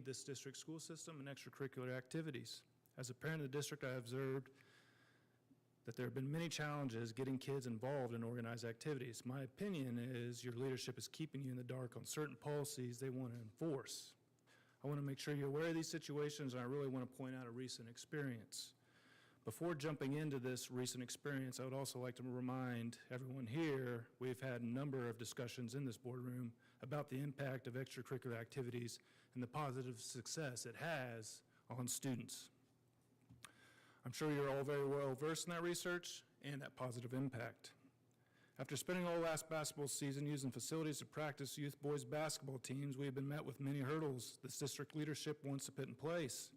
this district school system and extracurricular activities. As a parent of the district, I have observed that there have been many challenges getting kids involved in organized activities. My opinion is your leadership is keeping you in the dark on certain policies they want to enforce. I want to make sure you're aware of these situations, and I really want to point out a recent experience. Before jumping into this recent experience, I would also like to remind everyone here, we've had a number of discussions in this boardroom about the impact of extracurricular activities and the positive success it has on students. I'm sure you're all very well versed in that research and that positive impact. After spending all last basketball season using facilities to practice youth boys basketball teams, we have been met with many hurdles this district leadership wants to put in place.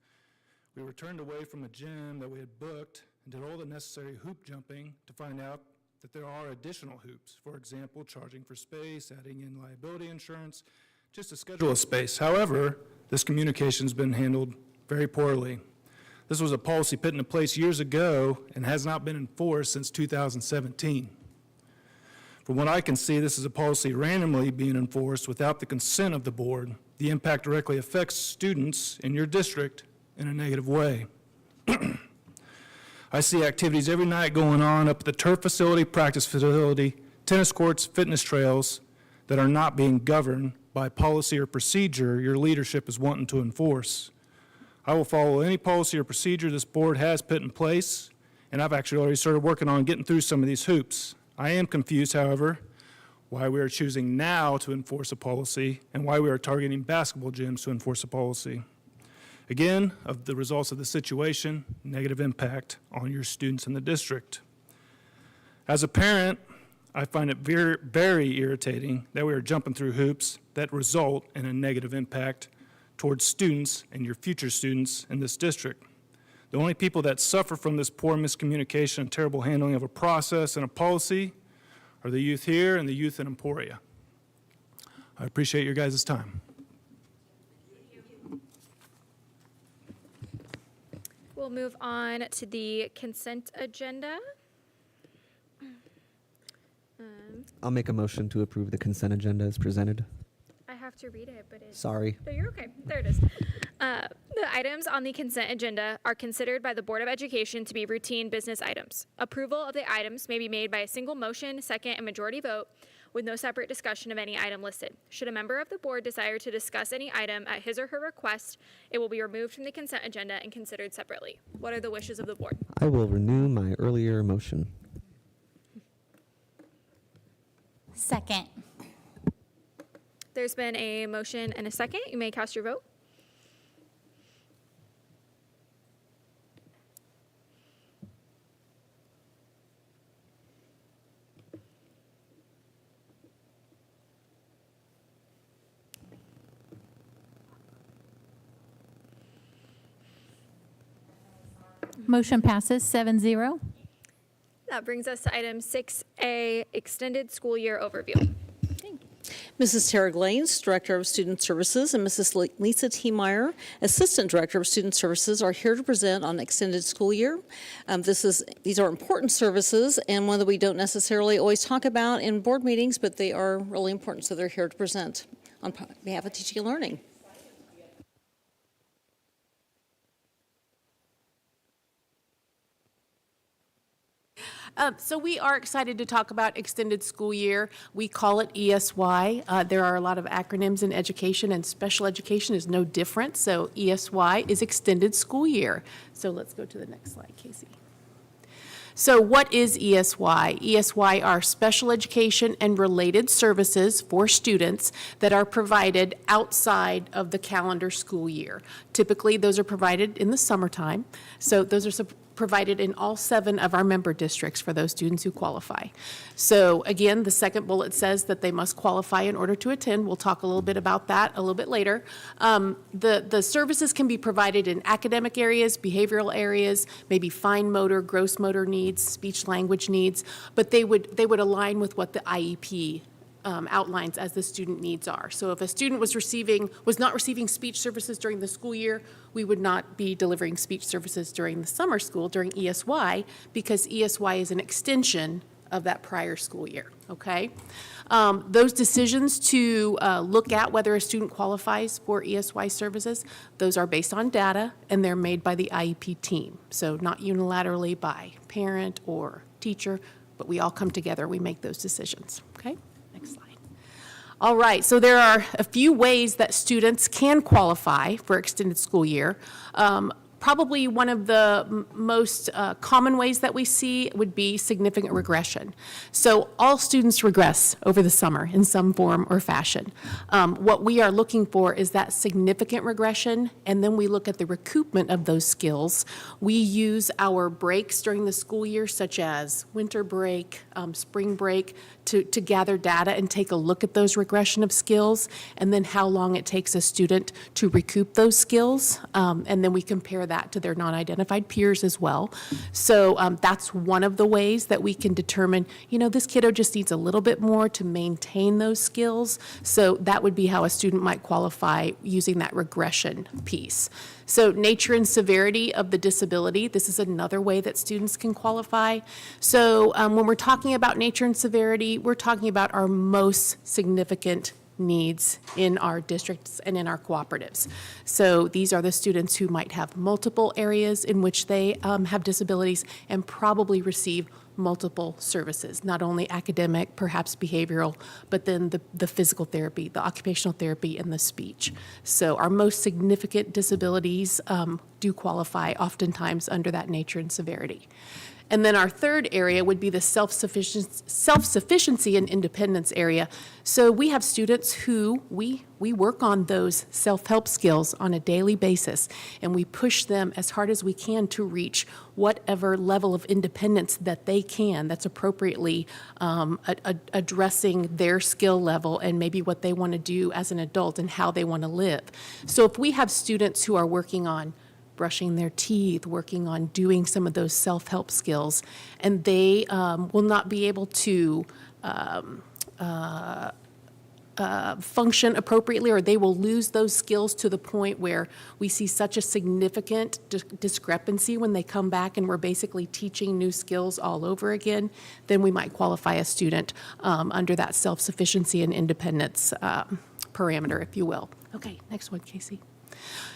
We were turned away from a gym that we had booked and did all the necessary hoop jumping to find out that there are additional hoops. For example, charging for space, adding in liability insurance, just to schedule a space. However, this communication has been handled very poorly. This was a policy put into place years ago and has not been enforced since 2017. From what I can see, this is a policy randomly being enforced without the consent of the board. The impact directly affects students in your district in a negative way. I see activities every night going on up at the turf facility, practice facility, tennis courts, fitness trails that are not being governed by policy or procedure your leadership is wanting to enforce. I will follow any policy or procedure this board has put in place, and I've actually already started working on getting through some of these hoops. I am confused, however, why we are choosing now to enforce a policy and why we are targeting basketball gyms to enforce a policy. Again, of the results of the situation, negative impact on your students in the district. As a parent, I find it very, very irritating that we are jumping through hoops that result in a negative impact towards students and your future students in this district. The only people that suffer from this poor miscommunication and terrible handling of a process and a policy are the youth here and the youth in Emporia. I appreciate your guys' time. We'll move on to the consent agenda. I'll make a motion to approve the consent agenda as presented. I have to read it, but it's... Sorry. No, you're okay. There it is. The items on the consent agenda are considered by the Board of Education to be routine business items. Approval of the items may be made by a single motion, second, and majority vote with no separate discussion of any item listed. Should a member of the board desire to discuss any item at his or her request, it will be removed from the consent agenda and considered separately. What are the wishes of the board? I will renew my earlier motion. Second. There's been a motion and a second. You may cast your vote. Motion passes 7-0. That brings us to item 6A, extended school year overview. Mrs. Tara Glaines, Director of Student Services, and Mrs. Lisa T. Meyer, Assistant Director of Student Services, are here to present on extended school year. These are important services and one that we don't necessarily always talk about in board meetings, but they are really important, so they're here to present on behalf of Teaching and Learning. So we are excited to talk about extended school year. We call it ESY. There are a lot of acronyms in education, and special education is no different. So ESY is extended school year. So let's go to the next slide, Casey. So what is ESY? ESY are special education and related services for students that are provided outside of the calendar school year. Typically, those are provided in the summertime. So those are provided in all 7 of our member districts for those students who qualify. So again, the second bullet says that they must qualify in order to attend. We'll talk a little bit about that a little bit later. The services can be provided in academic areas, behavioral areas, maybe fine motor, gross motor needs, speech language needs, but they would align with what the IEP outlines as the student needs are. So if a student was not receiving speech services during the school year, we would not be delivering speech services during the summer school, during ESY, because ESY is an extension of that prior school year, okay? Those decisions to look at whether a student qualifies for ESY services, those are based on data, and they're made by the IEP team. So not unilaterally by parent or teacher, but we all come together, we make those decisions, okay? Next slide. All right, so there are a few ways that students can qualify for extended school year. Probably one of the most common ways that we see would be significant regression. So all students regress over the summer in some form or fashion. What we are looking for is that significant regression, and then we look at the recoupment of those skills. We use our breaks during the school year, such as winter break, spring break, to gather data and take a look at those regression of skills, and then how long it takes a student to recoup those skills, and then we compare that to their non-identified peers as well. So that's one of the ways that we can determine, you know, this kiddo just needs a little bit more to maintain those skills. So that would be how a student might qualify using that regression piece. So nature and severity of the disability, this is another way that students can qualify. So when we're talking about nature and severity, we're talking about our most significant needs in our districts and in our cooperatives. So these are the students who might have multiple areas in which they have disabilities and probably receive multiple services, not only academic, perhaps behavioral, but then the physical therapy, the occupational therapy, and the speech. So our most significant disabilities do qualify oftentimes under that nature and severity. And then our third area would be the self-sufficiency and independence area. So we have students who we work on those self-help skills on a daily basis, and we push them as hard as we can to reach whatever level of independence that they can, that's appropriately addressing their skill level and maybe what they want to do as an adult and how they want to live. So if we have students who are working on brushing their teeth, working on doing some of those self-help skills, and they will not be able to function appropriately, or they will lose those skills to the point where we see such a significant discrepancy when they come back and we're basically teaching new skills all over again, then we might qualify a student under that self-sufficiency and independence parameter, if you will. Okay, next one, Casey.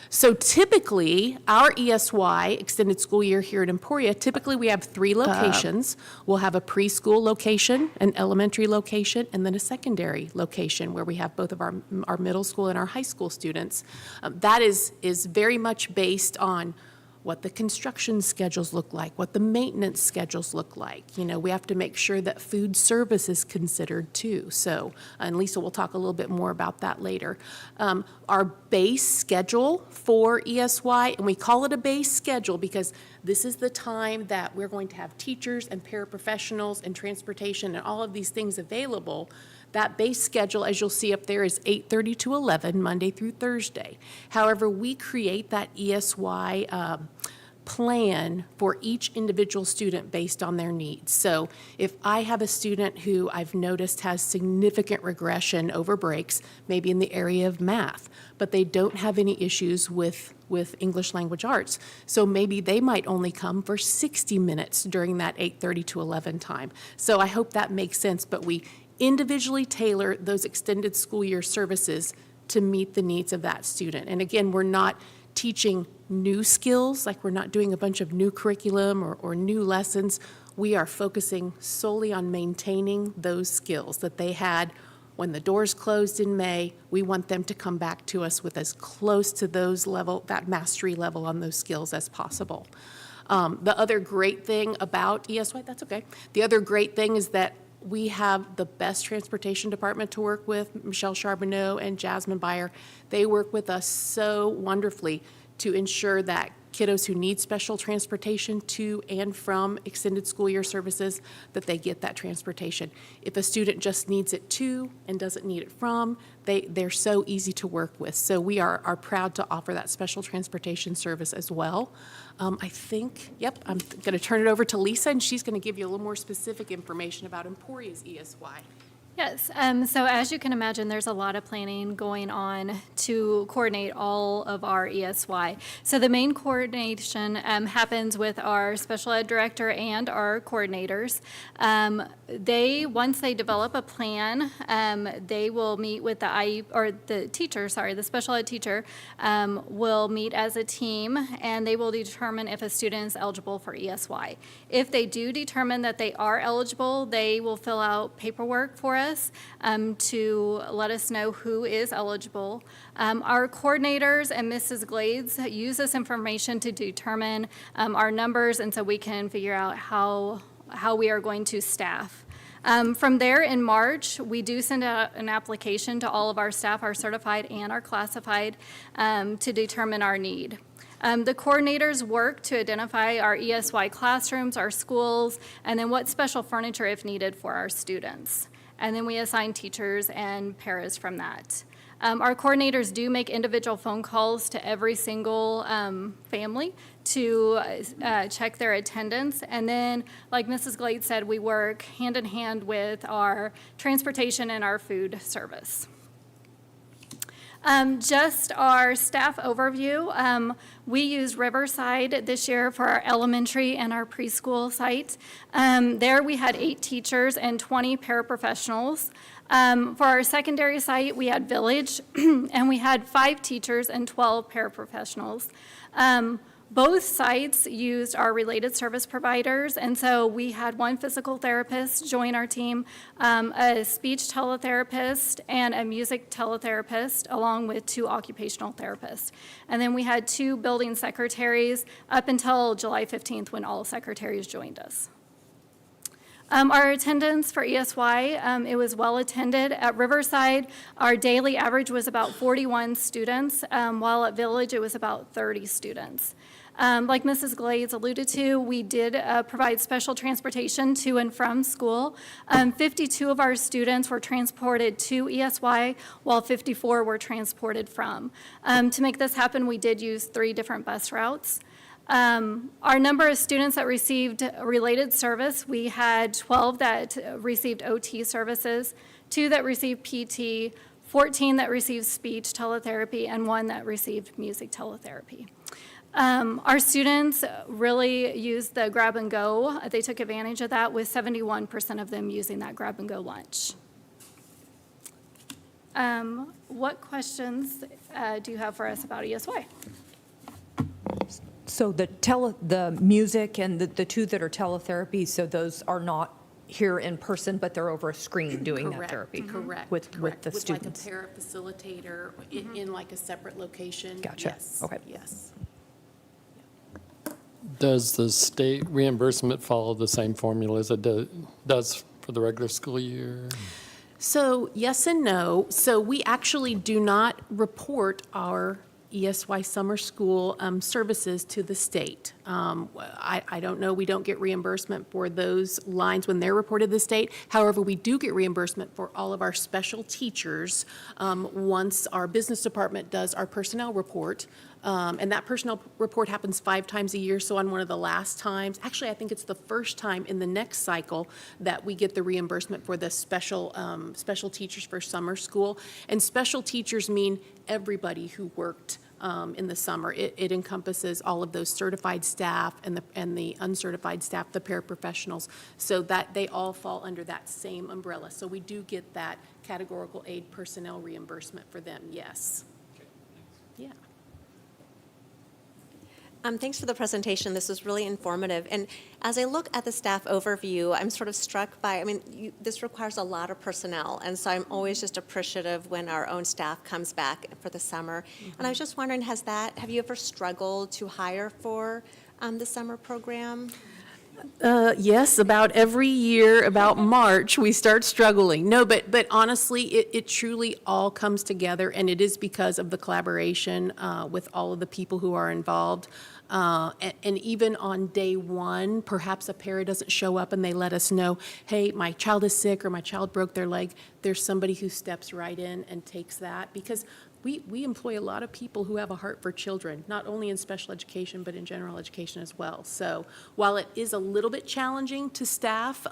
So typically, our ESY, extended school year here at Emporia, typically we have 3 locations. We'll have a preschool location, an elementary location, and then a secondary location where we have both of our middle school and our high school students. That is very much based on what the construction schedules look like, what the maintenance schedules look like. You know, we have to make sure that food service is considered too. So, and Lisa will talk a little bit more about that later. Our base schedule for ESY, and we call it a base schedule because this is the time that we're going to have teachers and paraprofessionals and transportation and all of these things available. That base schedule, as you'll see up there, is 8:30 to 11, Monday through Thursday. However, we create that ESY plan for each individual student based on their needs. So if I have a student who I've noticed has significant regression over breaks, maybe in the area of math, but they don't have any issues with English language arts, so maybe they might only come for 60 minutes during that 8:30 to 11 time. So I hope that makes sense, but we individually tailor those extended school year services to meet the needs of that student. And again, we're not teaching new skills, like we're not doing a bunch of new curriculum or new lessons. We are focusing solely on maintaining those skills that they had when the doors closed in May. We want them to come back to us with as close to those level, that mastery level on those skills as possible. The other great thing about ESY, that's okay. The other great thing is that we have the best transportation department to work with, Michelle Charbonneau and Jasmine Beyer. They work with us so wonderfully to ensure that kiddos who need special transportation to and from extended school year services, that they get that transportation. If a student just needs it to and doesn't need it from, they're so easy to work with. So we are proud to offer that special transportation service as well. I think, yep, I'm going to turn it over to Lisa, and she's going to give you a little more specific information about Emporia's ESY. Yes, so as you can imagine, there's a lot of planning going on to coordinate all of our ESY. So the main coordination happens with our special ed director and our coordinators. Once they develop a plan, they will meet with the special ed teacher will meet as a team, and they will determine if a student is eligible for ESY. If they do determine that they are eligible, they will fill out paperwork for us to let us know who is eligible. Our coordinators and Mrs. Glades use this information to determine our numbers, and so we can figure out how we are going to staff. From there, in March, we do send out an application to all of our staff, our certified and our classified, to determine our need. The coordinators work to identify our ESY classrooms, our schools, and then what special furniture, if needed, for our students. And then we assign teachers and paras from that. Our coordinators do make individual phone calls to every single family to check their attendance. And then, like Mrs. Glade said, we work hand in hand with our transportation and our food service. Just our staff overview. We used Riverside this year for our elementary and our preschool site. There we had 8 teachers and 20 paraprofessionals. For our secondary site, we had Village, and we had 5 teachers and 12 paraprofessionals. Both sites used our related service providers, and so we had 1 physical therapist join our team, a speech teletherapist, and a music teletherapist, along with 2 occupational therapists. And then we had 2 building secretaries up until July 15th when all secretaries joined us. Our attendance for ESY, it was well attended. At Riverside, our daily average was about 41 students, while at Village it was about 30 students. Like Mrs. Glades alluded to, we did provide special transportation to and from school. 52 of our students were transported to ESY, while 54 were transported from. To make this happen, we did use 3 different bus routes. Our number of students that received related service, we had 12 that received OT services, 2 that received PT, 14 that received speech teletherapy, and 1 that received music teletherapy. Our students really used the grab and go. They took advantage of that, with 71% of them using that grab and go lunch. What questions do you have for us about ESY? So the music and the 2 that are teletherapy, so those are not here in person, but they're over a screen doing that therapy? Correct. With the students? With like a para-facilitator in like a separate location. Gotcha. Yes. Okay. Yes. Does the state reimbursement follow the same formula as it does for the regular school year? So yes and no. So we actually do not report our ESY summer school services to the state. I don't know, we don't get reimbursement for those lines when they're reported to the state. However, we do get reimbursement for all of our special teachers once our business department does our personnel report. And that personnel report happens 5 times a year, so on one of the last times, actually I think it's the first time in the next cycle that we get the reimbursement for the special teachers for summer school. And special teachers mean everybody who worked in the summer. It encompasses all of those certified staff and the uncertified staff, the paraprofessionals, so that they all fall under that same umbrella. So we do get that categorical aid personnel reimbursement for them, yes. Yeah. Thanks for the presentation. This was really informative. And as I look at the staff overview, I'm sort of struck by, this requires a lot of personnel. And so I'm always just appreciative when our own staff comes back for the summer. Mm-hmm. And I was just wondering, have you ever struggled to hire for the summer program? Yes, about every year, about March, we start struggling. No, but honestly, it truly all comes together, and it is because of the collaboration with all of the people who are involved. And even on day 1, perhaps a para doesn't show up and they let us know, hey, my child is sick or my child broke their leg. There's somebody who steps right in and takes that, because we employ a lot of people who have a heart for children, not only in special education, but in general education as well. So while it is a little bit challenging to staff,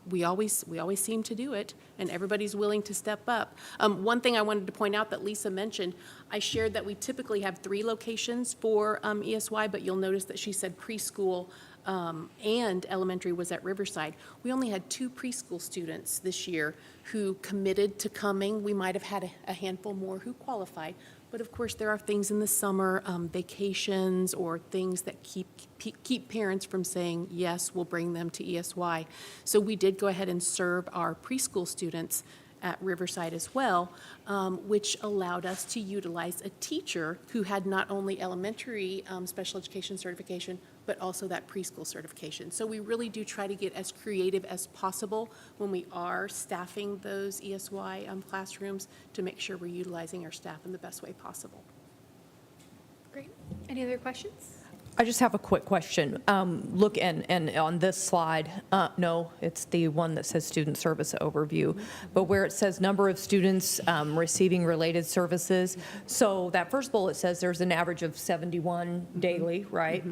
we always seem to do it, and everybody's willing to step up. One thing I wanted to point out that Lisa mentioned, I shared that we typically have 3 locations for ESY, but you'll notice that she said preschool and elementary was at Riverside. We only had 2 preschool students this year who committed to coming. We might have had a handful more who qualified, but of course there are things in the summer, vacations or things that keep parents from saying, yes, we'll bring them to ESY. So we did go ahead and serve our preschool students at Riverside as well, which allowed us to utilize a teacher who had not only elementary special education certification, but also that preschool certification. So we really do try to get as creative as possible when we are staffing those ESY classrooms to make sure we're utilizing our staff in the best way possible. Great. Any other questions? I just have a quick question. Look, and on this slide, no, it's the one that says student service overview, but where it says number of students receiving related services. So that first bullet says there's an average of 71 daily, right?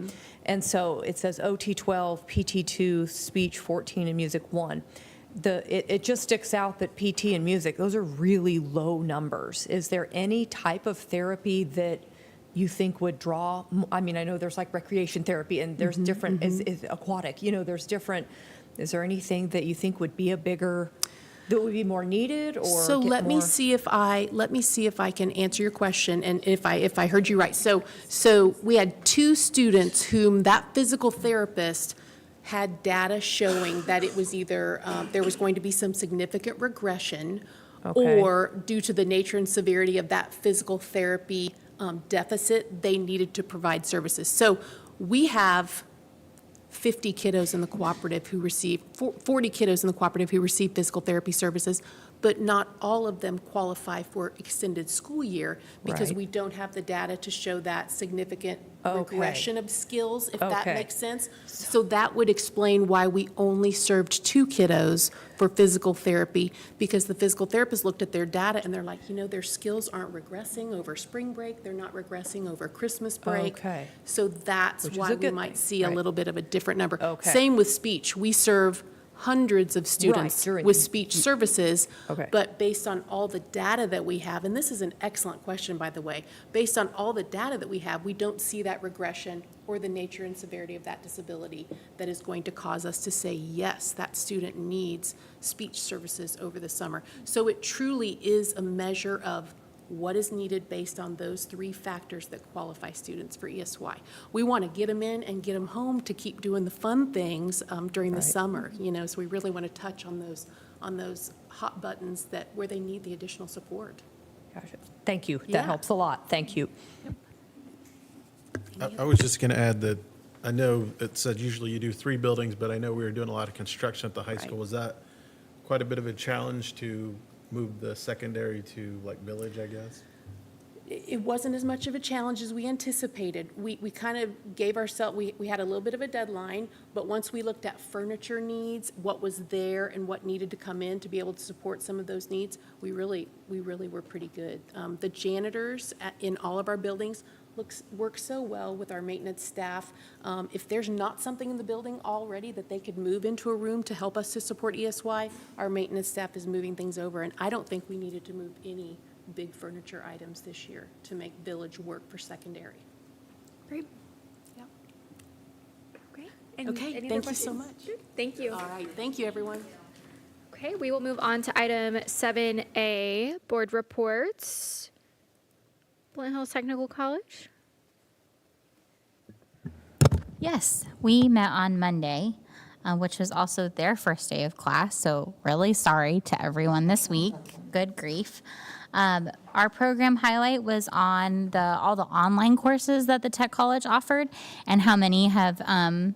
And so it says OT 12, PT 2, speech 14, and music 1. It just sticks out that PT and music, those are really low numbers. Is there any type of therapy that you think would draw? I mean, I know there's like recreation therapy and there's different, is aquatic, you know, there's different, is there anything that you think would be that would be more needed or? So let me see if I can answer your question and if I heard you right. So we had 2 students whom that physical therapist had data showing that it was either, there was going to be some significant regression or due to the nature and severity of that physical therapy deficit, they needed to provide services. So we have 50 kiddos in the cooperative who receive, 40 kiddos in the cooperative who receive physical therapy services, but not all of them qualify for extended school year because Right. we don't have the data to show that significant regression of skills, if that makes sense. So that would explain why we only served 2 kiddos for physical therapy, because the physical therapist looked at their data and they're like, you know, their skills aren't regressing over spring break, they're not regressing over Christmas break. Okay. So that's Which is why a we good might thing, see a right. little bit of a different number. Okay. Same with speech. We serve hundreds of students during- with speech services, Okay. but based on all the data that we have, and this is an excellent question, by the way, based on all the data that we have, we don't see that regression or the nature and severity of that disability that is going to cause us to say, yes, that student needs speech services over the summer. So it truly is a measure of what is needed based on those 3 factors that qualify students for ESY. We want to get them in and get them home to keep doing the fun things during the Right. summer, you know, so we really want to touch on those hot buttons where they need the additional support. Gotcha. Thank you. Yeah. That helps a lot. Thank you. I was just going to add that I know it said usually you do 3 buildings, but I know we were doing a lot of construction at the high school. Was that quite a bit of a challenge to move the secondary to like Village, I guess? It wasn't as much of a challenge as we anticipated. We kind of gave ourselves, we had a little bit of a deadline, but once we looked at furniture needs, what was there and what needed to come in to be able to support some of those needs, we really were pretty good. The janitors in all of our buildings work so well with our maintenance staff. If there's not something in the building already that they could move into a room to help us to support ESY, our maintenance staff is moving things over, and I don't think we needed to move any big furniture items this year to make Village work for secondary. Great. Yeah. Great. Okay, Any thank other you so questions? much. Thank you. All right, thank you, everyone. Okay, we will move on to item 7A, board reports. Flint Hills Technical College. Yes, we met on Monday, which was also their first day of class. So really sorry to everyone this week. Good grief. Our program highlight was on all the online courses that the Tech College offered and how many have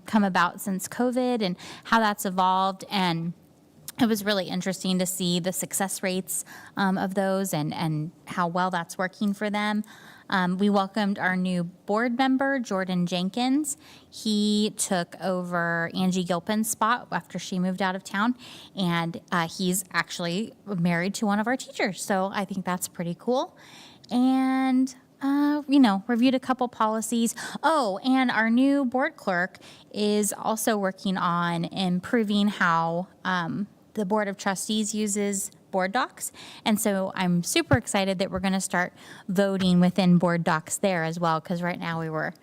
come about since COVID and how that's evolved. And it was really interesting to see the success rates of those and how well that's working for them. We welcomed our new board member, Jordan Jenkins. He took over Angie Gilpin's spot after she moved out of town, and he's actually married to one of our teachers, so I think that's pretty cool. and reviewed a couple policies. Oh, and our new board clerk is also working on improving how the Board of Trustees uses board docs. And so I'm super excited that we're going to start voting within board docs there as well, because right now we were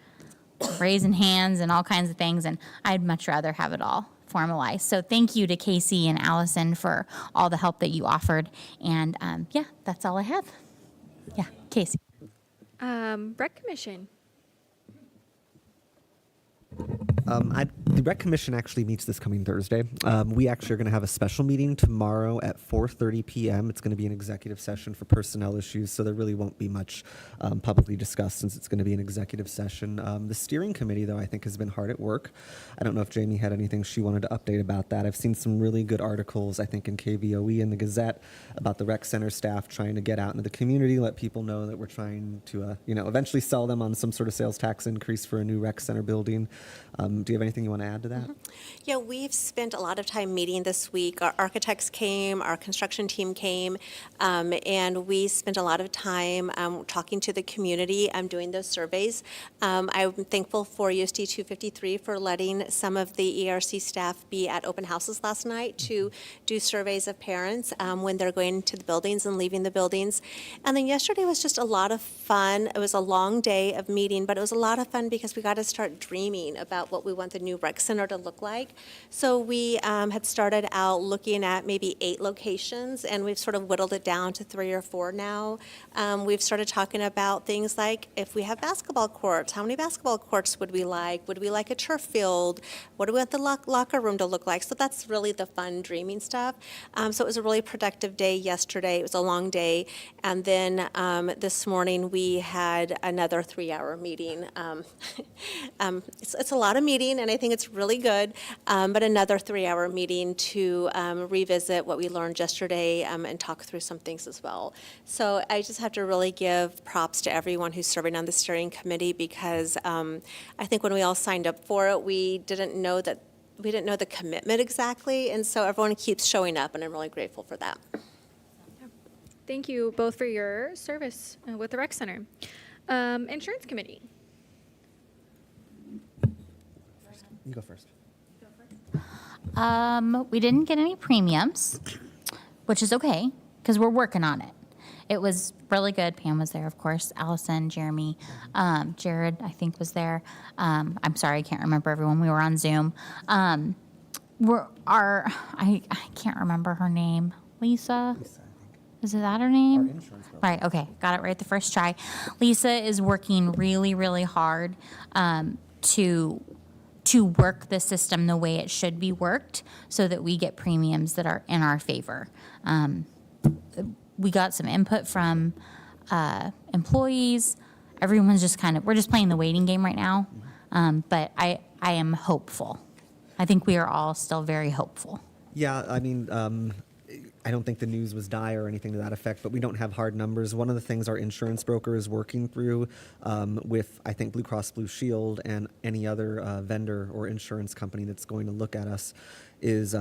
raising hands and all kinds of things, and I'd much rather have it all formalized. So thank you to Casey and Allison for all the help that you offered. And yeah, that's all I have. Yeah, Casey. Rec Commission. The Rec Commission actually meets this coming Thursday. We actually are going to have a special meeting tomorrow at 4:30 p.m. It's going to be an executive session for personnel issues, so there really won't be much publicly discussed since it's going to be an executive session. The steering committee, though, I think has been hard at work. I don't know if Jamie had anything she wanted to update about that. I've seen some really good articles, I think, in KVOE and the Gazette about the rec center staff trying to get out into the community, let people know that we're trying to, eventually sell them on some sort of sales tax increase for a new rec center building. Do you have anything you want to add to that? Yeah, we've spent a lot of time meeting this week. Our architects came, our construction team came, and we spent a lot of time talking to the community, doing those surveys. I'm thankful for USD253 for letting some of the ERC staff be at open houses last night to do surveys of parents when they're going to the buildings and leaving the buildings. And then yesterday was just a lot of fun. It was a long day of meeting, but it was a lot of fun because we got to start dreaming about what we want the new rec center to look like. So we had started out looking at maybe 8 locations, and we've sort of whittled it down to 3 or 4 now. We've started talking about things like, if we have basketball courts, how many basketball courts would we like? Would we like a turf field? What do we want the locker room to look like? So that's really the fun dreaming stuff. So it was a really productive day yesterday. It was a long day. And then this morning we had another 3-hour meeting. It's a lot of meeting, and I think it's really good, but another 3-hour meeting to revisit what we learned yesterday and talk through some things as well. So I just have to really give props to everyone who's serving on the steering committee, because I think when we all signed up for it, we didn't know the commitment exactly, and so everyone keeps showing up, and I'm really grateful for that. Thank you both for your service with the rec center. Insurance committee. You go first. We didn't get any premiums, which is okay, because we're working on it. It was really good. Pam was there, of course. Allison, Jeremy, Jared, I think, was there. I'm sorry, I can't remember everyone. We were on Zoom. I can't remember her name. Lisa, is that her name? Our insurance broker. Right, okay. Got it right the first try. Lisa is working really, really hard to work the system the way it should be worked so that we get premiums that are in our favor. We got some input from employees. Everyone's just we're just playing the waiting game right now. But I am hopeful. I think we are all still very hopeful. Yeah, I mean, I don't think the news was dire or anything to that effect, but we don't have hard numbers. One of the things our insurance broker is working through with, I think, Blue Cross Blue Shield and any other vendor or insurance company that's going to look at us is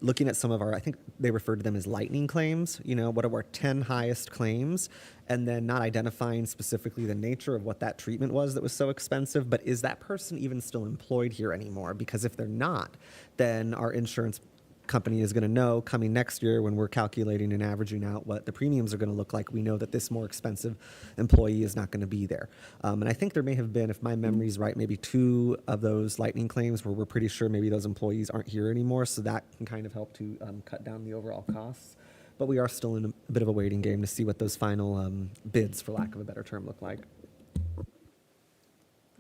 looking at some of our, I think they refer to them as lightning claims, what are our 10 highest claims, and then not identifying specifically the nature of what that treatment was that was so expensive, but is that person even still employed here anymore? Because if they're not, then our insurance company is going to know coming next year when we're calculating and averaging out what the premiums are going to look like. We know that this more expensive employee is not going to be there. And I think there may have been, if my memory's right, maybe 2 of those lightning claims where we're pretty sure maybe those employees aren't here anymore. So that can kind of help to cut down the overall costs. But we are still in a bit of a waiting game to see what those final bids, for lack of a better term, look like.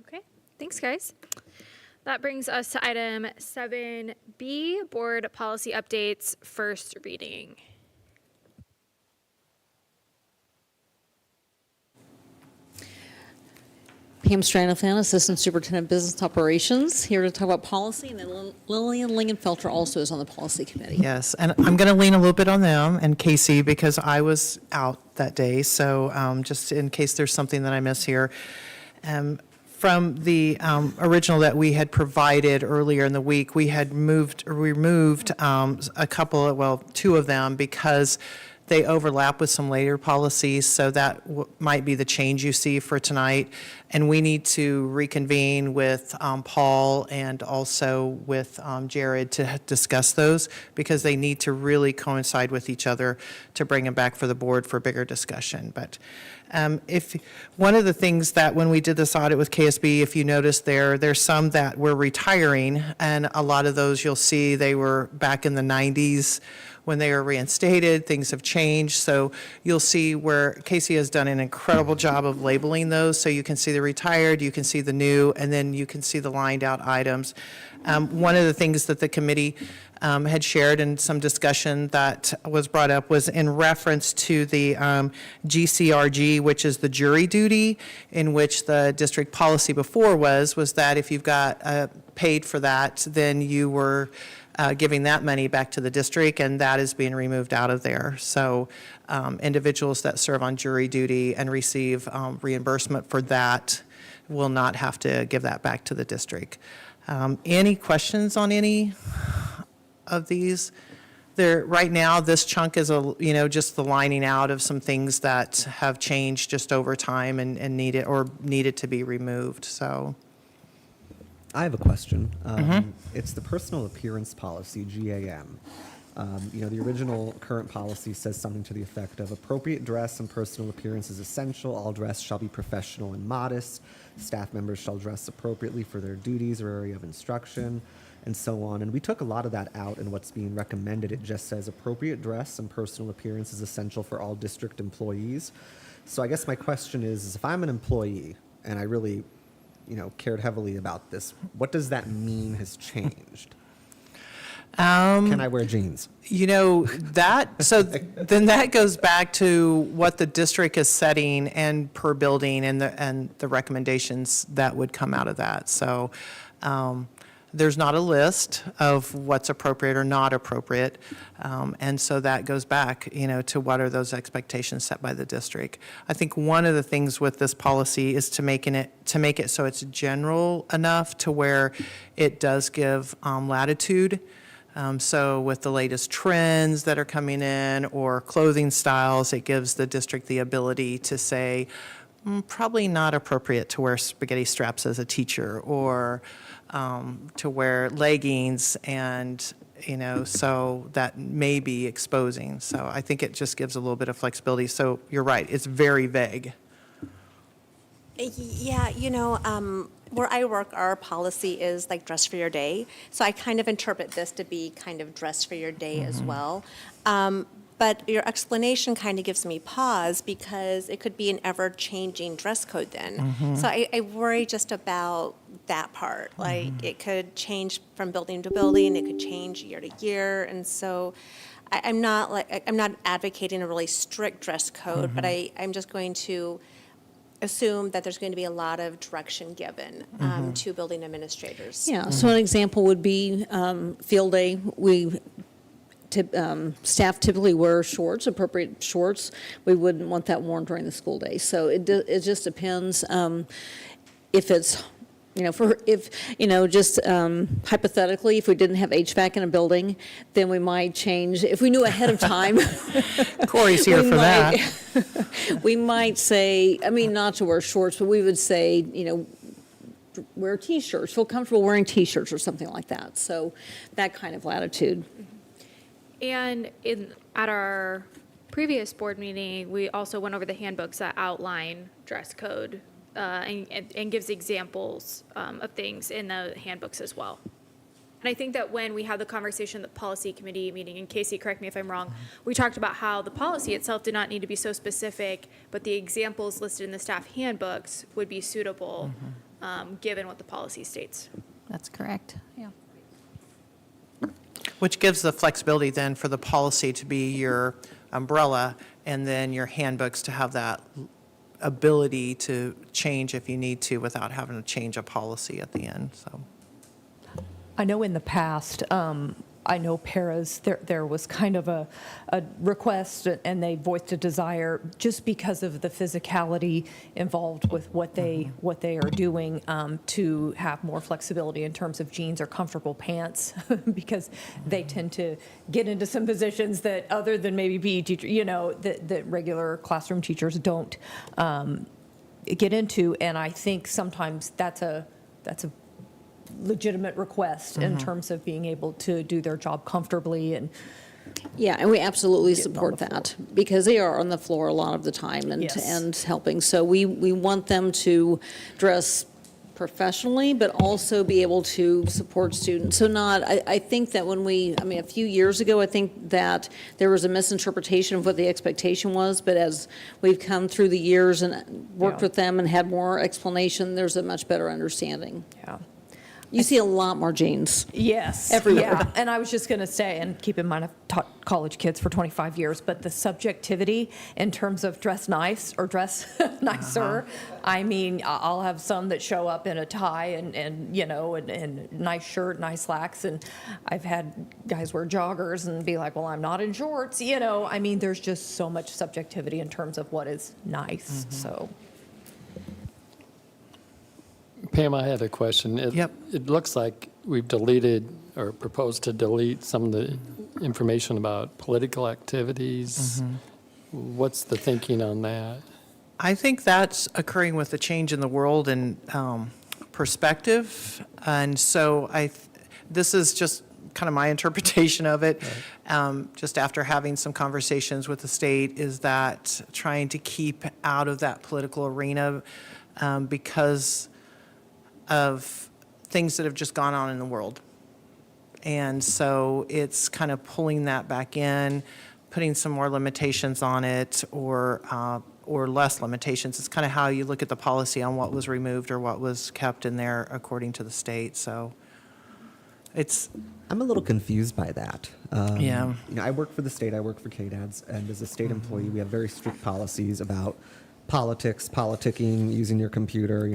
Okay, thanks, guys. That brings us to item 7B, board policy updates, first reading. Pam Stranofan, Assistant Superintendent of Business Operations, here to talk about policy, and then Lillian Lingenfelter also is on the policy committee. Yes, and I'm going to lean a little bit on them and Casey because I was out that day, so just in case there's something that I miss here. From the original that we had provided earlier in the week, we had removed a couple, 2 of them because they overlap with some later policies, so that might be the change you see for tonight. And we need to reconvene with Paul and also with Jared to discuss those, because they need to really coincide with each other to bring them back for the board for bigger discussion. But if one of the things that when we did this audit with KSB, if you notice there's some that were retiring, and a lot of those you'll see they were back in the 90s when they were reinstated. Things have changed, so you'll see where Casey has done an incredible job of labeling those, so you can see the retired, you can see the new, and then you can see the lined out items. One of the things that the committee had shared in some discussion that was brought up was in reference to the GCRG, which is the jury duty, in which the district policy before was that if you've got paid for that, then you were giving that money back to the district, and that is being removed out of there. So individuals that serve on jury duty and receive reimbursement for that will not have to give that back to the district. Any questions on any of these? Right now, this chunk is just the lining out of some things that have changed just over time and needed to be removed. So. I have a question. It's the personal appearance policy, GAM. The original current policy says something to the effect of appropriate dress and personal appearance is essential. All dress shall be professional and modest. Staff members shall dress appropriately for their duties or area of instruction, and so on. And we took a lot of that out, and what's being recommended, it just says appropriate dress and personal appearance is essential for all district employees. So I guess my question is if I'm an employee and I really cared heavily about this, what does that mean has changed? Can I wear jeans? So then that goes back to what the district is setting and per building and the recommendations that would come out of that. So there's not a list of what's appropriate or not appropriate. And so that goes back, to what are those expectations set by the district. I think one of the things with this policy is to make it so it's general enough to where it does give latitude. So with the latest trends that are coming in or clothing styles, it gives the district the ability to say, probably not appropriate to wear spaghetti straps as a teacher, or to wear leggings, and so that may be exposing. So I think it just gives a little bit of flexibility. So you're right, it's very vague. Yeah, where I work, our policy is like dress for your day. So I kind of interpret this to be kind of dress for your day as well. But your explanation kind of gives me pause, because it could be an ever-changing dress code then. So I worry just about that part. Like, it could change from building to building, it could change year to year, and so I'm not advocating a really strict dress code, but I'm just going to assume that there's going to be a lot of direction given to building administrators. Yeah, so an example would be field day. Staff typically wear shorts, appropriate shorts. We wouldn't want that worn during the school day. So it just depends if it's, hypothetically, if we didn't have HVAC in a building, then we might change, if we knew ahead of time. Corey's here for that. We might say, not to wear shorts, but we would say, wear T-shirts, feel comfortable wearing T-shirts or something like that. So that kind of latitude. And at our previous board meeting, we also went over the handbooks that outline dress code and gives examples of things in the handbooks as well. And I think that when we had the conversation, the policy committee meeting, and Casey, correct me if I'm wrong, we talked about how the policy itself did not need to be so specific, but the examples listed in the staff handbooks would be suitable given what the policy states. That's correct. Yeah. Which gives the flexibility then for the policy to be your umbrella, and then your handbooks to have that ability to change if you need to without having to change a policy at the end. So I know in the past, I know paras, there was kind of a request, and they voiced a desire, just because of the physicality involved with what they are doing, to have more flexibility in terms of jeans or comfortable pants, because they tend to get into some positions that, other than maybe PE teacher, that regular classroom teachers don't get into. And I think sometimes that's a legitimate request in terms of being able to do their job comfortably. And Yeah, and we absolutely support that, because they are on the floor a lot of the time and, Yes. and helping. So we want them to dress professionally, but also be able to support students. So I think that a few years ago, I think that there was a misinterpretation of what the expectation was, but as we've come through the years and worked Yeah. with them and had more explanation, there's a much better understanding. yeah. You see a lot more jeans. Yes. Everywhere. Yeah. And I was just going to say, and keep in mind, I've taught college kids for 25 years, but the subjectivity in terms of dress nice or dress nicer, I mean, I'll have some that show up in a tie and nice shirt, nice slacks. And I've had guys wear joggers and be like, well, I'm not in shorts. I mean, there's just so much subjectivity in terms of what is nice. So. Pam, I had a question. Yep. It looks like we've deleted or proposed to delete some of the information about political activities. What's the thinking on that? I think that's occurring with the change in the world and perspective. And so this is just kind of my interpretation of it, just after having some conversations with the state, is that trying to keep out of that political arena because of things that have just gone on in the world. And so it's kind of pulling that back in, putting some more limitations on it, or less limitations. It's kind of how you look at the policy on what was removed or what was kept in there according to the state. So I'm a little confused by that. Yeah. I work for the state, I work for KDADS, and as a state employee, we have very strict policies about politics, politicking, using your computer.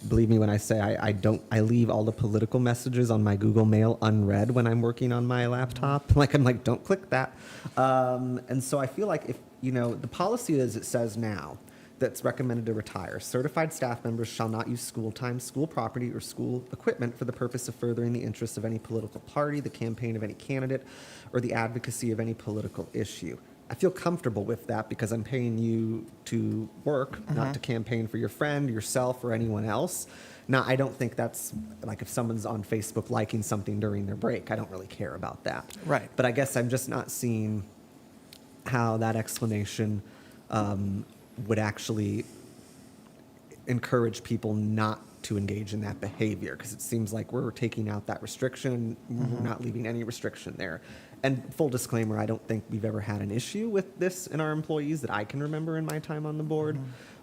Believe me when I say I leave all the political messages on my Google Mail unread when I'm working on my laptop. I'm like, don't click that. And so I feel like if, the policy as it says now, that's recommended to retire. Certified staff members shall not use school time, school property, or school equipment for the purpose of furthering the interests of any political party, the campaign of any candidate, or the advocacy of any political issue. I feel comfortable with that because I'm paying you to work, not to campaign for your friend, yourself, or anyone else. Now, I don't think that's, like, if someone's on Facebook liking something during their break, I don't really care about that. Right. But I guess I'm just not seeing how that explanation would actually encourage people not to engage in that behavior, because it seems like we're taking out that restriction, we're not leaving any restriction there. And full disclaimer, I don't think we've ever had an issue with this in our employees that I can remember in my time on the board,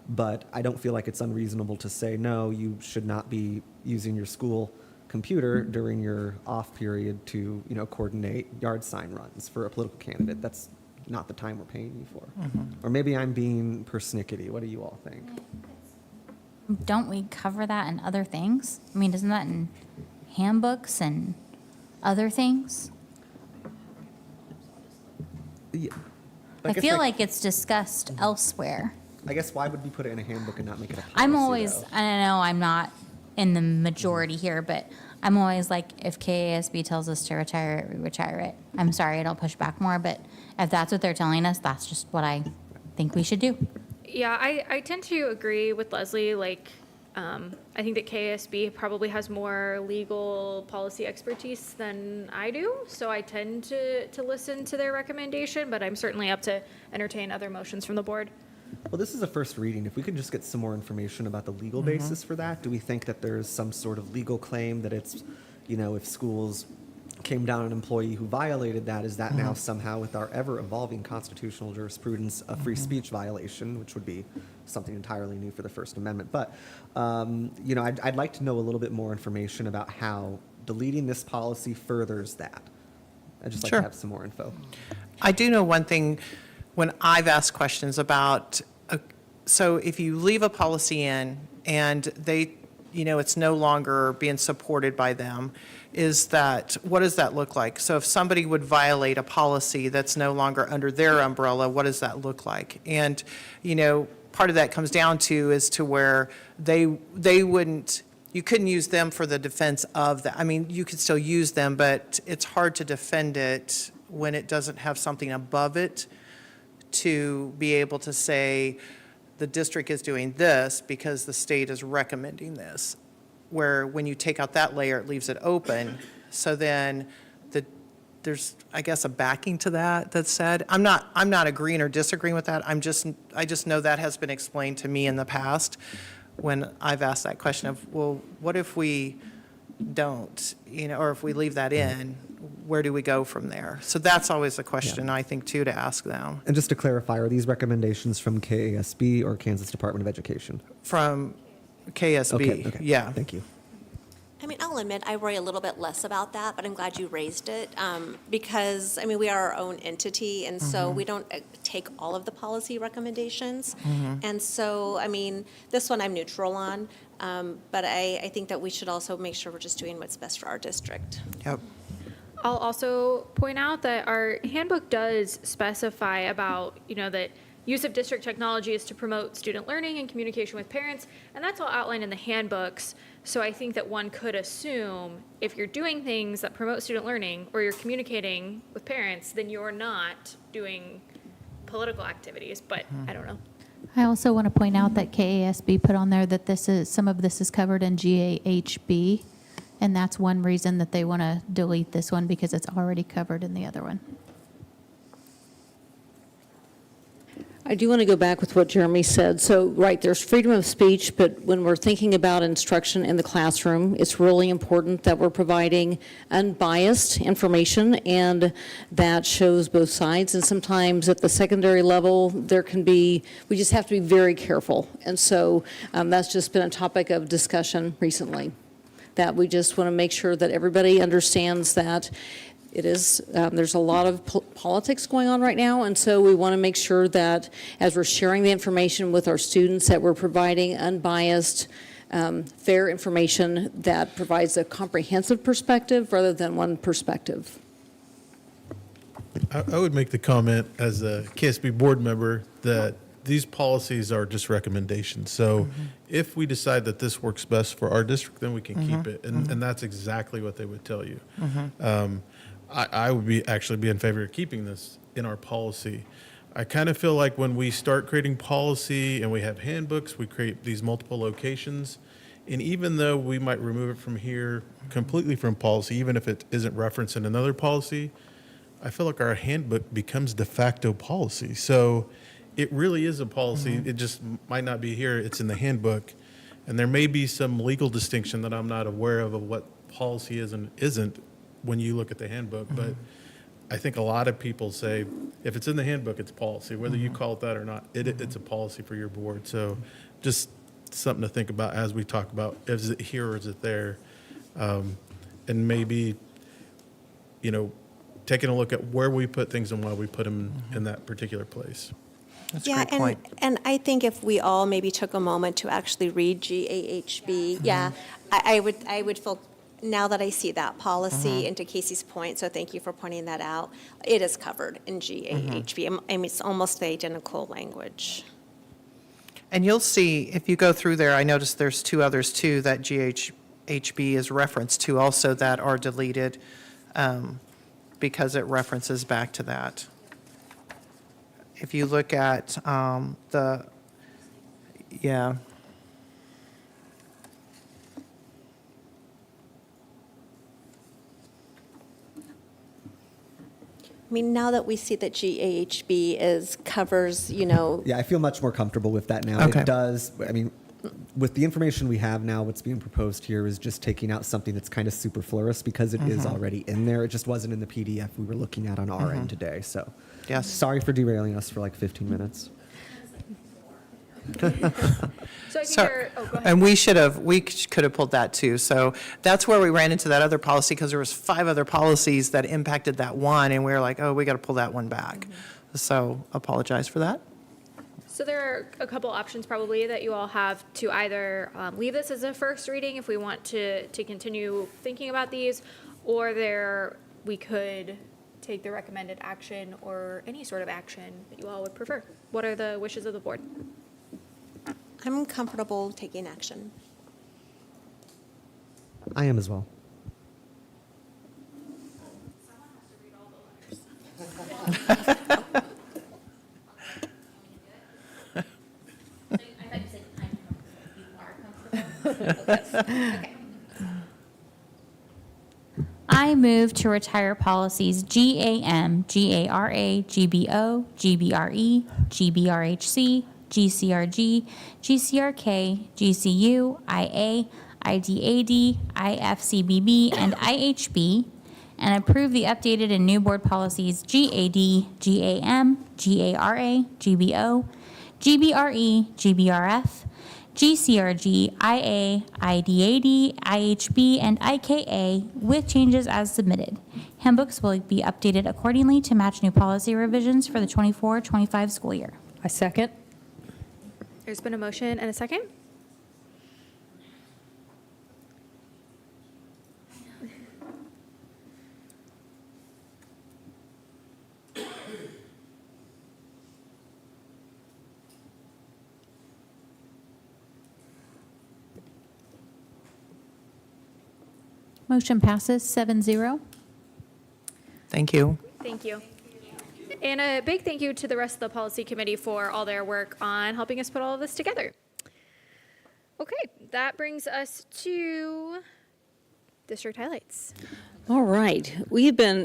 but I don't feel like it's unreasonable to say, no, you should not be using your school computer during your off period to, coordinate yard sign runs for a political candidate. That's not the time we're paying you for. Or maybe I'm being persnickety. What do you all think? Don't we cover that in other things? I mean, isn't that in handbooks and other things? Yeah. I guess feel like it's discussed elsewhere. I guess why would we put it in a handbook and not make it a policy? I'm always, though? I don't know, I'm not in the majority here, but I'm always like, if KASB tells us to retire it, we retire it. I'm sorry, I don't push back more, but if that's what they're telling us, that's just what I think we should do. Yeah, I tend to agree with Leslie. I think that KSB probably has more legal policy expertise than I do, so I tend to listen to their recommendation, but I'm certainly up to entertain other motions from the board. Well, this is a first reading. If we could just get some more information about the legal basis for that. Do we think that there's some sort of legal claim that it's, if schools came down an employee who violated that, is that now somehow, with our ever-evolving constitutional jurisprudence, a free speech violation, which would be something entirely new for the First Amendment. But, I'd like to know a little bit more information about how deleting this policy furthers that. I'd just like to have some more info. I do know one thing when I've asked questions about, so if you leave a policy in and they it's no longer being supported by them, is that, what does that look like? So if somebody would violate a policy that's no longer under their umbrella, what does that look like? And, part of that comes down to is to where they wouldn't, you couldn't use them for the defense of that. I mean, you could still use them, but it's hard to defend it when it doesn't have something above it to be able to say, the district is doing this because the state is recommending this. Where when you take out that layer, it leaves it open. So then there's, I guess, a backing to that's said. I'm not agreeing or disagreeing with that. I just know that has been explained to me in the past when I've asked that question of, well, what if we don't, or if we leave that in, where do we go from there? So that's always a question, I think, too, to ask them. And just to clarify, are these recommendations from KASB or Kansas Department of Education? From KSB, Okay. yeah. Thank you. I mean, I'll admit, I worry a little bit less about that, but I'm glad you raised it, because, I mean, we are our own entity, and so we don't take all of the policy recommendations. And so, I mean, this one I'm neutral on, but I think that we should also make sure we're just doing what's best for our district. Yep. I'll also point out that our handbook does specify about, that use of district technology is to promote student learning and communication with parents, and that's all outlined in the handbooks. So I think that one could assume if you're doing things that promote student learning or you're communicating with parents, then you're not doing political activities, but I don't know. I also want to point out that KASB put on there that some of this is covered in GAHB, and that's one reason that they want to delete this one because it's already covered in the other one. I do want to go back with what Jeremy said. So, right, there's freedom of speech, but when we're thinking about instruction in the classroom, it's really important that we're providing unbiased information, and that shows both sides. And sometimes at the secondary level, we just have to be very careful. And so that's just been a topic of discussion recently, that we just want to make sure that everybody understands that it is, there's a lot of politics going on right now, and so we want to make sure that as we're sharing the information with our students, that we're providing unbiased, fair information that provides a comprehensive perspective rather than one perspective. I would make the comment as a KSB board member that these policies are just recommendations. So if we decide that this works best for our district, then we can keep it. And that's exactly what they would tell you. I would actually be in favor of keeping this in our policy. I kind of feel like when we start creating policy and we have handbooks, we create these multiple locations. And even though we might remove it from here completely from policy, even if it isn't referenced in another policy, I feel like our handbook becomes de facto policy. So it really is a policy. It just might not be here. It's in the handbook. And there may be some legal distinction that I'm not aware of what policy is and isn't when you look at the handbook. But I think a lot of people say, if it's in the handbook, it's policy. Whether you call it that or not, it's a policy for your board. So just something to think about as we talk about, is it here or is it there? And maybe, taking a look at where we put things and why we put them in that particular place. That's a great point. And I think if we all maybe took a moment to actually read GAHB, I would feel, now that I see that policy, and to Casey's point, so thank you for pointing that out, it is covered in GAHB. I mean, it's almost the identical language. And you'll see, if you go through there, I noticed there's two others too that GHB is referenced to also that are deleted because it references back to that. If you look at I mean, now that we see that GAHB covers, Yeah, I feel much more comfortable with that now. Okay. It does, I mean, with the information we have now, what's being proposed here is just taking out something that's kind of superfluous because it is already in there. It just wasn't in the PDF we were looking at on our end today, so. Yes. Sorry for derailing us for like 15 minutes. So I think So, go ahead. and we could have pulled that too. So that's where we ran into that other policy because there was 5 other policies that impacted that one, and we were like, oh, we got to pull that one back. So apologize for that. So there are a couple options probably that you all have to either leave this as a first reading if we want to continue thinking about these, or we could take the recommended action or any sort of action that you all would prefer. What are the wishes of the board? I'm comfortable taking action. I am as well. I move to retire policies GAM, GARA, GBO, GBRE, GBRHC, GCRG, GCRK, GCU, IA, IDAD, IFCBB, and IHB, and approve the updated and new board policies GAD, GAM, GARA, GBO, GBRE, GBRF, GCRG, IA, IDAD, IHB, and IKA with changes as submitted. Handbooks will be updated accordingly to match new policy revisions for the 24-25 school year. I second. There's been a motion and a second. Motion passes 7-0. Thank you. Thank you. And a big thank you to the rest of the policy committee for all their work on helping us put all of this together. Okay, that brings us to district highlights. All right. We've been,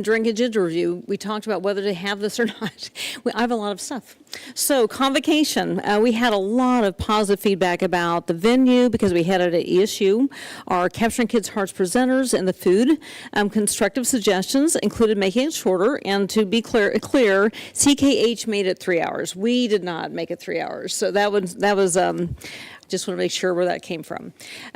during agenda review, we talked about whether to have this or not. I have a lot of stuff. So convocation, we had a lot of positive feedback about the venue because we had it at ESU, our Capturing Kids' Hearts presenters, and the food. Constructive suggestions included making it shorter, and to be clear, CKH made it 3 hours. We did not make it 3 hours. So that was just want to make sure where that came from.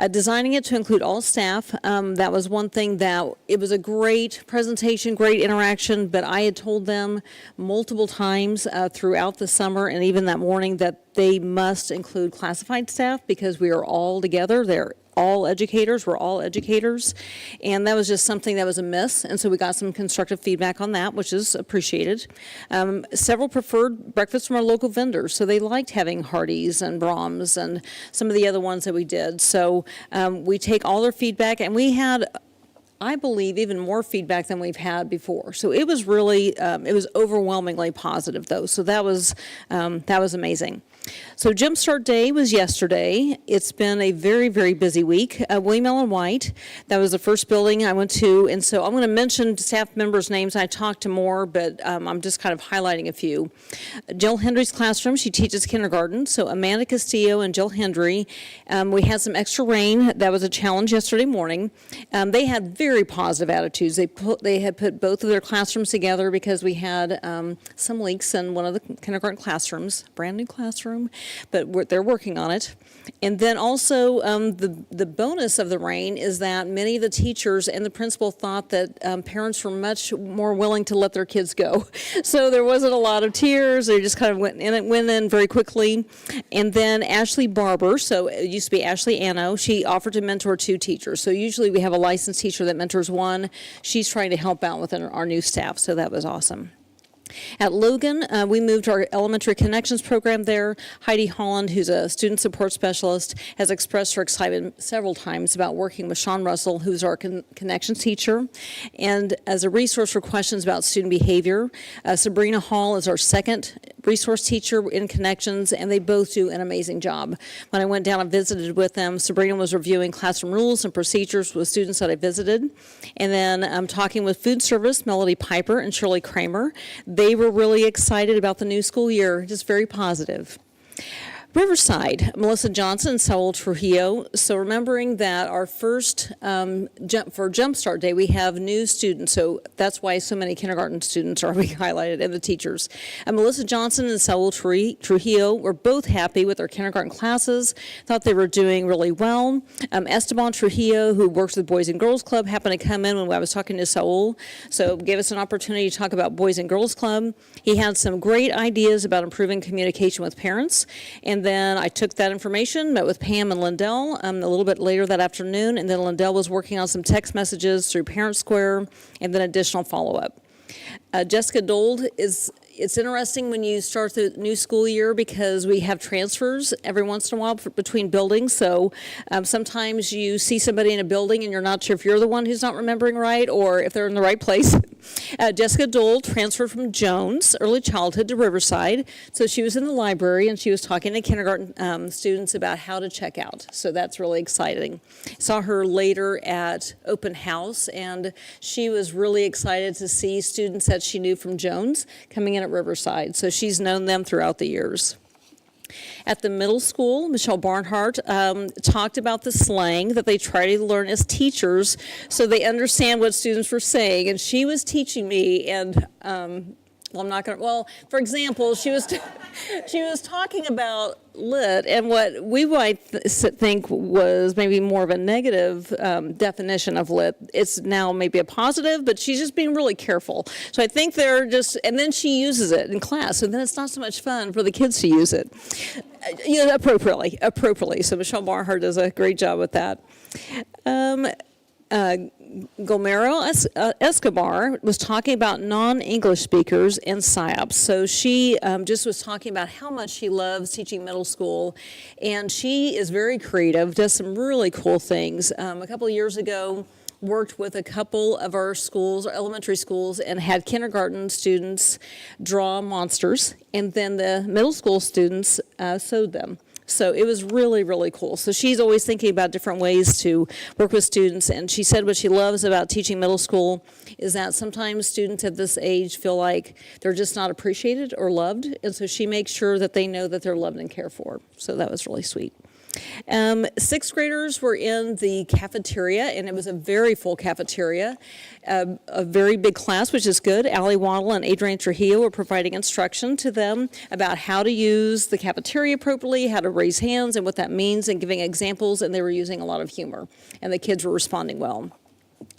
Designing it to include all staff, that was one thing that it was a great presentation, great interaction, but I had told them multiple times throughout the summer and even that morning that they must include classified staff because we are all together. They're all educators, we're all educators, and that was just something that was a miss, and so we got some constructive feedback on that, which is appreciated. Several preferred breakfast from our local vendors, so they liked having Hardee's and Brahms and some of the other ones that we did. So we take all their feedback, and we had, I believe, even more feedback than we've had before. So it was really, it was overwhelmingly positive, though. So that was amazing. So Jumpstart Day was yesterday. It's been a very, very busy week. William Allen White, that was the first building I went to, and so I'm going to mention staff members' names. I talked to more, but I'm just kind of highlighting a few. Jill Hendry's classroom, she teaches kindergarten, so Amanda Castillo and Jill Hendry. We had some extra rain. That was a challenge yesterday morning. They had very positive attitudes. They had put both of their classrooms together because we had some leaks in one of the kindergarten classrooms, brand new classroom, but they're working on it. And then also the bonus of the rain is that many of the teachers and the principal thought that parents were much more willing to let their kids go. So there wasn't a lot of tears. They just kind of went in very quickly. And then Ashley Barber, so it used to be Ashley Anno, she offered to mentor 2 teachers. So usually we have a licensed teacher that mentors 1. She's trying to help out with our new staff, so that was awesome. At Logan, we moved our Elementary Connections program there. Heidi Holland, who's a student support specialist, has expressed her excitement several times about working with Sean Russell, who's our Connections teacher. And as a resource for questions about student behavior, Sabrina Hall is our second resource teacher in Connections, and they both do an amazing job. When I went down and visited with them, Sabrina was reviewing classroom rules and procedures with students that I visited. And then I'm talking with food service, Melody Piper and Shirley Kramer. They were really excited about the new school year, just very positive. Riverside, Melissa Johnson, Saul Trujillo. So remembering that our first Jumpstart Day, we have new students. So that's why so many kindergarten students are being highlighted, and the teachers. Melissa Johnson and Saul Trujillo were both happy with their kindergarten classes, thought they were doing really well. Esteban Trujillo, who works with Boys and Girls Club, happened to come in when I was talking to Saul, so gave us an opportunity to talk about Boys and Girls Club. He had some great ideas about improving communication with parents, and then I took that information, met with Pam and Lindell a little bit later that afternoon, and then Lindell was working on some text messages through Parent Square, and then additional follow-up. Jessica Dold it's interesting when you start the new school year because we have transfers every once in a while between buildings. So sometimes you see somebody in a building and you're not sure if you're the one who's not remembering right or if they're in the right place. Jessica Dole transferred from Jones Early Childhood to Riverside. So she was in the library and she was talking to kindergarten students about how to check out. So that's really exciting. Saw her later at open house and she was really excited to see students that she knew from Jones coming in at Riverside. So she's known them throughout the years. At the middle school, Michelle Barnhart talked about the slang that they try to learn as teachers so they understand what students were saying. And she was teaching me, and well, I'm not going to, well, for example, she was talking about lit, and what we might think was maybe more of a negative definition of lit, it's now maybe a positive, but she's just being really careful. So I think they're just, and then she uses it in class, so then it's not so much fun for the kids to use it. Appropriately. So Michelle Barnhart does a great job with that. Gomero Escobar was talking about non-English speakers and PSYOPs. So she just was talking about how much she loves teaching middle school, and she is very creative, does some really cool things. A couple of years ago, worked with a couple of our schools, our elementary schools, and had kindergarten students draw monsters, and then the middle school students sewed them. So it was really, really cool. So she's always thinking about different ways to work with students, and she said what she loves about teaching middle school is that sometimes students at this age feel like they're just not appreciated or loved, and so she makes sure that they know that they're loved and cared for. So that was really sweet. Sixth graders were in the cafeteria, and it was a very full cafeteria, a very big class, which is good. Allie Waddle and Adrienne Trujillo were providing instruction to them about how to use the cafeteria appropriately, how to raise hands and what that means, and giving examples, and they were using a lot of humor, and the kids were responding well.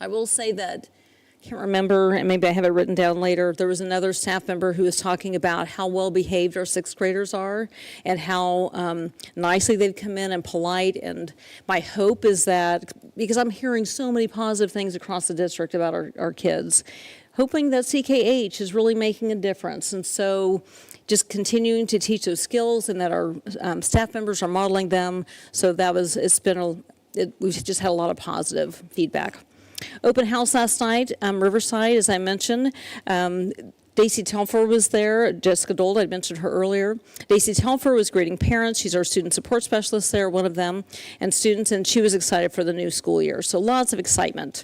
I will say that I can't remember, and maybe I have it written down later, there was another staff member who was talking about how well behaved our sixth graders are and how nicely they've come in and polite. And my hope is that, because I'm hearing so many positive things across the district about our kids, hoping that CKH is really making a difference. And so just continuing to teach those skills and that our staff members are modeling them. So that was, we've just had a lot of positive feedback. Open house last night, Riverside, as I mentioned. Daisy Telfer was there. Jessica Dold, I'd mentioned her earlier. Daisy Telfer was greeting parents. She's our student support specialist there, one of them, and students, and she was excited for the new school year. So lots of excitement.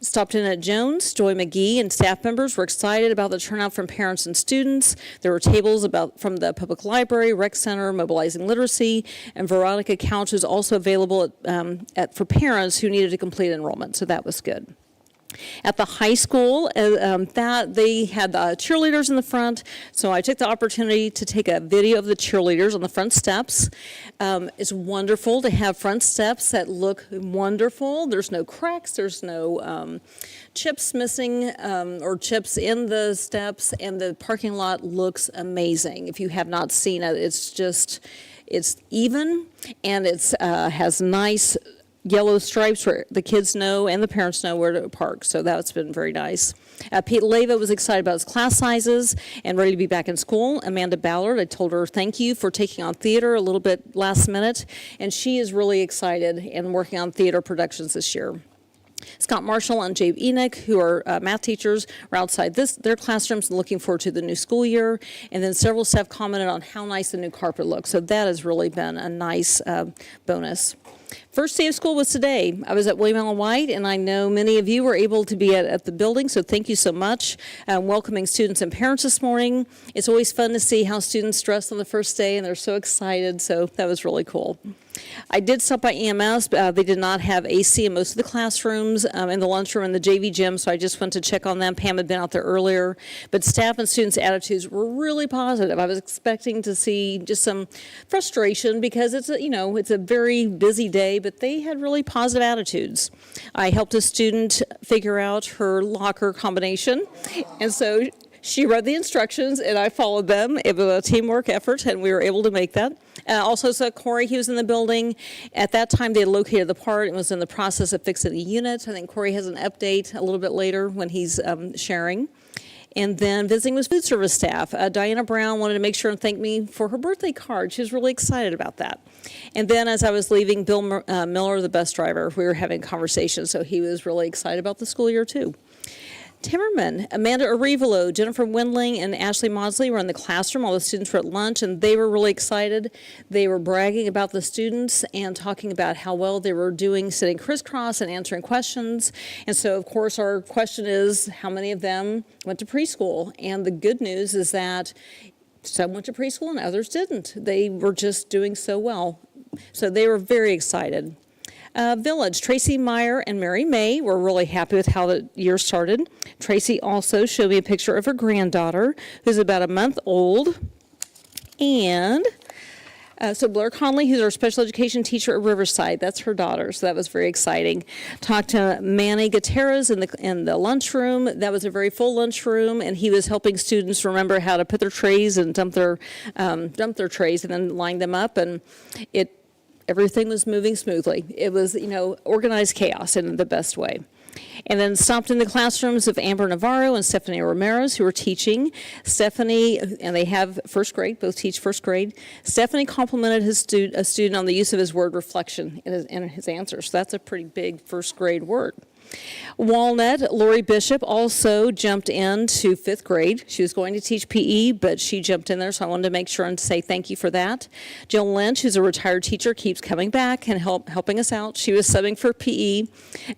Stopped in at Jones. Joy McGee and staff members were excited about the turnout from parents and students. There were tables from the public library, rec center, mobilizing literacy, and Veronica Couch was also available for parents who needed to complete enrollment, so that was good. At the high school, they had the cheerleaders in the front, so I took the opportunity to take a video of the cheerleaders on the front steps. It's wonderful to have front steps that look wonderful. There's no cracks, there's no chips missing or chips in the steps, and the parking lot looks amazing. If you have not seen it, it's even, and it has nice yellow stripes where the kids know and the parents know where to park, so that's been very nice. Pete Leva was excited about his class sizes and ready to be back in school. Amanda Ballard, I told her thank you for taking on theater a little bit last minute, and she is really excited and working on theater productions this year. Scott Marshall and Jabe Enoch, who are math teachers, are outside their classrooms and looking forward to the new school year. And then several staff commented on how nice the new carpet looks. So that has really been a nice bonus. First day of school was today. I was at William Allen White, and I know many of you were able to be at the building, so thank you so much. Welcoming students and parents this morning. It's always fun to see how students dress on the first day, and they're so excited, so that was really cool. I did stop by EMS. They did not have AC in most of the classrooms, in the lunchroom and the JV gym, so I just went to check on them. Pam had been out there earlier. But staff and students' attitudes were really positive. I was expecting to see just some frustration because it's a very busy day, but they had really positive attitudes. I helped a student figure out her locker combination, and so she read the instructions, and I followed them. It was a teamwork effort, and we were able to make that. Also saw Corey. He was in the building. At that time, they had located the part and was in the process of fixing the unit. I think Corey has an update a little bit later when he's sharing. And then visiting with food service staff. Diana Brown wanted to make sure and thank me for her birthday card. She was really excited about that. And then as I was leaving, Bill Miller, the bus driver, we were having a conversation, so he was really excited about the school year too. Timmerman, Amanda Arevalo, Jennifer Windling, and Ashley Maudsley were in the classroom. All the students were at lunch, and they were really excited. They were bragging about the students and talking about how well they were doing sitting crisscross and answering questions. And so, of course, our question is, how many of them went to preschool? And the good news is that some went to preschool and others didn't. They were just doing so well. So they were very excited. Village, Tracy Meyer and Mary May were really happy with how the year started. Tracy also showed me a picture of her granddaughter, who's about a month old. And so Blair Conley, who's our special education teacher at Riverside, that's her daughter, so that was very exciting. Talked to Manny Gutierrez in the lunchroom. That was a very full lunchroom, and he was helping students remember how to put their trays and dump their trays and then line them up, and everything was moving smoothly. It was, organized chaos in the best way. And then stopped in the classrooms of Amber Navarro and Stephanie Ramirez, who were teaching. Stephanie, and they have first grade, both teach first grade. Stephanie complimented a student on the use of his word reflection in his answers. So that's a pretty big first grade word. Walnut, Lori Bishop also jumped into fifth grade. She was going to teach PE, but she jumped in there, so I wanted to make sure and say thank you for that. Jill Lynch, who's a retired teacher, keeps coming back and helping us out. She was subbing for PE.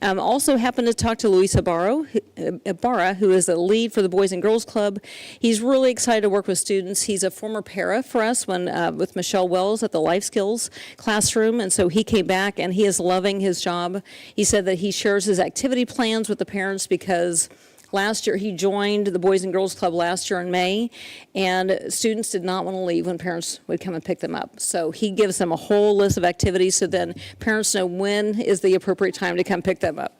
Also happened to talk to Luis Ibarra, who is the lead for the Boys and Girls Club. He's really excited to work with students. He's a former para for us with Michelle Wells at the Life Skills classroom, and so he came back, and he is loving his job. He said that he shares his activity plans with the parents because last year he joined the Boys and Girls Club last year in May, and students did not want to leave when parents would come and pick them up. So he gives them a whole list of activities so then parents know when is the appropriate time to come pick them up.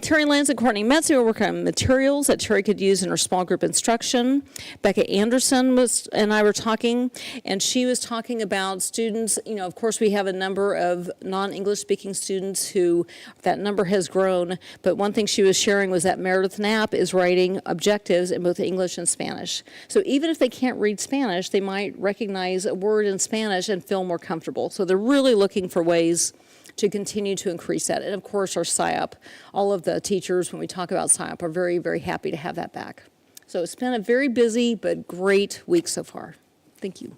Terry Lanz and Courtney Metz were working on materials that Terry could use in her small group instruction. Becca Anderson and I were talking, and she was talking about students. Of course, we have a number of non-English speaking students who that number has grown, but one thing she was sharing was that Meredith Knapp is writing objectives in both English and Spanish. So even if they can't read Spanish, they might recognize a word in Spanish and feel more comfortable. So they're really looking for ways to continue to increase that. And of course, our SIOP, all of the teachers, when we talk about SIOP, are very, very happy to have that back. So it's been a very busy but great week so far. Thank you.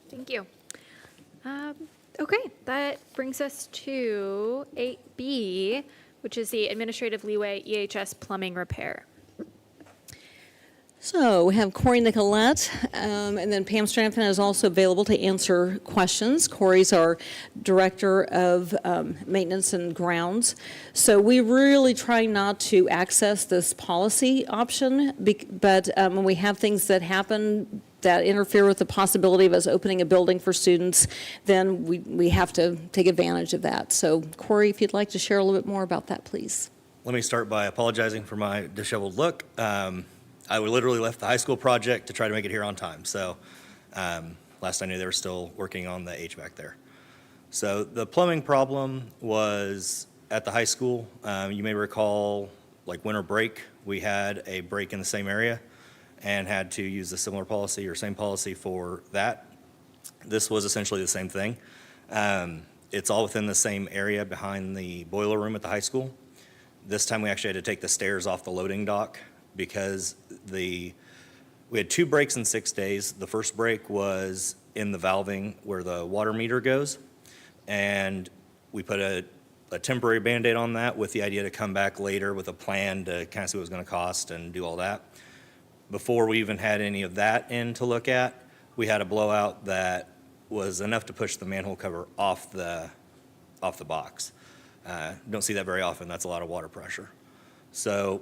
Thank you. Okay, that brings us to 8B, which is the administrative leeway EHS plumbing repair. So we have Corey Nicolette, and then Pam Stranfin is also available to answer questions. Corey's our Director of Maintenance and Grounds. So we really try not to access this policy option, but when we have things that happen that interfere with the possibility of us opening a building for students, then we have to take advantage of that. So Corey, if you'd like to share a little bit more about that, please. Let me start by apologizing for my disheveled look. I literally left the high school project to try to make it here on time. So last I knew, they were still working on the HVAC there. So the plumbing problem was at the high school. You may recall, like winter break, we had a break in the same area and had to use a similar policy or same policy for that. This was essentially the same thing. It's all within the same area behind the boiler room at the high school. This time we actually had to take the stairs off the loading dock because we had 2 breaks in 6 days. The first break was in the valving where the water meter goes. and we put a temporary Band-Aid on that with the idea to come back later with a plan to kind of see what it was going to cost and do all that. Before we even had any of that in to look at, we had a blowout that was enough to push the manhole cover off the box. Don't see that very often. That's a lot of water pressure. So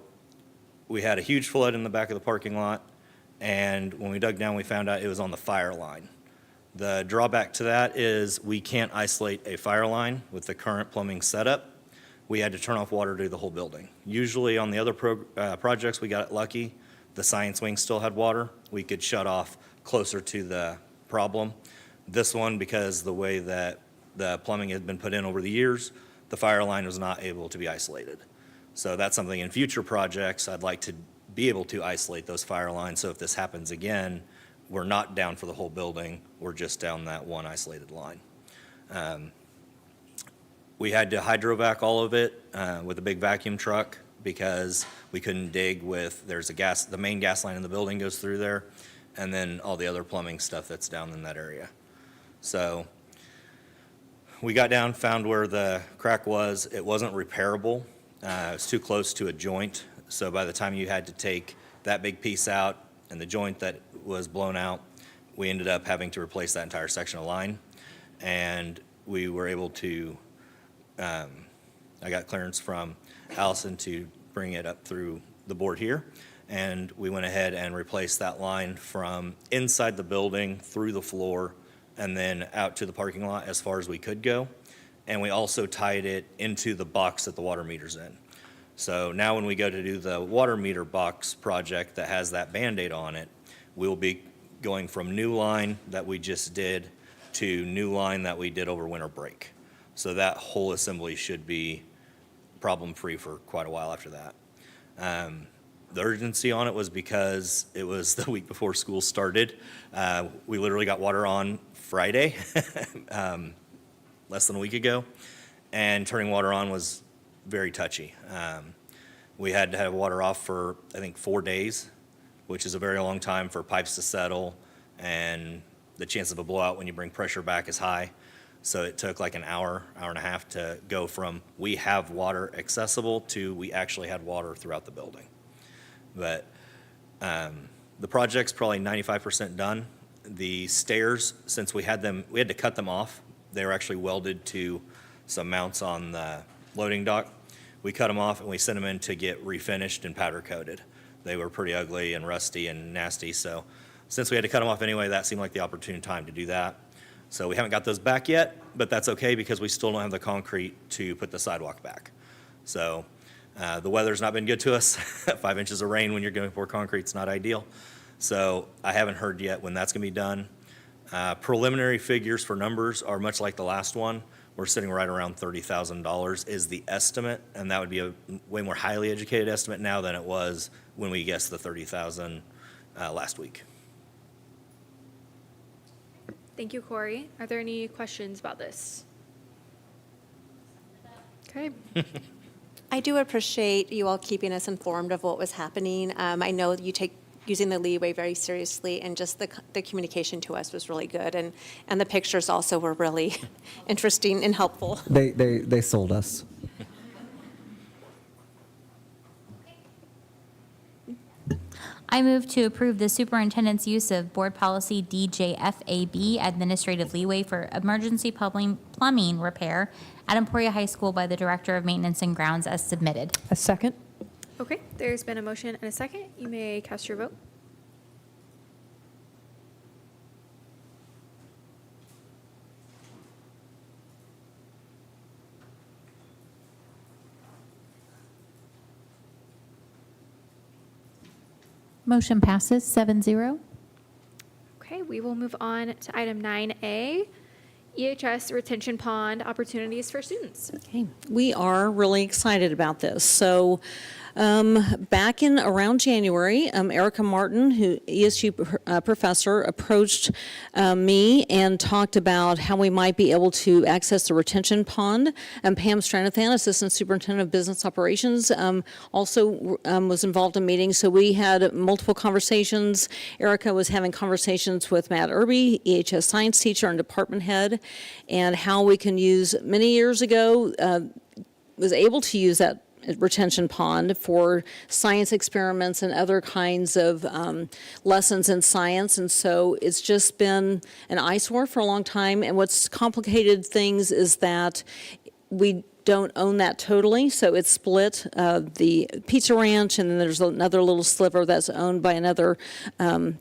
we had a huge flood in the back of the parking lot, and when we dug down, we found out it was on the fire line. The drawback to that is we can't isolate a fire line with the current plumbing setup. We had to turn off water to the whole building. Usually on the other projects, we got lucky. The science wing still had water. We could shut off closer to the problem. This one, because the way that the plumbing had been put in over the years, the fire line was not able to be isolated. So that's something in future projects, I'd like to be able to isolate those fire lines. So if this happens again, we're not down for the whole building. We're just down that one isolated line. We had to hydrovac all of it with a big vacuum truck because we couldn't dig with, the main gas line in the building goes through there, and then all the other plumbing stuff that's down in that area. So we got down, found where the crack was. It wasn't repairable. It was too close to a joint. So by the time you had to take that big piece out and the joint that was blown out, we ended up having to replace that entire section of line. And we were able to, I got clearance from Allison to bring it up through the board here. And we went ahead and replaced that line from inside the building through the floor and then out to the parking lot as far as we could go. And we also tied it into the box that the water meter's in. So now when we go to do the water meter box project that has that Band-Aid on it, we'll be going from new line that we just did to new line that we did over winter break. So that whole assembly should be problem-free for quite a while after that. The urgency on it was because it was the week before school started. We literally got water on Friday, less than a week ago, and turning water on was very touchy. We had to have water off for, I think, 4 days, which is a very long time for pipes to settle, and the chance of a blowout when you bring pressure back is high. So it took like an hour, hour and a half to go from we have water accessible to we actually had water throughout the building. But the project's probably 95% done. The stairs, since we had to cut them off. They were actually welded to some mounts on the loading dock. We cut them off and we sent them in to get refinished and powder coated. They were pretty ugly and rusty and nasty. So since we had to cut them off anyway, that seemed like the opportune time to do that. So we haven't got those back yet, but that's okay because we still don't have the concrete to put the sidewalk back. So the weather's not been good to us. 5 inches of rain when you're going for concrete's not ideal. So I haven't heard yet when that's gonna be done. Preliminary figures for numbers are much like the last one. We're sitting right around $30,000 is the estimate, and that would be a way more highly educated estimate now than it was when we guessed the 30,000 last week. Thank you, Corey. Are there any questions about this? Okay. I do appreciate you all keeping us informed of what was happening. I know you take using the leeway very seriously, and just the communication to us was really good, and the pictures also were really interesting and helpful. They sold us. I move to approve the superintendent's use of board policy DJFAB administrative leeway for emergency plumbing repair at Emporia High School by the Director of Maintenance and Grounds as submitted. A second? Okay, there's been a motion and a second. You may cast your vote. Motion passes 7-0. Okay, we will move on to item 9A, EHS retention pond opportunities for students. Okay, we are really excited about this. So Back in around January, Erica Martin, who ESU professor, approached me and talked about how we might be able to access the retention pond. Pam Stranathan, Assistant Superintendent of Business Operations, also was involved in meetings. So we had multiple conversations. Erica was having conversations with Matt Irby, EHS science teacher and department head, and how we can use, many years ago, was able to use that retention pond for science experiments and other kinds of lessons in science. And so it's just been an eyesore for a long time. And what's complicated things is that we don't own that totally, so it's split, the Pizza Ranch, and then there's another little sliver that's owned by another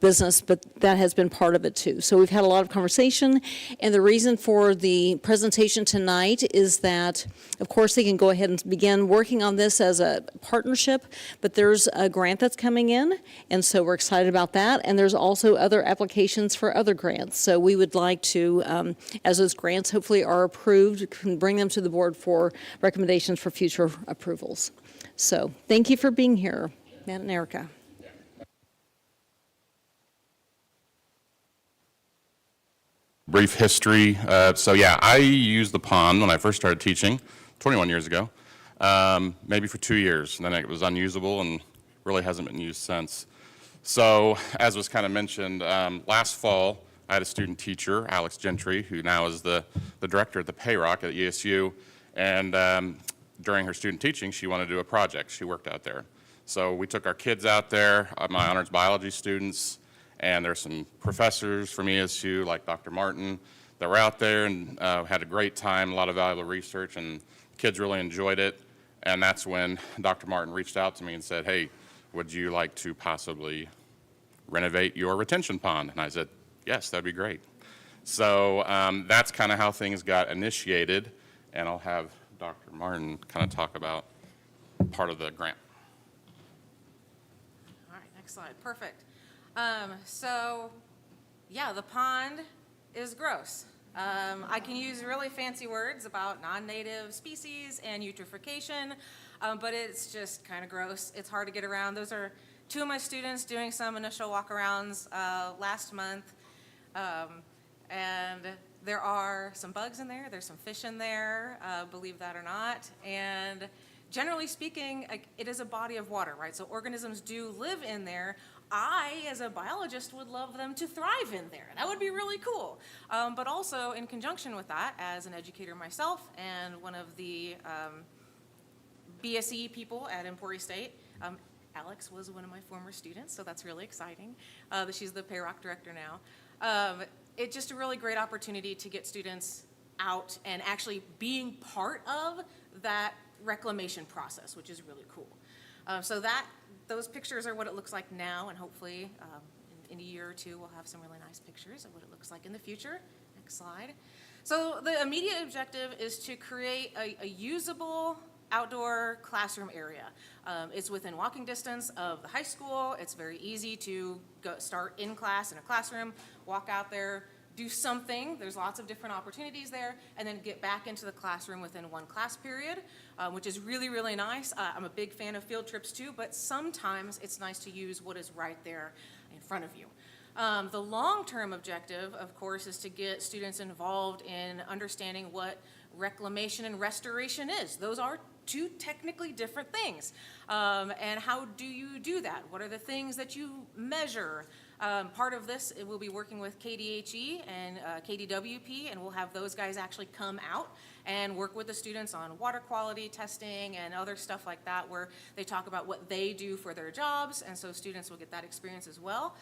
business, but that has been part of it too. So we've had a lot of conversation, and the reason for the presentation tonight is that, of course, they can go ahead and begin working on this as a partnership, but there's a grant that's coming in, and so we're excited about that, and there's also other applications for other grants. So we would like to, as those grants hopefully are approved, can bring them to the board for recommendations for future approvals. So thank you for being here, Matt and Erica. Brief history. So yeah, I used the pond when I first started teaching 21 years ago, maybe for 2 years, and then it was unusable and really hasn't been used since. So as was kind of mentioned, last fall I had a student teacher, Alex Gentry, who now is the director at the Payrock at ESU. And during her student teaching, she wanted to do a project. She worked out there. So we took our kids out there, my honors biology students, and there's some professors from ESU, like Dr. Martin, that were out there and had a great time, a lot of valuable research, and kids really enjoyed it. And that's when Dr. Martin reached out to me and said, hey, would you like to possibly renovate your retention pond? And I said, yes, that'd be great. So that's kind of how things got initiated. And I'll have Dr. Martin kind of talk about part of the grant. All right, next slide. Perfect. So, yeah, the pond is gross. I can use really fancy words about non-native species and eutrophication, but it's just kind of gross. It's hard to get around. Those are two of my students doing some initial walk-arounds last month, and there are some bugs in there, there's some fish in there, believe that or not, and generally speaking, it is a body of water, right? So organisms do live in there. I, as a biologist, would love them to thrive in there. That would be really cool. But also, in conjunction with that, as an educator myself and one of the BSE people at Emporia State, Alex was one of my former students, so that's really exciting. She's the Payrock director now. It's just a really great opportunity to get students out and actually being part of that reclamation process, which is really cool. So those pictures are what it looks like now, and hopefully in a year or two we'll have some really nice pictures of what it looks like in the future. Next slide. So the immediate objective is to create a usable outdoor classroom area. It's within walking distance of the high school. It's very easy to start in class in a classroom, walk out there, do something. There's lots of different opportunities there, and then get back into the classroom within one class period, which is really, really nice. I'm a big fan of field trips too, but sometimes it's nice to use what is right there in front of you. The long-term objective, of course, is to get students involved in understanding what reclamation and restoration is. Those are two technically different things. And how do you do that? What are the things that you measure? Part of this, we'll be working with KDHE and KDWP, and we'll have those guys actually come out and work with the students on water quality testing and other stuff like that, where they talk about what they do for their jobs, and so students will get that experience as well.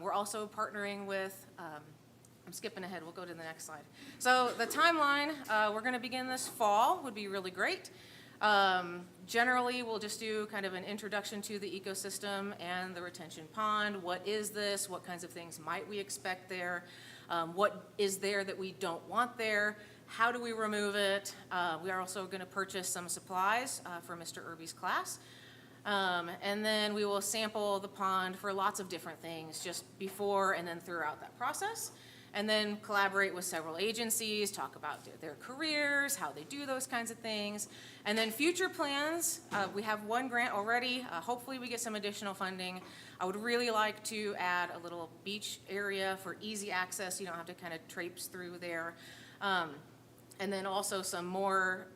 We're also partnering with, I'm skipping ahead, we'll go to the next slide. So the timeline, we're gonna begin this fall, would be really great. Generally, we'll just do kind of an introduction to the ecosystem and the retention pond. What is this? What kinds of things might we expect there? What is there that we don't want there? How do we remove it? We are also going to purchase some supplies for Mr. Irby's class. And then we will sample the pond for lots of different things just before and then throughout that process. and then collaborate with several agencies, talk about their careers, how they do those kinds of things. And then future plans, we have one grant already. Hopefully we get some additional funding. I would really like to add a little beach area for easy access. You don't have to kind of traipse through there. And then also some more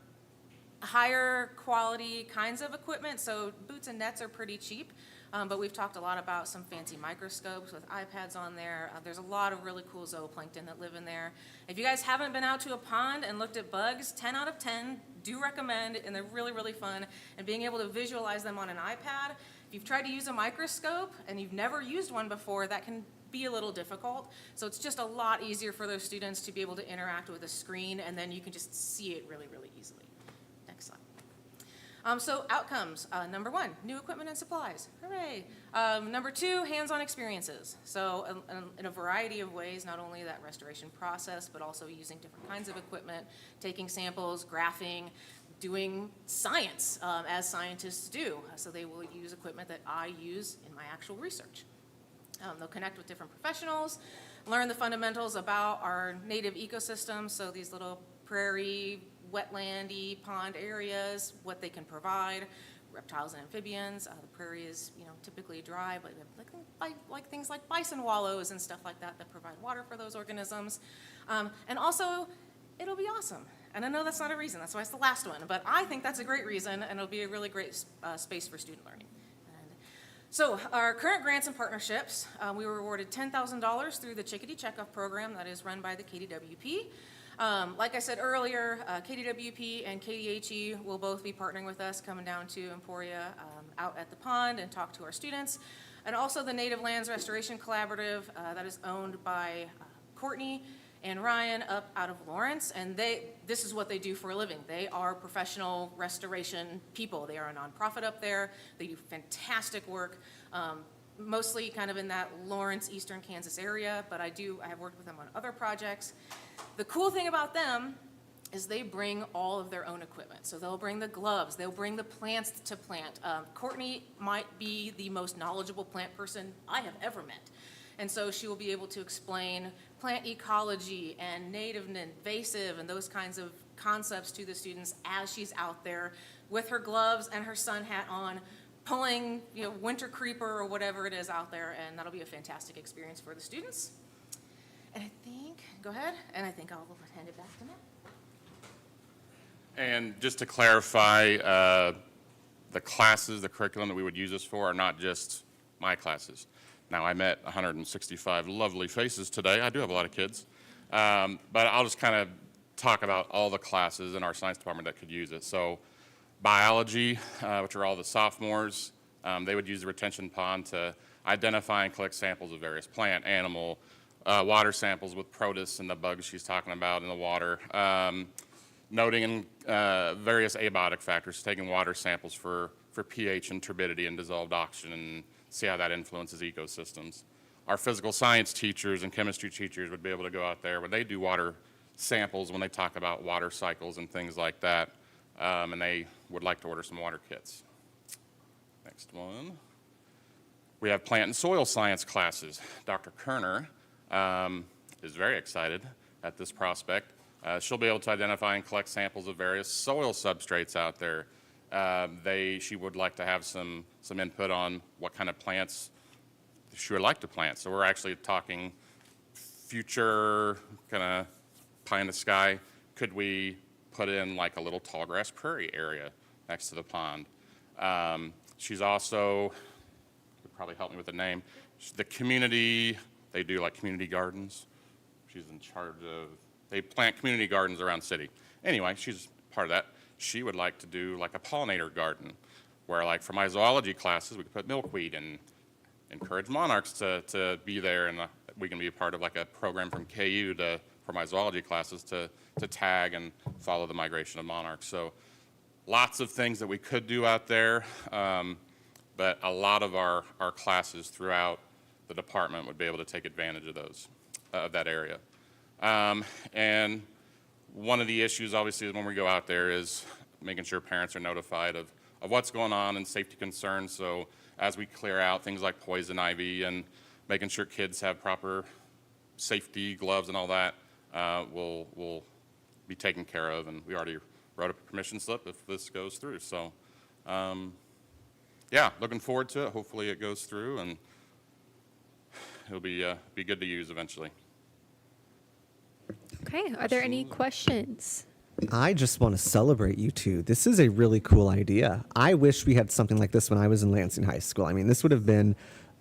higher quality kinds of equipment. So boots and nets are pretty cheap. But we've talked a lot about some fancy microscopes with iPads on there. There's a lot of really cool zooplankton that live in there. If you guys haven't been out to a pond and looked at bugs, 10 out of 10 do recommend, and they're really, really fun. And being able to visualize them on an iPad, if you've tried to use a microscope and you've never used one before, that can be a little difficult. So it's just a lot easier for those students to be able to interact with a screen, and then you can just see it really, really easily. Next slide. So outcomes, number 1, new equipment and supplies, hooray. Number 2, hands-on experiences. So in a variety of ways, not only that restoration process, but also using different kinds of equipment, taking samples, graphing, doing science as scientists do. So they will use equipment that I use in my actual research. They'll connect with different professionals, learn the fundamentals about our native ecosystems, so these little prairie, wetlandy pond areas, what they can provide, reptiles and amphibians. The prairie is, typically dry, but like things like bison wallows and stuff like that provide water for those organisms. And also, it'll be awesome. And I know that's not a reason, that's why it's the last one, but I think that's a great reason, and it'll be a really great space for student learning. So our current grants and partnerships, we were awarded $10,000 through the Chickadee Checkoff program that is run by the KDWP. Like I said earlier, KDWP and KDHE will both be partnering with us, coming down to Emporia out at the pond and talk to our students. And also the Native Lands Restoration Collaborative that is owned by Courtney and Ryan up out of Lawrence, and this is what they do for a living. They are professional restoration people. They are a nonprofit up there. They do fantastic work, mostly kind of in that Lawrence, eastern Kansas area, but I have worked with them on other projects. The cool thing about them is they bring all of their own equipment. So they'll bring the gloves, they'll bring the plants to plant. Courtney might be the most knowledgeable plant person I have ever met. And so she will be able to explain plant ecology and native and invasive and those kinds of concepts to the students as she's out there with her gloves and her sun hat on, pulling winter creeper or whatever it is out there, and that'll be a fantastic experience for the students. And I think, go ahead, and I think I'll hand it back to Matt. And just to clarify, the classes, the curriculum that we would use this for are not just my classes. Now, I met 165 lovely faces today. I do have a lot of kids. But I'll just kind of talk about all the classes in our science department that could use it. So biology, which are all the sophomores, they would use the retention pond to identify and collect samples of various plant, animal, water samples with protists and the bugs she's talking about in the water. Noting various abiotic factors, taking water samples for pH and turbidity and dissolved oxygen, and see how that influences ecosystems. Our physical science teachers and chemistry teachers would be able to go out there when they do water samples, when they talk about water cycles and things like that, and they would like to order some water kits. Next one. We have plant and soil science classes. Dr. Kerner is very excited at this prospect. She'll be able to identify and collect samples of various soil substrates out there. She would like to have some input on what kind of plants she would like to plant. So we're actually talking future kind of pie in the sky. Could we put in like a little tall grass prairie area next to the pond? She's also, could probably help me with the name, the community, they do like community gardens. She's in charge of, they plant community gardens around the city. Anyway, she's part of that. She would like to do like a pollinator garden where like for my zoology classes, we could put milkweed and encourage monarchs to be there, and we can be a part of like a program from KU for my zoology classes to tag and follow the migration of monarchs. So lots of things that we could do out there, but a lot of our classes throughout the department would be able to take advantage of those, of that area. And one of the issues, obviously, when we go out there is making sure parents are notified of what's going on and safety concerns. So as we clear out things like poison ivy and making sure kids have proper safety gloves and all that will be taken care of, and we already wrote a permission slip if this goes through. So, yeah, looking forward to it. Hopefully it goes through, and it'll be good to use eventually. Okay, are there any questions? I just want to celebrate you two. This is a really cool idea. I wish we had something like this when I was in Lansing High School. I mean, this would have been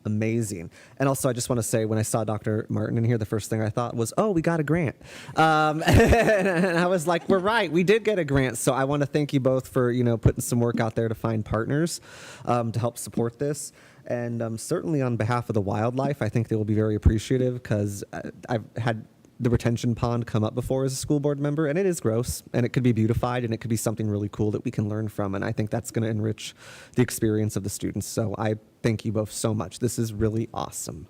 amazing. And also, I just want to say, when I saw Dr. Martin in here, the first thing I thought was, oh, we got a grant. And I was like, we're right, we did get a grant. So I want to thank you both for, putting some work out there to find partners to help support this. And certainly on behalf of the wildlife, I think they will be very appreciative, because I've had the retention pond come up before as a school board member, and it is gross, and it could be beautified, and it could be something really cool that we can learn from, and I think that's going to enrich the experience of the students. So I thank you both so much. This is really awesome.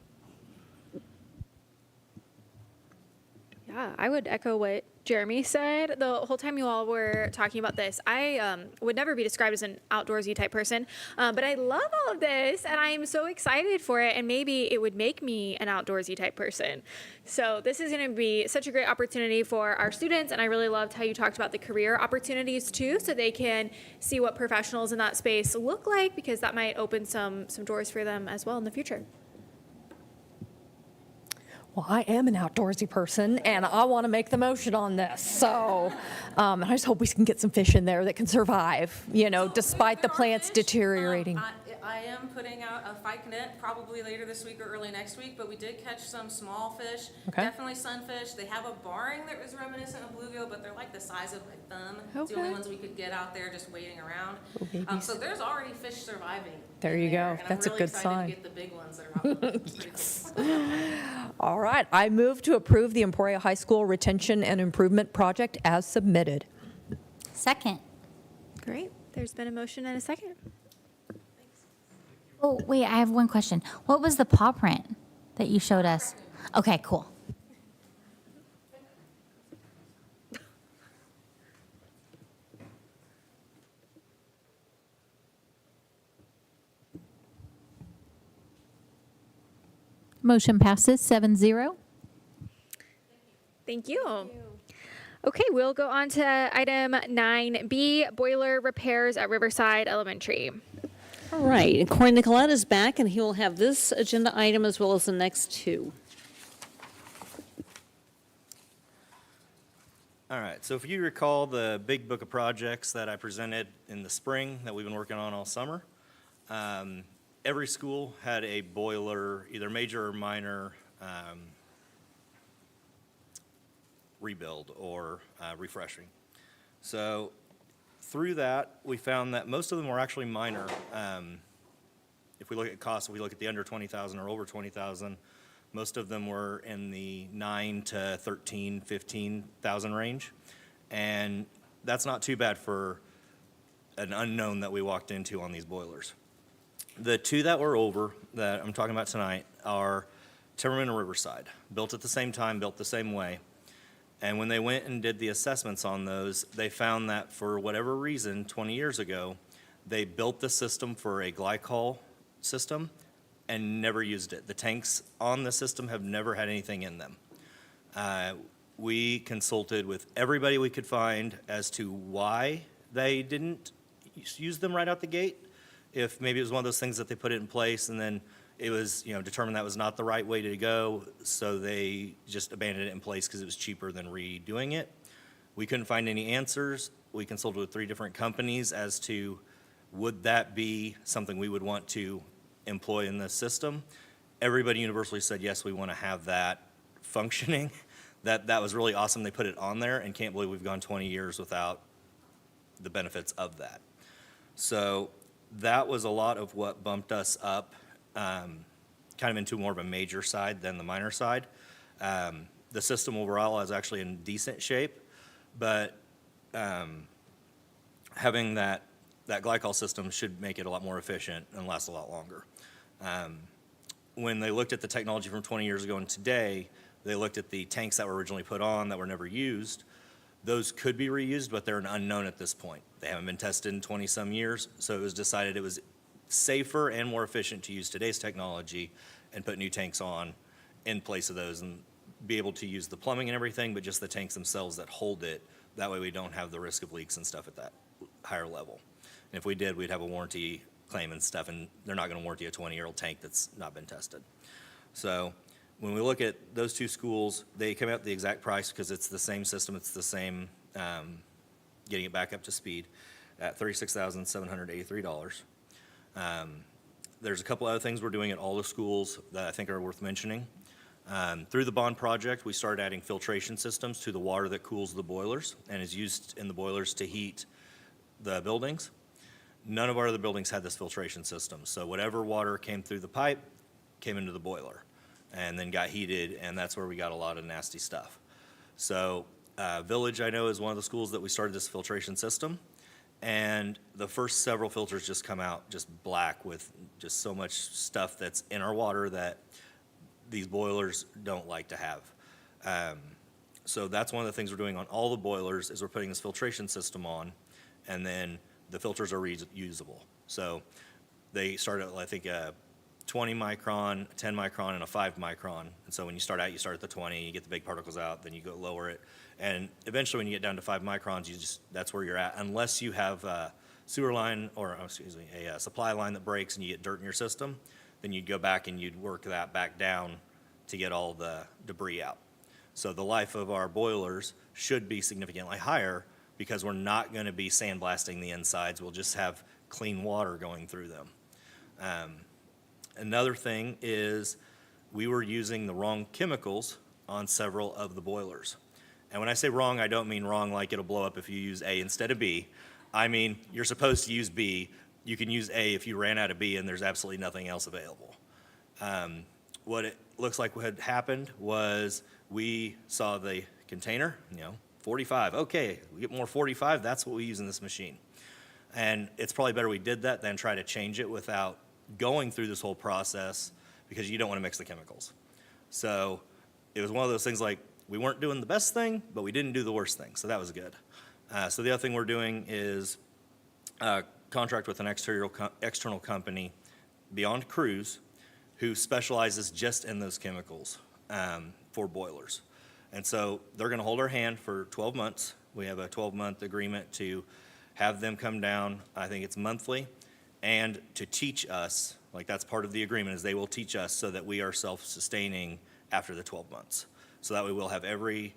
Yeah, I would echo what Jeremy said. The whole time you all were talking about this, I would never be described as an outdoorsy type person, but I love all of this, and I'm so excited for it, and maybe it would make me an outdoorsy type person. So this is going to be such a great opportunity for our students, and I really loved how you talked about the career opportunities too, so they can see what professionals in that space look like, because that might open some doors for them as well in the future. Well, I am an outdoorsy person, and I want to make the motion on this. So I just hope we can get some fish in there that can survive, despite the plants deteriorating. I am putting out a pike net probably later this week or early next week, but we did catch some small fish, Okay. definitely sunfish. They have a barring that was reminiscent of bluegill, but they're like the size of my thumb. It's the only ones we could get out there just waiting around. So there's already fish surviving. There you go. And That's a I'm really good excited sign. to get the big ones that are out there. Yes. All right. I move to approve the Emporia High School Retention and Improvement Project as submitted. Second. Great. There's been a motion and a second. Oh, wait, I have one question. What was the paw print that you showed us? Okay, cool. Motion passes 7-0. Thank you. Okay, we'll go on to item 9B, boiler repairs at Riverside Elementary. All right, and Corey Nicolette is back, and he will have this agenda item as well as the next two. All right, so if you recall the big book of projects that I presented in the spring that we've been working on all summer, every school had a boiler, either major or minor, rebuild or refreshing. So through that, we found that most of them were actually minor. If we look at costs, if we look at the under 20,000 or over 20,000, most of them were in the 9 to 13, 15,000 range. And that's not too bad for an unknown that we walked into on these boilers. The two that were over that I'm talking about tonight are Timmerman and Riverside, built at the same time, built the same way. And when they went and did the assessments on those, they found that for whatever reason, 20 years ago, they built the system for a glycol system and never used it. The tanks on the system have never had anything in them. We consulted with everybody we could find as to why they didn't use them right out the gate. If maybe it was one of those things that they put it in place and then it was, determined that was not the right way to go, so they just abandoned it in place because it was cheaper than redoing it. We couldn't find any answers. We consulted with 3 different companies as to would that be something we would want to employ in this system. Everybody universally said, yes, we want to have that functioning. That was really awesome. They put it on there, and can't believe we've gone 20 years without the benefits of that. So that was a lot of what bumped us up kind of into more of a major side than the minor side. The system overall is actually in decent shape, but having that glycol system should make it a lot more efficient and last a lot longer. When they looked at the technology from 20 years ago and today, they looked at the tanks that were originally put on that were never used. Those could be reused, but they're an unknown at this point. They haven't been tested in 20-some years, so it was decided it was safer and more efficient to use today's technology and put new tanks on in place of those. And be able to use the plumbing and everything, but just the tanks themselves that hold it. That way we don't have the risk of leaks and stuff at that higher level. And if we did, we'd have a warranty claim and stuff, and they're not going to warranty a 20-year-old tank that's not been tested. So when we look at those two schools, they come out the exact price because it's the same system, it's the same, getting it back up to speed at $36,783. There's a couple other things we're doing at all the schools that I think are worth mentioning. Through the bond project, we started adding filtration systems to the water that cools the boilers and is used in the boilers to heat the buildings. None of our other buildings had this filtration system. So whatever water came through the pipe came into the boiler and then got heated, and that's where we got a lot of nasty stuff. So Village, I know, is one of the schools that we started this filtration system. And the first several filters just come out just black with just so much stuff that's in our water that these boilers don't like to have. So that's one of the things we're doing on all the boilers is we're putting this filtration system on, and then the filters are reusable. So they start at, I think, a 20 micron, 10 micron, and a 5 micron. And so when you start out, you start at the 20, you get the big particles out, then you go lower it. And eventually when you get down to 5 microns, that's where you're at, unless you have a sewer line, or a supply line that breaks and you get dirt in your system, then you'd go back and you'd work that back down to get all the debris out. So the life of our boilers should be significantly higher because we're not going to be sandblasting the insides. We'll just have clean water going through them. Another thing is we were using the wrong chemicals on several of the boilers. And when I say wrong, I don't mean wrong like it'll blow up if you use A instead of B. I mean, you're supposed to use B. You can use A if you ran out of B and there's absolutely nothing else available. What it looks like what had happened was we saw the container, 45. Okay, we get more 45. That's what we use in this machine. And it's probably better we did that than try to change it without going through this whole process because you don't want to mix the chemicals. So it was one of those things like we weren't doing the best thing, but we didn't do the worst thing. So that was good. So the other thing we're doing is contract with an external company, Beyond Cruise, who specializes just in those chemicals for boilers. And so they're going to hold our hand for 12 months. We have a 12-month agreement to have them come down, I think it's monthly, and to teach us, like that's part of the agreement, is they will teach us so that we are self-sustaining after the 12 months. So that way we'll have every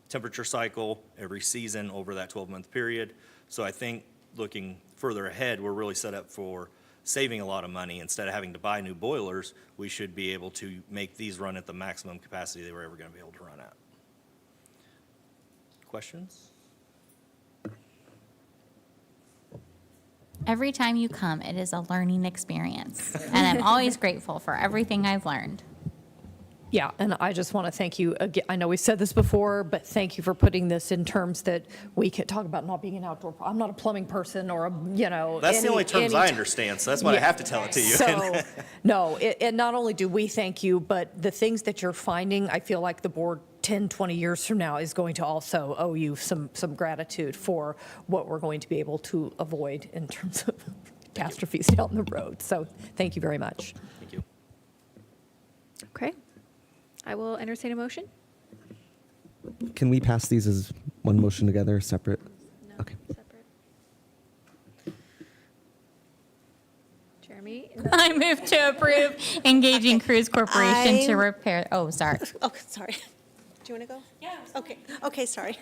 temperature cycle, every season over that 12-month period. So I think looking further ahead, we're really set up for saving a lot of money. Instead of having to buy new boilers, we should be able to make these run at the maximum capacity they were ever going to be able to run at. Questions? Every time you come, it is a learning experience. And I'm always grateful for everything I've learned. Yeah, and I just want to thank you again. I know we said this before, but thank you for putting this in terms that we can talk about not being an outdoor. I'm not a plumbing person or That's the only terms I understand, so that's why I have to tell it to you. So, no, and not only do we thank you, but the things that you're finding, I feel like the board 10, 20 years from now is going to also owe you some gratitude for what we're going to be able to avoid in terms of catastrophes down the road. So thank you very much. Thank you. Okay. I will entertain a motion. Can we pass these as one motion together, separate? No, Okay. separate. Jeremy? I move to approve engaging Cruise Corporation to repair, oh, sorry. Oh, sorry. Do you want to go? Yeah. Okay, sorry.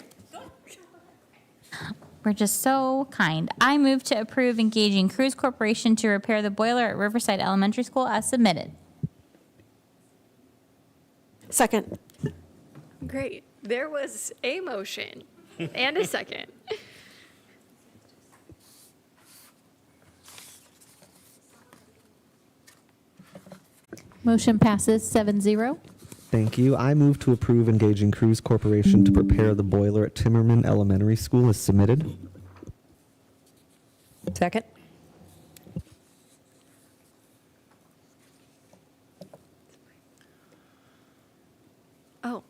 We're just so kind. I move to approve engaging Cruise Corporation to repair the boiler at Riverside Elementary School as submitted. Second. Great. There was a motion and a second. Motion passes 7-0. Thank you. I move to approve engaging Cruise Corporation to prepare the boiler at Timmerman Elementary School as submitted. Second. Oh,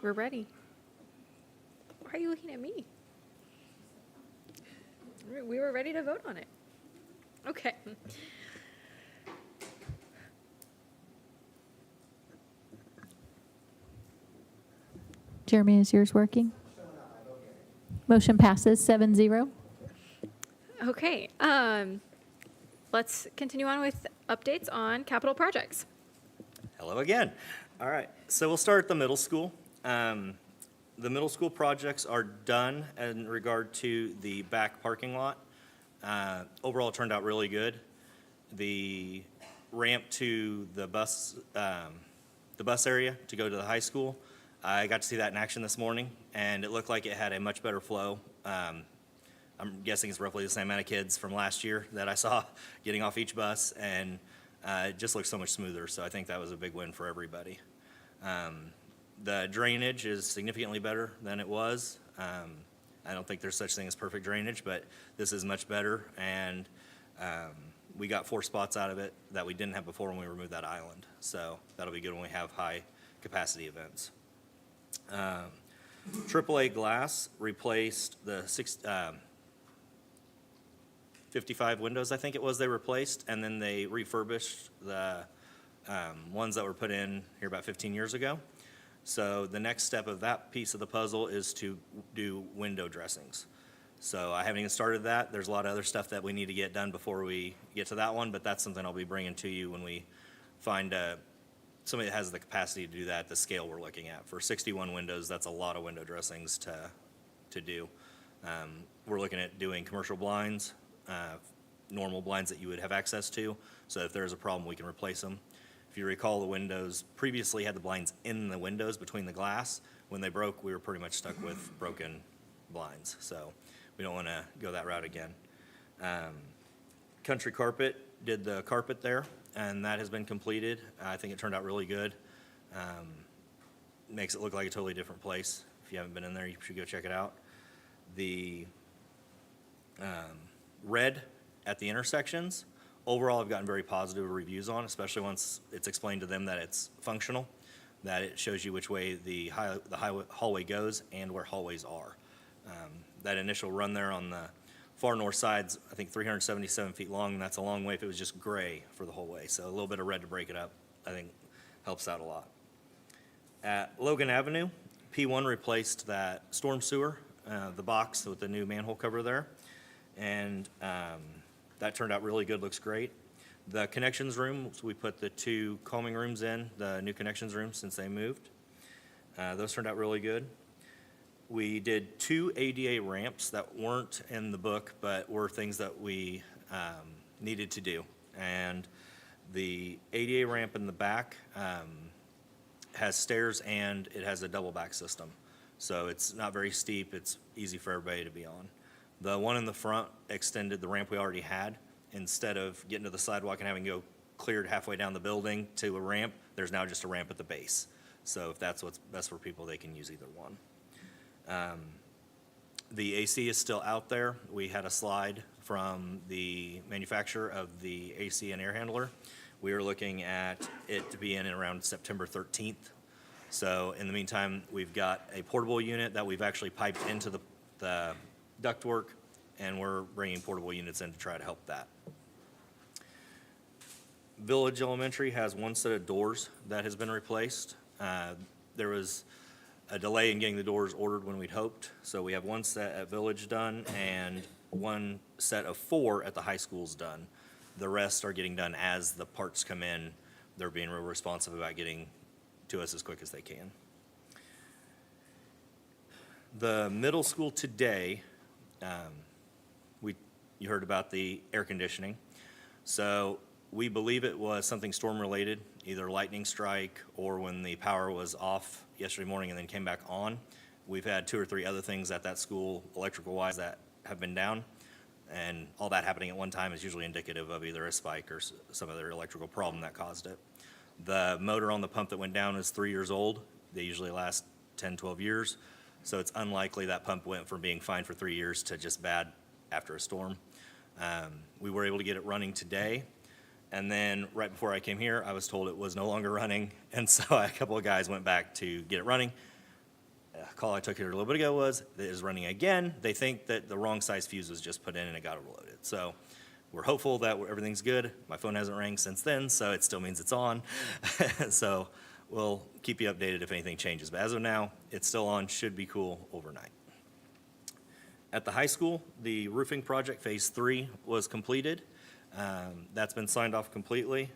we're ready. Why are you looking at me? We were ready to vote on it. Okay. Jeremy, is yours working? Motion passes 7-0. Okay, let's continue on with updates on capital projects. Hello again. All right, so we'll start at the middle school. The middle school projects are done in regard to the back parking lot. Overall, it turned out really good. The ramp to the bus area to go to the high school, I got to see that in action this morning, and it looked like it had a much better flow. I'm guessing it's roughly the same amount of kids from last year that I saw getting off each bus, and it just looks so much smoother, so I think that was a big win for everybody. The drainage is significantly better than it was. I don't think there's such thing as perfect drainage, but this is much better, and we got 4 spots out of it that we didn't have before when we removed that island, so that'll be good when we have high-capacity events. AAA Glass replaced the 55 windows, I think it was, they replaced, and then they refurbished the ones that were put in here about 15 years ago. So the next step of that piece of the puzzle is to do window dressings. So I haven't even started that. There's a lot of other stuff that we need to get done before we get to that one, but that's something I'll be bringing to you when we find somebody that has the capacity to do that at the scale we're looking at. For 61 windows, that's a lot of window dressings to do. We're looking at doing commercial blinds, normal blinds that you would have access to, so if there's a problem, we can replace them. If you recall, the windows previously had the blinds in the windows between the glass. When they broke, we were pretty much stuck with broken blinds, so we don't want to go that route again. Country Carpet did the carpet there, and that has been completed. I think it turned out really good. Makes it look like a totally different place. If you haven't been in there, you should go check it out. The red at the intersections, overall, I've gotten very positive reviews on, especially once it's explained to them that it's functional, that it shows you which way the hallway goes and where hallways are. That initial run there on the far north side's, I think, 377 feet long, and that's a long way if it was just gray for the whole way. So a little bit of red to break it up, I think, helps out a lot. At Logan Avenue, P1 replaced that storm sewer, the box with the new manhole cover there, and that turned out really good, looks great. The connections room, we put the 2 calming rooms in, the new connections rooms since they moved. Those turned out really good. We did 2 ADA ramps that weren't in the book, but were things that we needed to do. And the ADA ramp in the back has stairs and it has a double back system. So it's not very steep, it's easy for everybody to be on. The one in the front extended the ramp we already had. Instead of getting to the sidewalk and having to go cleared halfway down the building to a ramp, there's now just a ramp at the base. So if that's what's best for people, they can use either one. The AC is still out there. We had a slide from the manufacturer of the AC and air handler. We are looking at it to be in around September 13th. So in the meantime, we've got a portable unit that we've actually piped into the ductwork, and we're bringing portable units in to try to help that. Village Elementary has 1 set of doors that has been replaced. There was a delay in getting the doors ordered when we'd hoped, so we have 1 set at Village done and 1 set of 4 at the high school's done. The rest are getting done as the parts come in. They're being real responsive about getting to us as quick as they can. The middle school today, you heard about the air conditioning. So we believe it was something storm-related, either lightning strike or when the power was off yesterday morning and then came back on. We've had 2 or 3 other things at that school, electrical-wise, that have been down. And all that happening at one time is usually indicative of either a spike or some other electrical problem that caused it. The motor on the pump that went down is 3 years old. They usually last 10, 12 years. So it's unlikely that pump went from being fine for 3 years to just bad after a storm. We were able to get it running today. And then right before I came here, I was told it was no longer running. And so a couple of guys went back to get it running. A call I took here a little bit ago was it is running again. They think that the wrong size fuse was just put in and it got overloaded. So we're hopeful that everything's good. My phone hasn't rang since then, so it still means it's on. So we'll keep you updated if anything changes. But as of now, it's still on, should be cool overnight. At the high school, the roofing project, Phase 3, was completed. That's been signed off completely.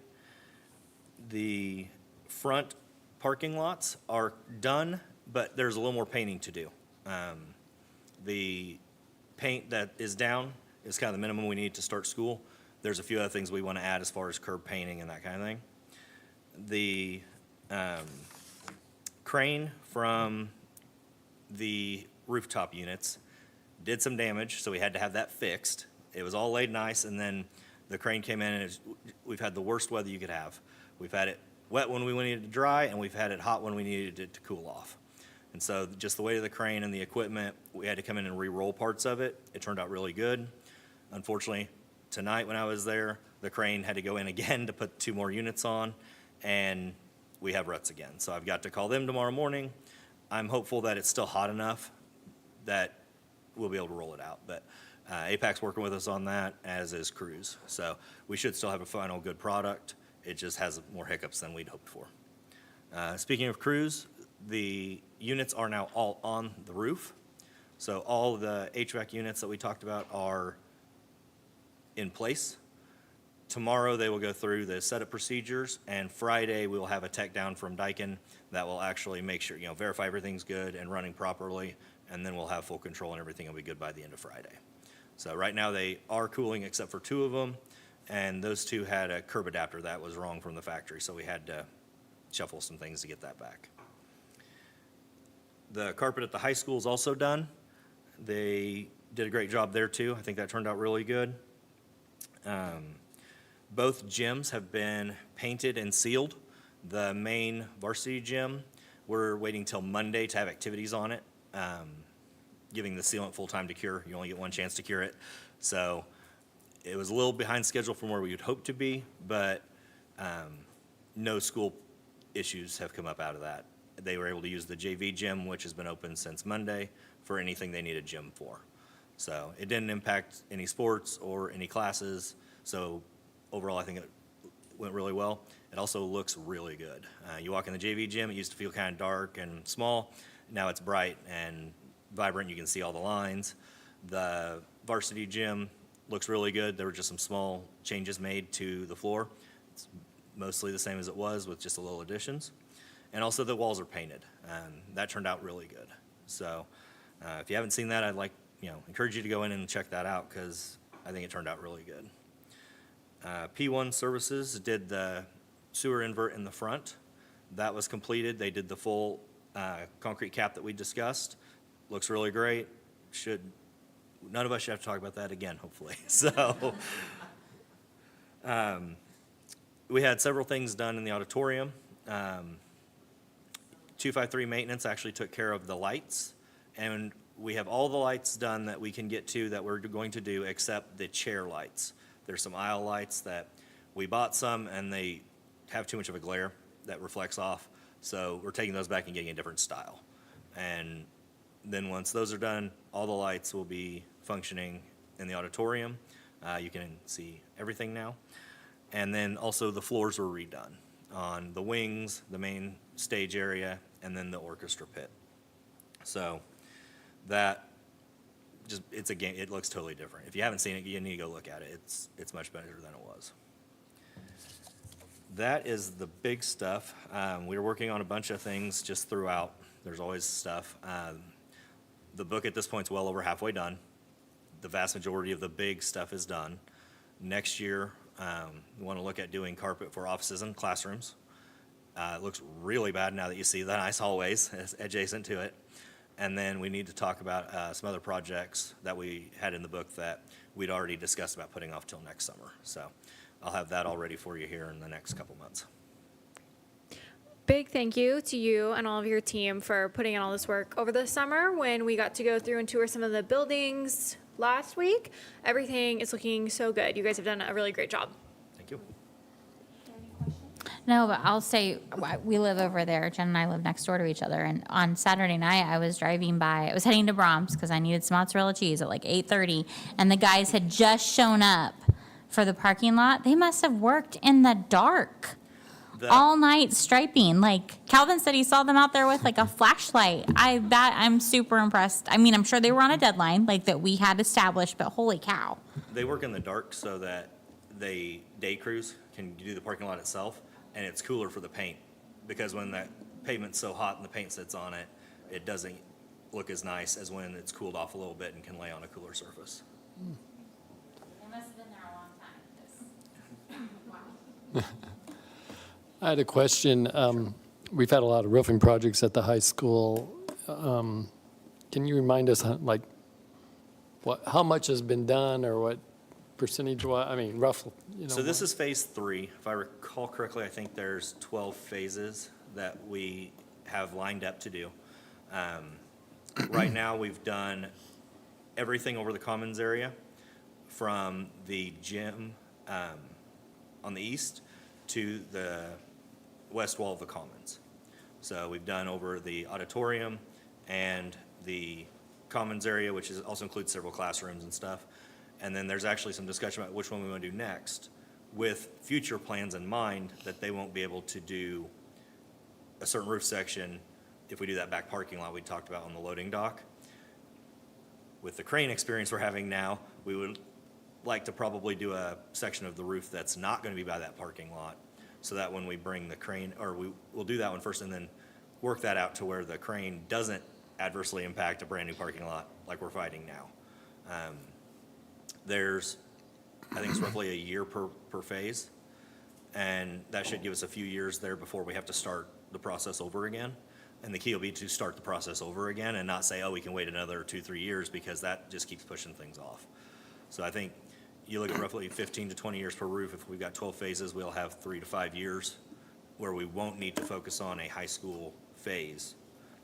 The front parking lots are done, but there's a little more painting to do. The paint that is down is kind of the minimum we need to start school. There's a few other things we want to add as far as curb painting and that kind of thing. The crane from the rooftop units did some damage, so we had to have that fixed. It was all laid nice, and then the crane came in, and we've had the worst weather you could have. We've had it wet when we needed it to dry, and we've had it hot when we needed it to cool off. And so just the weight of the crane and the equipment, we had to come in and re-roll parts of it. It turned out really good. Unfortunately, tonight when I was there, the crane had to go in again to put 2 more units on, and we have ruts again. So I've got to call them tomorrow morning. I'm hopeful that it's still hot enough that we'll be able to roll it out. But APAC's working with us on that, as is Cruise. So we should still have a final good product. It just has more hiccups than we'd hoped for. Speaking of Cruise, the units are now all on the roof. So all the HVAC units that we talked about are in place. Tomorrow they will go through the setup procedures, and Friday we will have a tech down from Daikin that will actually make sure, verify everything's good and running properly, and then we'll have full control and everything will be good by the end of Friday. So right now they are cooling except for 2 of them, and those 2 had a curb adapter that was wrong from the factory, so we had to shuffle some things to get that back. The carpet at the high school is also done. They did a great job there too. I think that turned out really good. Both gyms have been painted and sealed. The main varsity gym, we're waiting till Monday to have activities on it, giving the sealant full time to cure. You only get 1 chance to cure it. So it was a little behind schedule from where we would hope to be, but no school issues have come up out of that. They were able to use the JV gym, which has been open since Monday, for anything they need a gym for. So it didn't impact any sports or any classes. So overall, I think it went really well. It also looks really good. You walk in the JV gym, it used to feel kind of dark and small. Now it's bright and vibrant. You can see all the lines. The varsity gym looks really good. There were just some small changes made to the floor. It's mostly the same as it was with just a little additions. And also the walls are painted, and that turned out really good. So if you haven't seen that, I'd encourage you to go in and check that out, because I think it turned out really good. P1 Services did the sewer invert in the front. That was completed. They did the full concrete cap that we discussed. Looks really great. None of us should have to talk about that again, hopefully. So we had several things done in the auditorium. 253 maintenance actually took care of the lights, and we have all the lights done that we can get to that we're going to do, except the chair lights. There's some aisle lights that we bought some, and they have too much of a glare that reflects off. So we're taking those back and getting a different style. And then once those are done, all the lights will be functioning in the auditorium. You can see everything now. And then also the floors were redone on the wings, the main stage area, and then the orchestra pit. So that it's a game. It looks totally different. If you haven't seen it, you need to go look at it. It's much better than it was. That is the big stuff. We were working on a bunch of things just throughout. There's always stuff. The book at this point is well over halfway done. The vast majority of the big stuff is done. Next year, we want to look at doing carpet for offices and classrooms. It looks really bad now that you see the nice hallways adjacent to it. And then we need to talk about some other projects that we had in the book that we'd already discussed about putting off till next summer. So I'll have that all ready for you here in the next couple months. Big thank you to you and all of your team for putting in all this work over the summer. When we got to go through and tour some of the buildings last week, everything is looking so good. You guys have done a really great job. Thank you. No, but I'll say, we live over there. Jen and I live next door to each other. And on Saturday night, I was driving by. I was heading to Brahms because I needed some mozzarella cheese at like 8:30. And the guys had just shown up for the parking lot. They must have worked in the dark. all night striping. Like Calvin said, he saw them out there with like a flashlight. I'm super impressed. I mean, I'm sure they were on a deadline like that we had established, but holy cow. They work in the dark so that day crews can do the parking lot itself, and it's cooler for the paint, because when that pavement's so hot and the paint sits on it, it doesn't look as nice as when it's cooled off a little bit and can lay on a cooler surface. They must have been there a long time. Wow. I had a question. We've had a lot of roofing projects at the high school. Can you remind us, how much has been done, or what percentage? I mean, roughly. So this is phase 3. If I recall correctly, I think there's 12 phases that we have lined up to do. Right now, we've done everything over the commons area, from the gym on the east to the west wall of the commons. So we've done over the auditorium and the commons area, which also includes several classrooms and stuff. And then there's actually some discussion about which one we want to do next, with future plans in mind that they won't be able to do a certain roof section if we do that back parking lot we talked about on the loading dock. With the crane experience we're having now, we would like to probably do a section of the roof that's not going to be by that parking lot, so that when we bring the crane, or we'll do that one first and then work that out to where the crane doesn't adversely impact a brand new parking lot like we're fighting now. There's, I think it's roughly a year per phase, and that should give us a few years there before we have to start the process over again. And the key will be to start the process over again and not say, oh, we can wait another 2-3 years, because that just keeps pushing things off. So I think you look at roughly 15 to 20 years per roof. If we've got 12 phases, we'll have 3 to 5 years where we won't need to focus on a high school phase,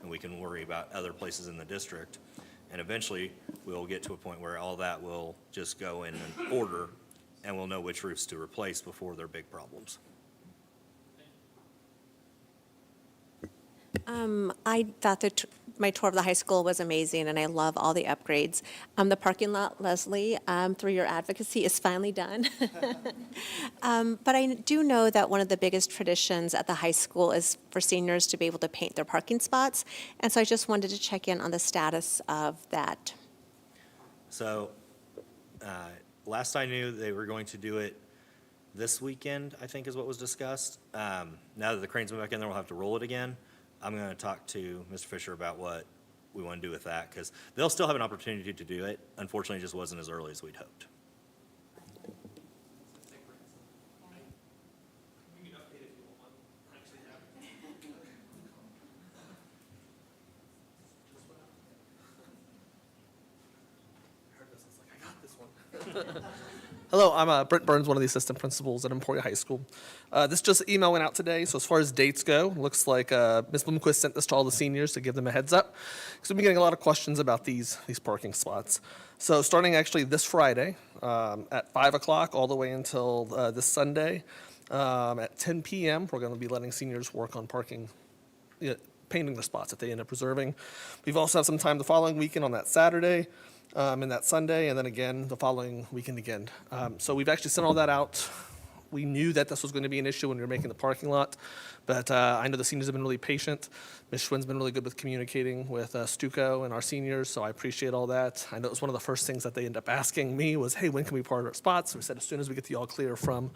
and we can worry about other places in the district. And eventually, we'll get to a point where all that will just go in an order, and we'll know which roofs to replace before they're big problems. I thought that my tour of the high school was amazing, and I love all the upgrades. The parking lot, Leslie, through your advocacy, is finally done. But I do know that one of the biggest traditions at the high school is for seniors to be able to paint their parking spots, and so I just wanted to check in on the status of that. So last I knew, they were going to do it this weekend, I think is what was discussed. Now that the crane's been back in there, we'll have to roll it again. I'm going to talk to Mr. Fisher about what we want to do with that, because they'll still have an opportunity to do it. Unfortunately, it just wasn't as early as we'd hoped. Hello, I'm Brent Burns, one of the assistant principals at Emporia High School. This just email went out today, so as far as dates go, looks like Ms. Bloomquist sent this to all the seniors to give them a heads up, because we've been getting a lot of questions about these parking spots. So starting actually this Friday at 5 o'clock all the way until this Sunday at 10 p.m., we're going to be letting seniors work on parking, painting the spots that they end up reserving. We've also have some time the following weekend on that Saturday, and that Sunday, and then again the following weekend again. So we've actually sent all that out. We knew that this was going to be an issue when we were making the parking lot, but I know the seniors have been really patient. Ms. Schwinn's been really good with communicating with Stuco and our seniors, so I appreciate all that. I know it was one of the first things that they ended up asking me was, hey, when can we park our spots? So we said as soon as we get the all clear from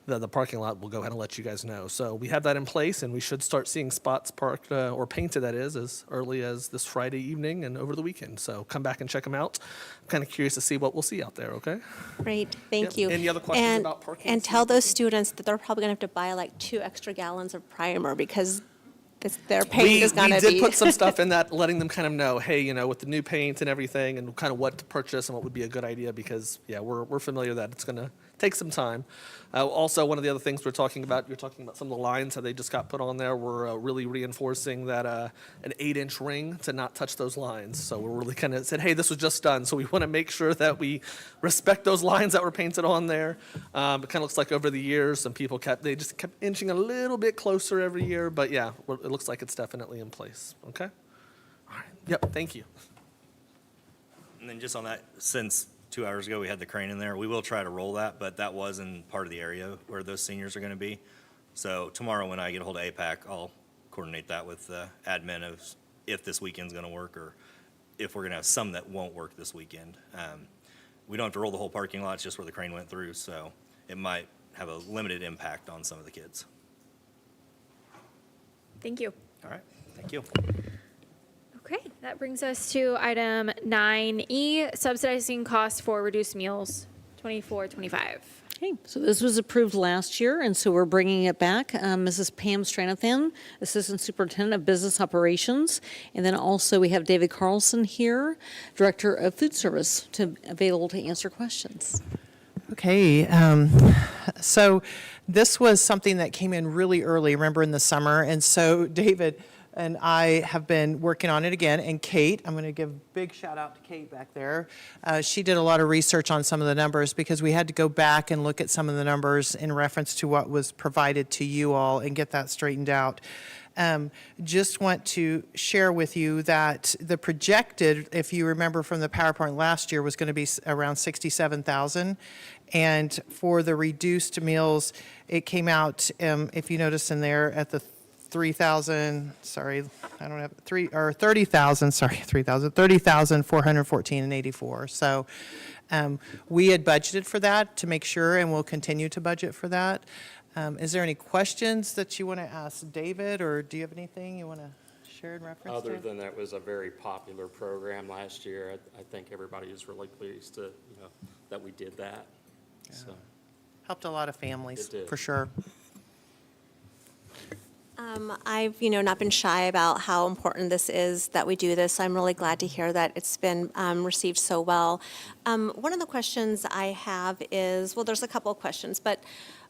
the parking lot, we'll go ahead and let you guys know. So we have that in place, and we should start seeing spots parked or painted, that is, as early as this Friday evening and over the weekend. So come back and check them out. I'm kind of curious to see what we'll see out there, okay? Great, thank you. Any other questions about parking? And tell those students that they're probably going to have to buy like 2 extra gallons of primer, because their paint is going to be. We did put some stuff in that, letting them kind of know, hey, with the new paint and everything, and kind of what to purchase and what would be a good idea, because, yeah, we're familiar that it's going to take some time. Also, one of the other things you're talking about some of the lines that they just got put on there. We're really reinforcing that an 8-inch ring to not touch those lines. So we're really kind of said, hey, this was just done, so we want to make sure that we respect those lines that were painted on there. It kind of looks like over the years, some people they just kept inching a little bit closer every year, but yeah, it looks like it's definitely in place. Okay. All right. Yep. Thank you. And then just on that, since 2 hours ago we had the crane in there, we will try to roll that, but that wasn't part of the area where those seniors are going to be. So tomorrow when I get a hold of APAC, I'll coordinate that with admin of if this weekend's going to work or if we're going to have some that won't work this weekend. We don't have to roll the whole parking lot, it's just where the crane went through, so it might have a limited impact on some of the kids. Thank you. All right, thank you. Okay, that brings us to item 9E, subsidizing costs for reduced meals, 24-25. Okay, so this was approved last year, and so we're bringing it back. Mrs. Pam Stranathan, Assistant Superintendent of Business Operations, and then also we have David Carlson here, Director of Food Service, available to answer questions. Okay, so this was something that came in really early, remember, in the summer, and so David and I have been working on it again, and Kate, I'm going to give a big shout out to Kate back there. She did a lot of research on some of the numbers because we had to go back and look at some of the numbers in reference to what was provided to you all and get that straightened out. Just want to share with you that the projected, if you remember from the PowerPoint last year, was going to be around 67,000. And for the reduced meals, it came out, if you notice in there, at the 30,414 and 84. So we had budgeted for that to make sure, and we'll continue to budget for that. Is there any questions that you want to ask David, or do you have anything you want to share in reference to? Other than that was a very popular program last year, I think everybody is really pleased to, that we did that. Yeah. So Helped a lot of families, It did. for sure. I've, not been shy about how important this is that we do this. I'm really glad to hear that it's been received so well. One of the questions I have is, well, there's a couple of questions, but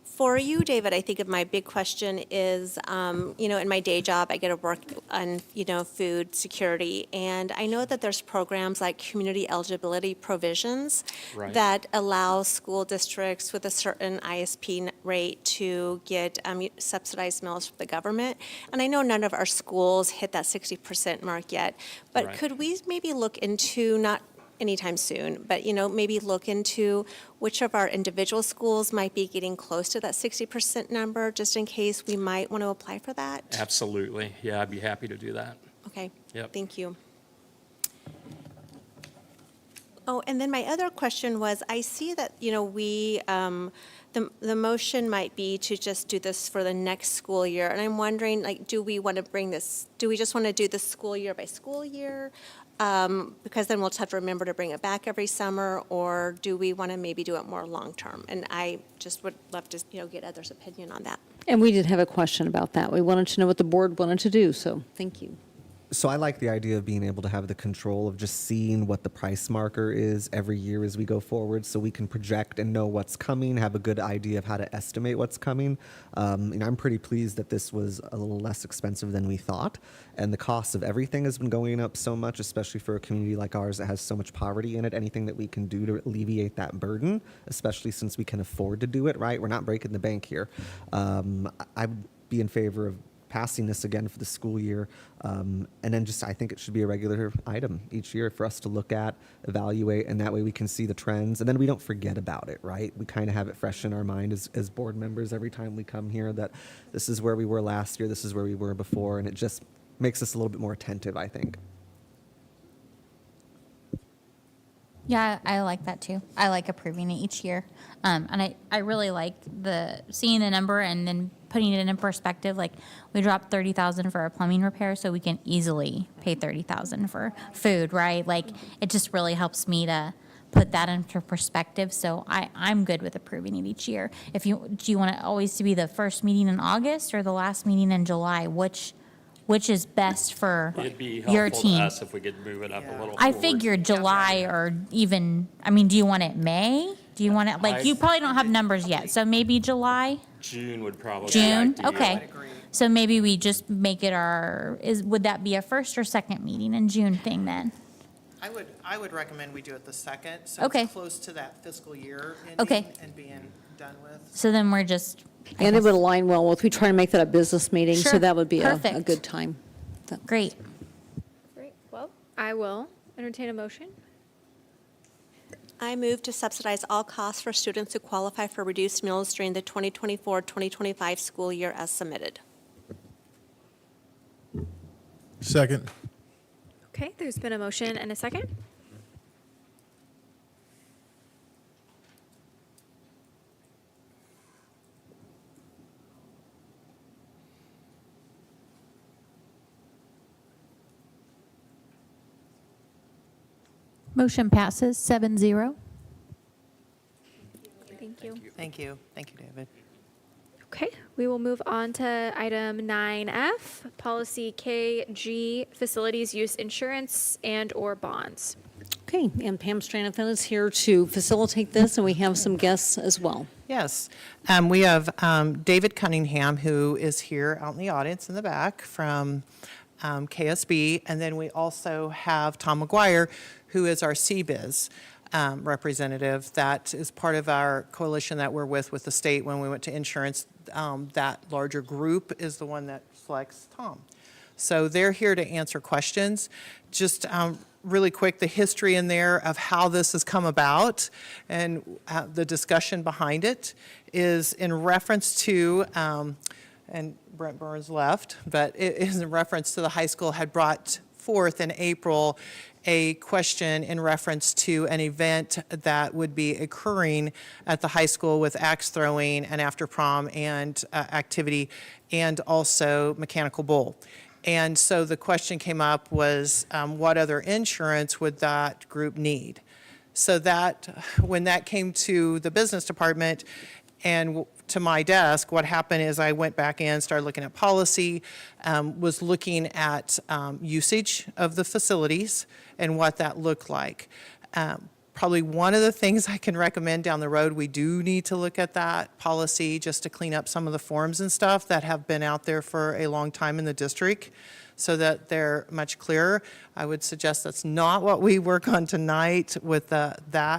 for you, David, I think of my big question is, in my day job, I get to work on, food security, and I know that there's programs like community eligibility provisions Right. that allow school districts with a certain ISP rate to get subsidized meals from the government. And I know none of our schools hit that 60% mark yet, but Right. could we maybe look into, not anytime soon, but, maybe look into which of our individual schools might be getting close to that 60% number, just in case we might want to apply for that? absolutely, yeah, I'd be happy to do that. Okay. Yep. Thank you. Oh, and then my other question was, I see that, we, the motion might be to just do this for the next school year, and I'm wondering, do we want to do we just want to do this school year by school year? Because then we'll have to remember to bring it back every summer, or do we want to maybe do it more long-term? And I just would love to, get others' opinion on that. And we did have a question about that. We wanted to know what the board wanted to do, so thank you. So I like the idea of being able to have the control of just seeing what the price marker is every year as we go forward, so we can project and know what's coming, have a good idea of how to estimate what's coming. I'm pretty pleased that this was a little less expensive than we thought, and the cost of everything has been going up so much, especially for a community like ours that has so much poverty in it. Anything that we can do to alleviate that burden, especially since we can afford to do it, right? We're not breaking the bank here. I'd be in favor of passing this again for the school year. And then I think it should be a regular item each year for us to look at, evaluate, and that way we can see the trends. And then we don't forget about it, right? We kind of have it fresh in our mind as board members every time we come here that this is where we were last year, this is where we were before, and it just makes us a little bit more attentive, I think. Yeah, I like that too. I like approving it each year. And I really like seeing the number and then putting it in perspective. Like, we dropped $30,000 for our plumbing repair, so we can easily pay $30,000 for food, right? Like, it just really helps me to put that into perspective. So I'm good with approving it each year. Do you want it always to be the first meeting in August or the last meeting in July? Which is best for It'd be your helpful team? to us if we could move it up a little I forward. figured July, or even, do you want it May? Do you want it, you probably don't have numbers yet, so maybe July? June would probably June? be ideal. Okay. So maybe we just make it would that be a first or second meeting in June thing then? I would recommend we do it the second, so Okay. it's close to that fiscal year Okay. ending and being done with. So then we're just. And it would align well with, we try to make that a business meeting, so Sure. that would be a Perfect. good time. Great. Great. Well, I will entertain a motion. I move to subsidize all costs for students who qualify for reduced meals during the 2024-2025 school year as submitted. Second. Okay, there's been a motion and a second. Motion passes 7-0. Thank you. Thank you. Thank you, David. Okay, we will move on to item 9F, policy KG, facilities use insurance and/or bonds. Okay, and Pam Stranoffin is here to facilitate this, and we have some guests as well. Yes. We have David Cunningham, who is here out in the audience in the back from KSB. And then we also have Tom McGuire, who is our CBIZ representative. That is part of our coalition that we're with the state when we went to insurance. That larger group is the one that selects Tom. So they're here to answer questions. Just really quick, the history in there of how this has come about and the discussion behind it is in reference to, and Brent Burns left, but it is in reference to the high school had brought forth in April a question in reference to an event that would be occurring at the high school with axe throwing and after prom and activity, and also mechanical bull. And so the question came up was, what other insurance would that group need? So that, when that came to the business department and to my desk, what happened is I went back in, started looking at policy, was looking at usage of the facilities and what that looked like. Probably one of the things I can recommend down the road, we do need to look at that policy just to clean up some of the forms and stuff that have been out there for a long time in the district so that they're much clearer. I would suggest that's not what we work on tonight with the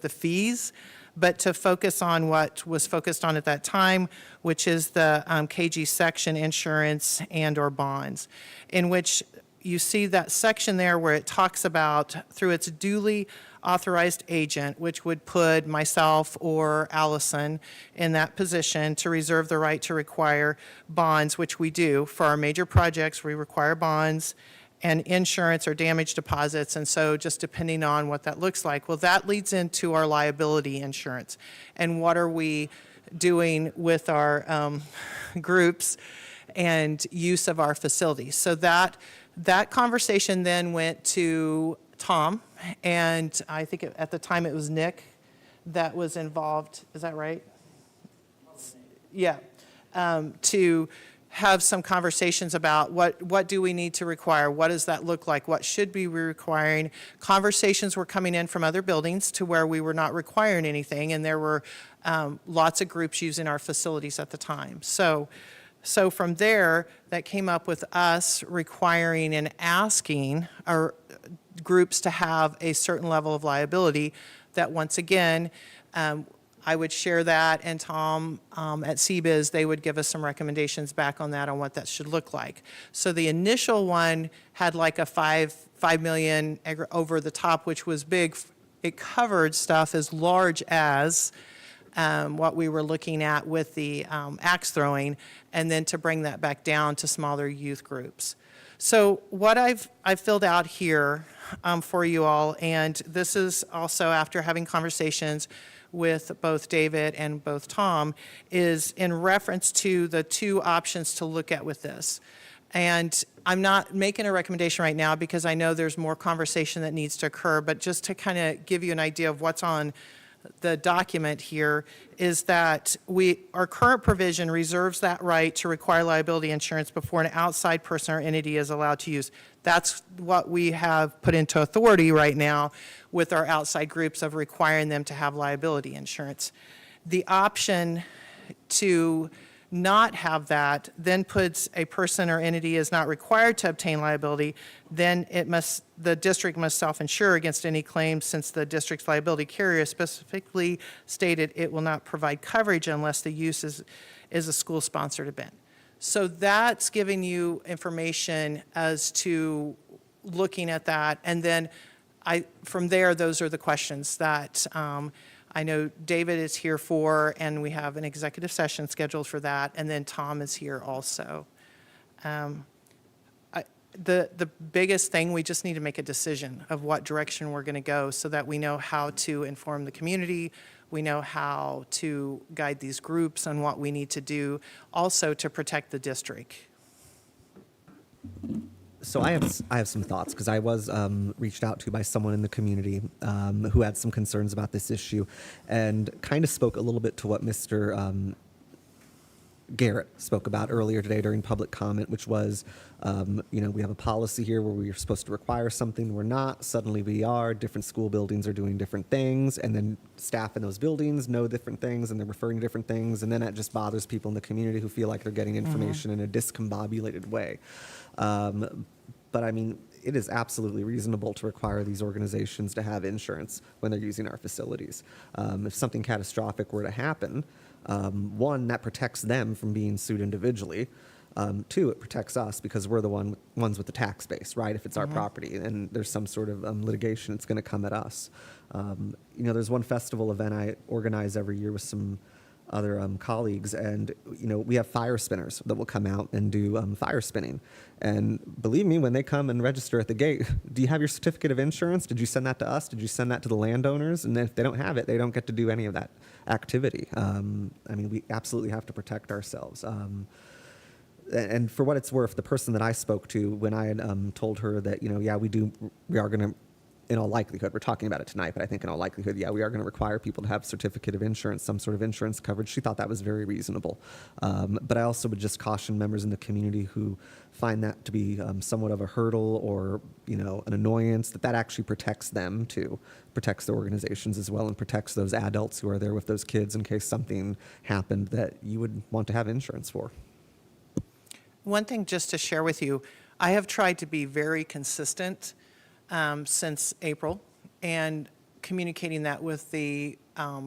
fees, but to focus on what was focused on at that time, which is the KG section insurance and/or bonds, in which you see that section there where it talks about through its duly authorized agent, which would put myself or Allison in that position to reserve the right to require bonds, which we do. For our major projects, we require bonds and insurance or damage deposits, and so just depending on what that looks like. Well, that leads into our liability insurance. And what are we doing with our groups and use of our facilities? So that conversation then went to Tom, and I think at the time it was Nick that was involved. Is that right? Yeah. To have some conversations about what do we need to require? What does that look like? What should be we requiring? Conversations were coming in from other buildings to where we were not requiring anything, and there were lots of groups using our facilities at the time. So from there, that came up with us requiring and asking our groups to have a certain level of liability that, once again, I would share that, and Tom at CBIZ, they would give us some recommendations back on that, on what that should look like. So the initial one had like a $5 million over the top, which was big. It covered stuff as large as what we were looking at with the axe throwing, and then to bring that back down to smaller youth groups. So what I've filled out here for you all, and this is also after having conversations with both David and both Tom, is in reference to the two options to look at with this. And I'm not making a recommendation right now because I know there's more conversation that needs to occur, but just to kind of give you an idea of what's on the document here is that our current provision reserves that right to require liability insurance before an outside person or entity is allowed to use. That's what we have put into authority right now with our outside groups of requiring them to have liability insurance. The option to not have that then puts a person or entity is not required to obtain liability, then the district must self-insure against any claims, since the district's liability carrier specifically stated it will not provide coverage unless the use is a school-sponsored event. So that's giving you information as to looking at that. And then from there, those are the questions that I know David is here for, and we have an executive session scheduled for that, and then Tom is here also. The biggest thing, we just need to make a decision of what direction we're going to go so that we know how to inform the community, we know how to guide these groups on what we need to do, also to protect the district. So I have some thoughts, because I was reached out to by someone in the community who had some concerns about this issue, and kind of spoke a little bit to what Mr. Garrett spoke about earlier today during public comment, which was, we have a policy here where we are supposed to require something, we're not, suddenly we are, different school buildings are doing different things, and then staff in those buildings know different things, and they're referring to different things, and then that just bothers people in the community who feel like they're getting information in a discombobulated way. But I mean, it is absolutely reasonable to require these organizations to have insurance when they're using our facilities. If something catastrophic were to happen, one, that protects them from being sued individually. Two, it protects us because we're the ones with the tax base, right? If it's our property and there's some sort of litigation, it's going to come at us. There's one festival event I organize every year with some other colleagues, and we have fire spinners that will come out and do fire spinning. And believe me, when they come and register at the gate, do you have your certificate of insurance? Did you send that to us? Did you send that to the landowners? And if they don't have it, they don't get to do any of that activity. We absolutely have to protect ourselves. And for what it's worth, the person that I spoke to, when I had told her that, we are going to, in all likelihood, we're talking about it tonight, but I think in all likelihood, we are going to require people to have certificate of insurance, some sort of insurance coverage. She thought that was very reasonable. But I also would just caution members in the community who find that to be somewhat of a hurdle or, an annoyance, that actually protects them too, protects the organizations as well, and protects those adults who are there with those kids in case something happened that you would want to have insurance for. One thing just to share with you, I have tried to be very consistent since April, and communicating that with the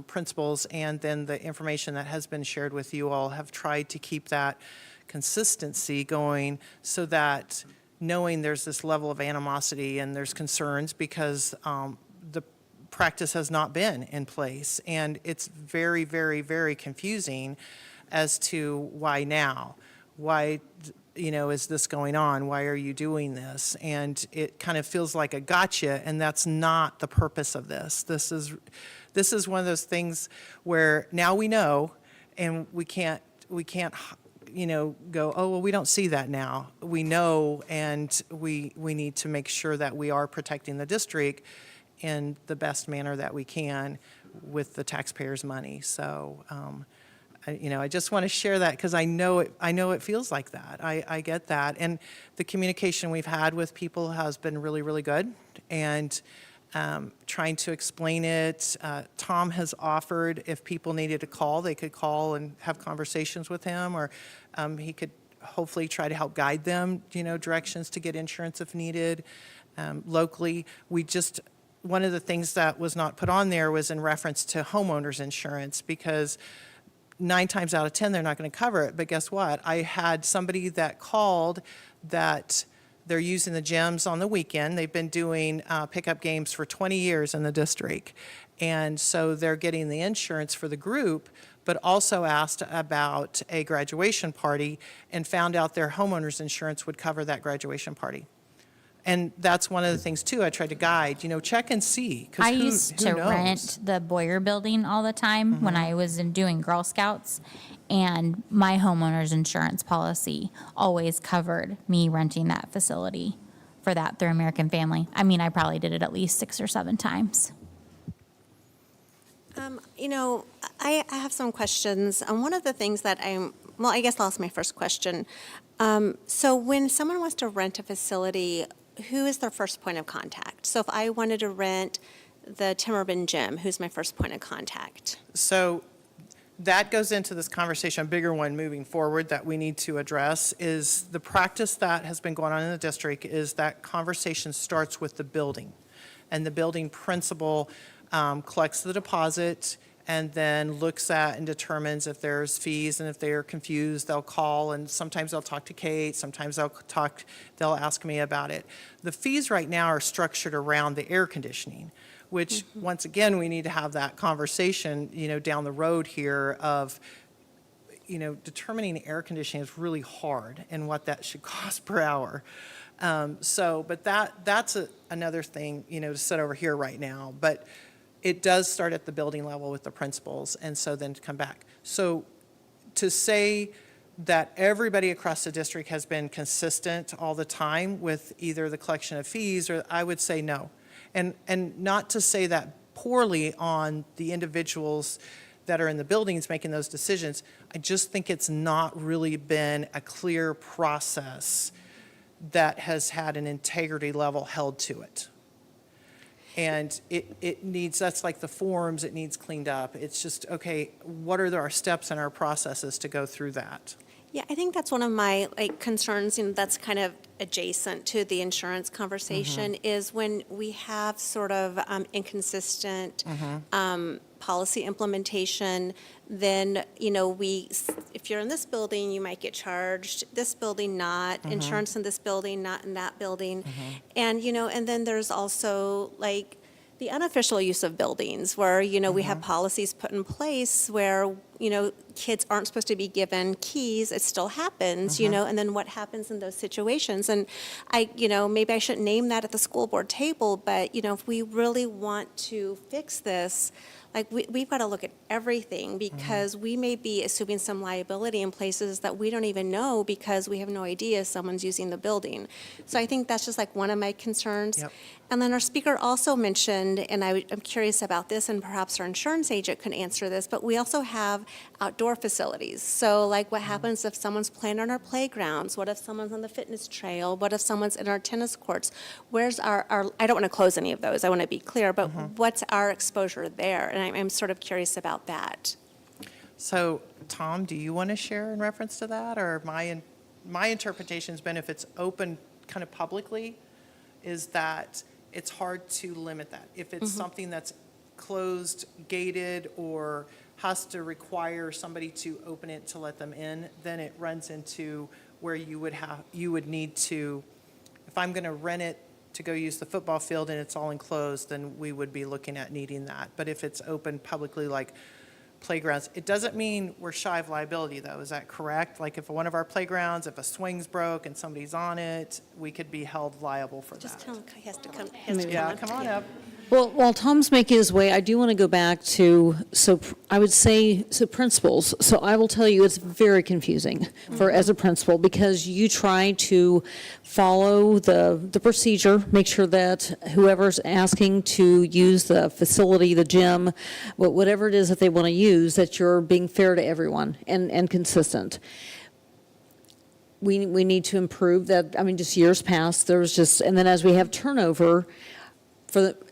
principals, and then the information that has been shared with you all, have tried to keep that consistency going so that knowing there's this level of animosity and there's concerns because the practice has not been in place, and it's very, very, very confusing as to why now. Why, is this going on? Why are you doing this? And it kind of feels like a gotcha, and that's not the purpose of this. This is one of those things where now we know, and we can't, go, oh, well, we don't see that now. We know, and we need to make sure that we are protecting the district in the best manner that we can with the taxpayers' money. So, I just want to share that because I know it feels like that. I get that. And the communication we've had with people has been really, really good. And trying to explain it, Tom has offered if people needed to call, they could call and have conversations with him, or he could hopefully try to help guide them, directions to get insurance if needed. Locally, one of the things that was not put on there was in reference to homeowners insurance, because 9 times out of 10, they're not going to cover it. But guess what? I had somebody that called that they're using the gyms on the weekend. They've been doing pickup games for 20 years in the district. And so they're getting the insurance for the group, but also asked about a graduation party and found out their homeowner's insurance would cover that graduation party. And that's one of the things, too, I tried to guide, check and see. 'Cause I who used to knows? rent the Boyer building all the time when I was doing Girl Scouts, and my homeowner's insurance policy always covered me renting that facility for that through American Family. I probably did it at least 6 or 7 times. I have some questions. One of the things that I guess I'll ask my first question. So when someone wants to rent a facility, who is their first point of contact? So if I wanted to rent the Timmerman Gym, who's my first point of contact? So that goes into this conversation, a bigger one moving forward that we need to address, is the practice that has been going on in the district is that conversation starts with the building. And the building principal collects the deposit, and then looks at and determines if there's fees, and if they're confused, they'll call, and sometimes they'll talk to Kate, sometimes they'll ask me about it. The fees right now are structured around the air conditioning, which, once again, we need to have that conversation, down the road here of, determining air conditioning is really hard and what that should cost per hour. But that's another thing, to sit over here right now. But it does start at the building level with the principals, and so then to come back. So to say that everybody across the district has been consistent all the time with either the collection of fees, or I would say no. And not to say that poorly on the individuals that are in the buildings making those decisions. I just think it's not really been a clear process that has had an integrity level held to it. And it needs, that's like the forms, it needs cleaned up. It's just, okay, what are our steps and our processes to go through that? Yeah, I think that's one of my concerns, that's kind of adjacent to the insurance conversation, is when we have sort of inconsistent policy implementation, then, if you're in this building, you might get charged, this building not, insurance in this building, not in that building. And, and then there's also the unofficial use of buildings where, we have policies put in place where, kids aren't supposed to be given keys. It still happens, and then what happens in those situations? And maybe I shouldn't name that at the school board table, but, if we really want to fix this, we've got to look at everything, because we may be assuming some liability in places that we don't even know because we have no idea someone's using the building. So I think that's just one of my concerns. Yep. And then our speaker also mentioned, and I'm curious about this, and perhaps our insurance agent could answer this, but we also have outdoor facilities. So what happens if someone's playing on our playgrounds? What if someone's on the fitness trail? What if someone's in our tennis courts? Where's our I don't want to close any of those, I want to be clear, but what's our exposure there? And I'm sort of curious about that. So, Tom, do you want to share in reference to that? Or my interpretation's been, if it's open kind of publicly, is that it's hard to limit that. If it's something that's closed, gated, or has to require somebody to open it to let them in, then it runs into where you would need to, if I'm going to rent it to go use the football field and it's all enclosed, then we would be looking at needing that. But if it's open publicly, like playgrounds, it doesn't mean we're shy of liability, though. Is that correct? If one of our playgrounds, if a swing's broke and somebody's on it, we could be held liable for that. He has to come. Yeah, come on up. Well, while Tom's making his way, I do want to go back to, I would say, principals. So I will tell you, it's very confusing as a principal, because you try to follow the procedure, make sure that whoever's asking to use the facility, the gym, whatever it is that they want to use, that you're being fair to everyone and consistent. We need to improve that. Just years past, there was just, and then as we have turnover,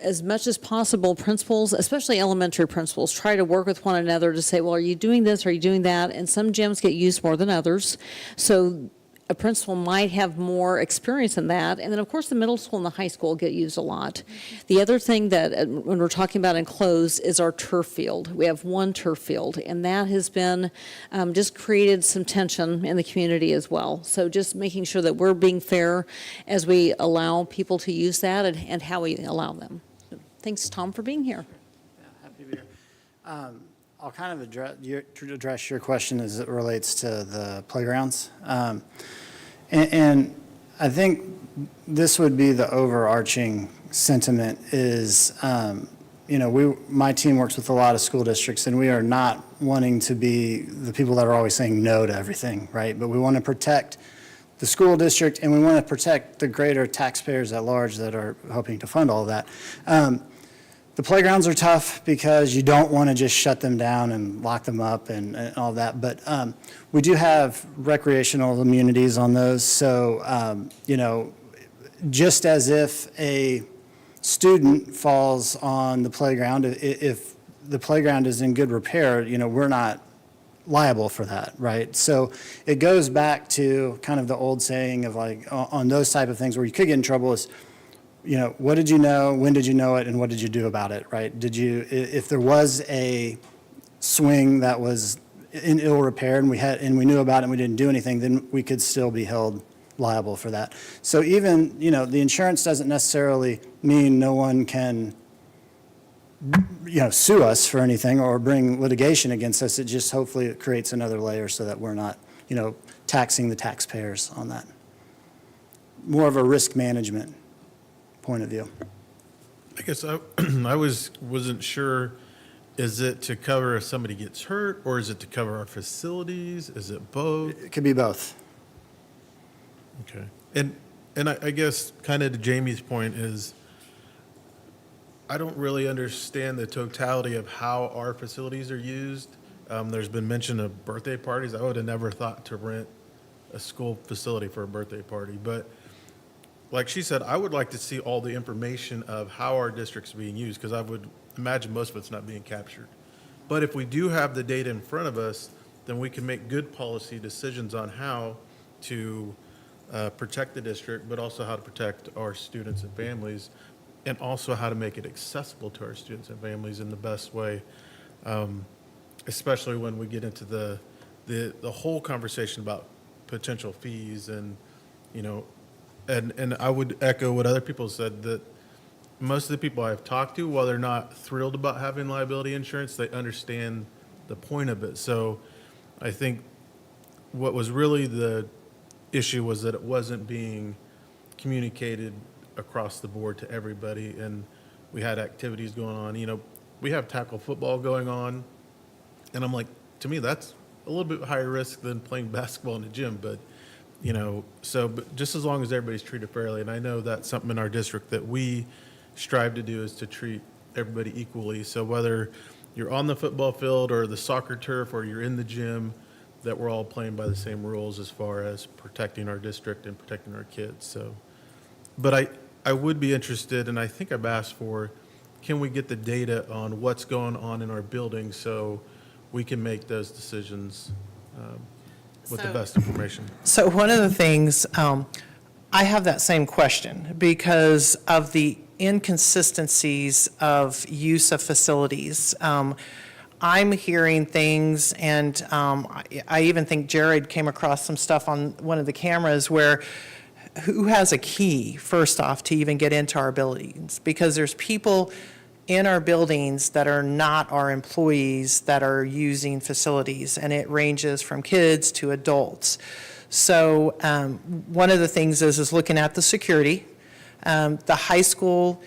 as much as possible, principals, especially elementary principals, try to work with one another to say, well, are you doing this, are you doing that? And some gyms get used more than others. So a principal might have more experience in that. And then, of course, the middle school and the high school get used a lot. The other thing that, when we're talking about enclosed, is our turf field. We have one turf field, and that has been, just created some tension in the community as well. So just making sure that we're being fair as we allow people to use that and how we allow them. Thanks, Tom, for being here. Yeah, happy to be here. I'll kind of address your question as it relates to the playgrounds. And I think this would be the overarching sentiment is, my team works with a lot of school districts, and we are not wanting to be the people that are always saying no to everything, right? But we want to protect the school district, and we want to protect the greater taxpayers at large that are hoping to fund all of that. The playgrounds are tough because you don't want to just shut them down and lock them up and all that. But we do have recreational immunities on those. So, just as if a student falls on the playground, if the playground is in good repair, we're not liable for that, right? So it goes back to kind of the old saying of on those type of things where you could get in trouble is, what did you know, when did you know it, and what did you do about it, right? If there was a swing that was in ill repair and we knew about it and we didn't do anything, then we could still be held liable for that. So even, the insurance doesn't necessarily mean no one can, sue us for anything or bring litigation against us. It just hopefully it creates another layer so that we're not, taxing the taxpayers on that. More of a risk management point of view. I guess I wasn't sure, is it to cover if somebody gets hurt, or is it to cover our facilities? Is it both? It could be both. Okay. And I guess kind of to Jamie's point is, I don't really understand the totality of how our facilities are used. There's been mention of birthday parties. I would have never thought to rent a school facility for a birthday party. But like she said, I would like to see all the information of how our district's being used, because I would imagine most of it's not being captured. But if we do have the data in front of us, then we can make good policy decisions on how to protect the district, but also how to protect our students and families, and also how to make it accessible to our students and families in the best way, especially when we get into the whole conversation about potential fees and, and I would echo what other people said, that most of the people I've talked to, while they're not thrilled about having liability insurance, they understand the point of it. So I think what was really the issue was that it wasn't being communicated across the board to everybody, and we had activities going on. We have tackle football going on, and I'm like, to me, that's a little bit higher risk than playing basketball in the gym, but but just as long as everybody's treated fairly, and I know that's something in our district that we strive to do, is to treat everybody equally. So whether you're on the football field or the soccer turf or you're in the gym, that we're all playing by the same rules as far as protecting our district and protecting our kids. So, but I would be interested, and I think I've asked for, can we get the data on what's going on in our building so we can make those decisions with the best information? So one of the things, I have that same question because of the inconsistencies of use of facilities. I'm hearing things, and I even think Jared came across some stuff on one of the cameras where who has a key, first off, to even get into our buildings? Because there's people in our buildings that are not our employees that are using facilities, and it ranges from kids to adults. So one of the things is looking at the security. The high school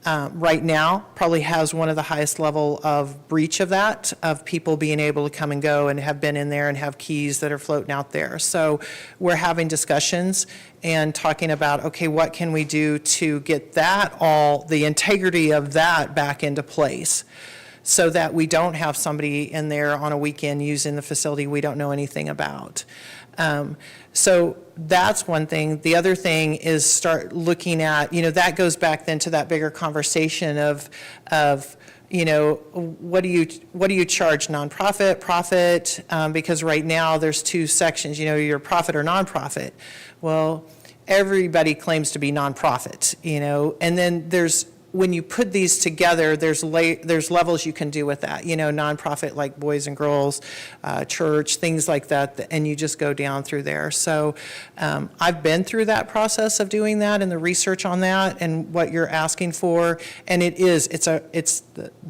right now probably has one of the highest level of breach of that, of people being able to come and go and have been in there and have keys that are floating out there. So we're having discussions and talking about, okay, what can we do to get that all, the integrity of that back into place, so that we don't have somebody in there on a weekend using the facility we don't know anything about. So that's one thing. The other thing is start looking at, that goes back then to that bigger conversation of what do you charge nonprofit, profit? Because right now there's two sections, you're profit or nonprofit. Well, everybody claims to be nonprofit, and then when you put these together, there's levels you can do with that, nonprofit like Boys and Girls, church, things like that, and you just go down through there. So I've been through that process of doing that and the research on that and what you're asking for, and it's the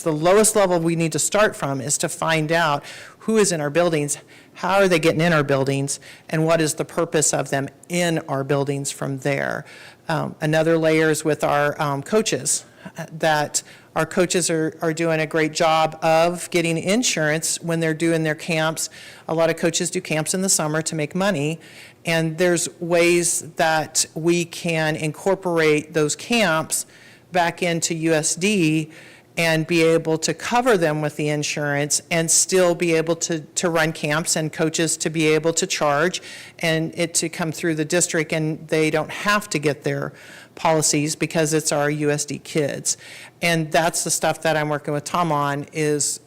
lowest level we need to start from, is to find out who is in our buildings, how are they getting in our buildings, and what is the purpose of them in our buildings from there. Another layer is with our coaches, that our coaches are doing a great job of getting insurance when they're doing their camps. A lot of coaches do camps in the summer to make money, and there's ways that we can incorporate those camps back into USD and be able to cover them with the insurance and still be able to run camps, and coaches to be able to charge and it to come through the district, and they don't have to get their policies because it's our USD kids. And that's the stuff that I'm working with Tom on is,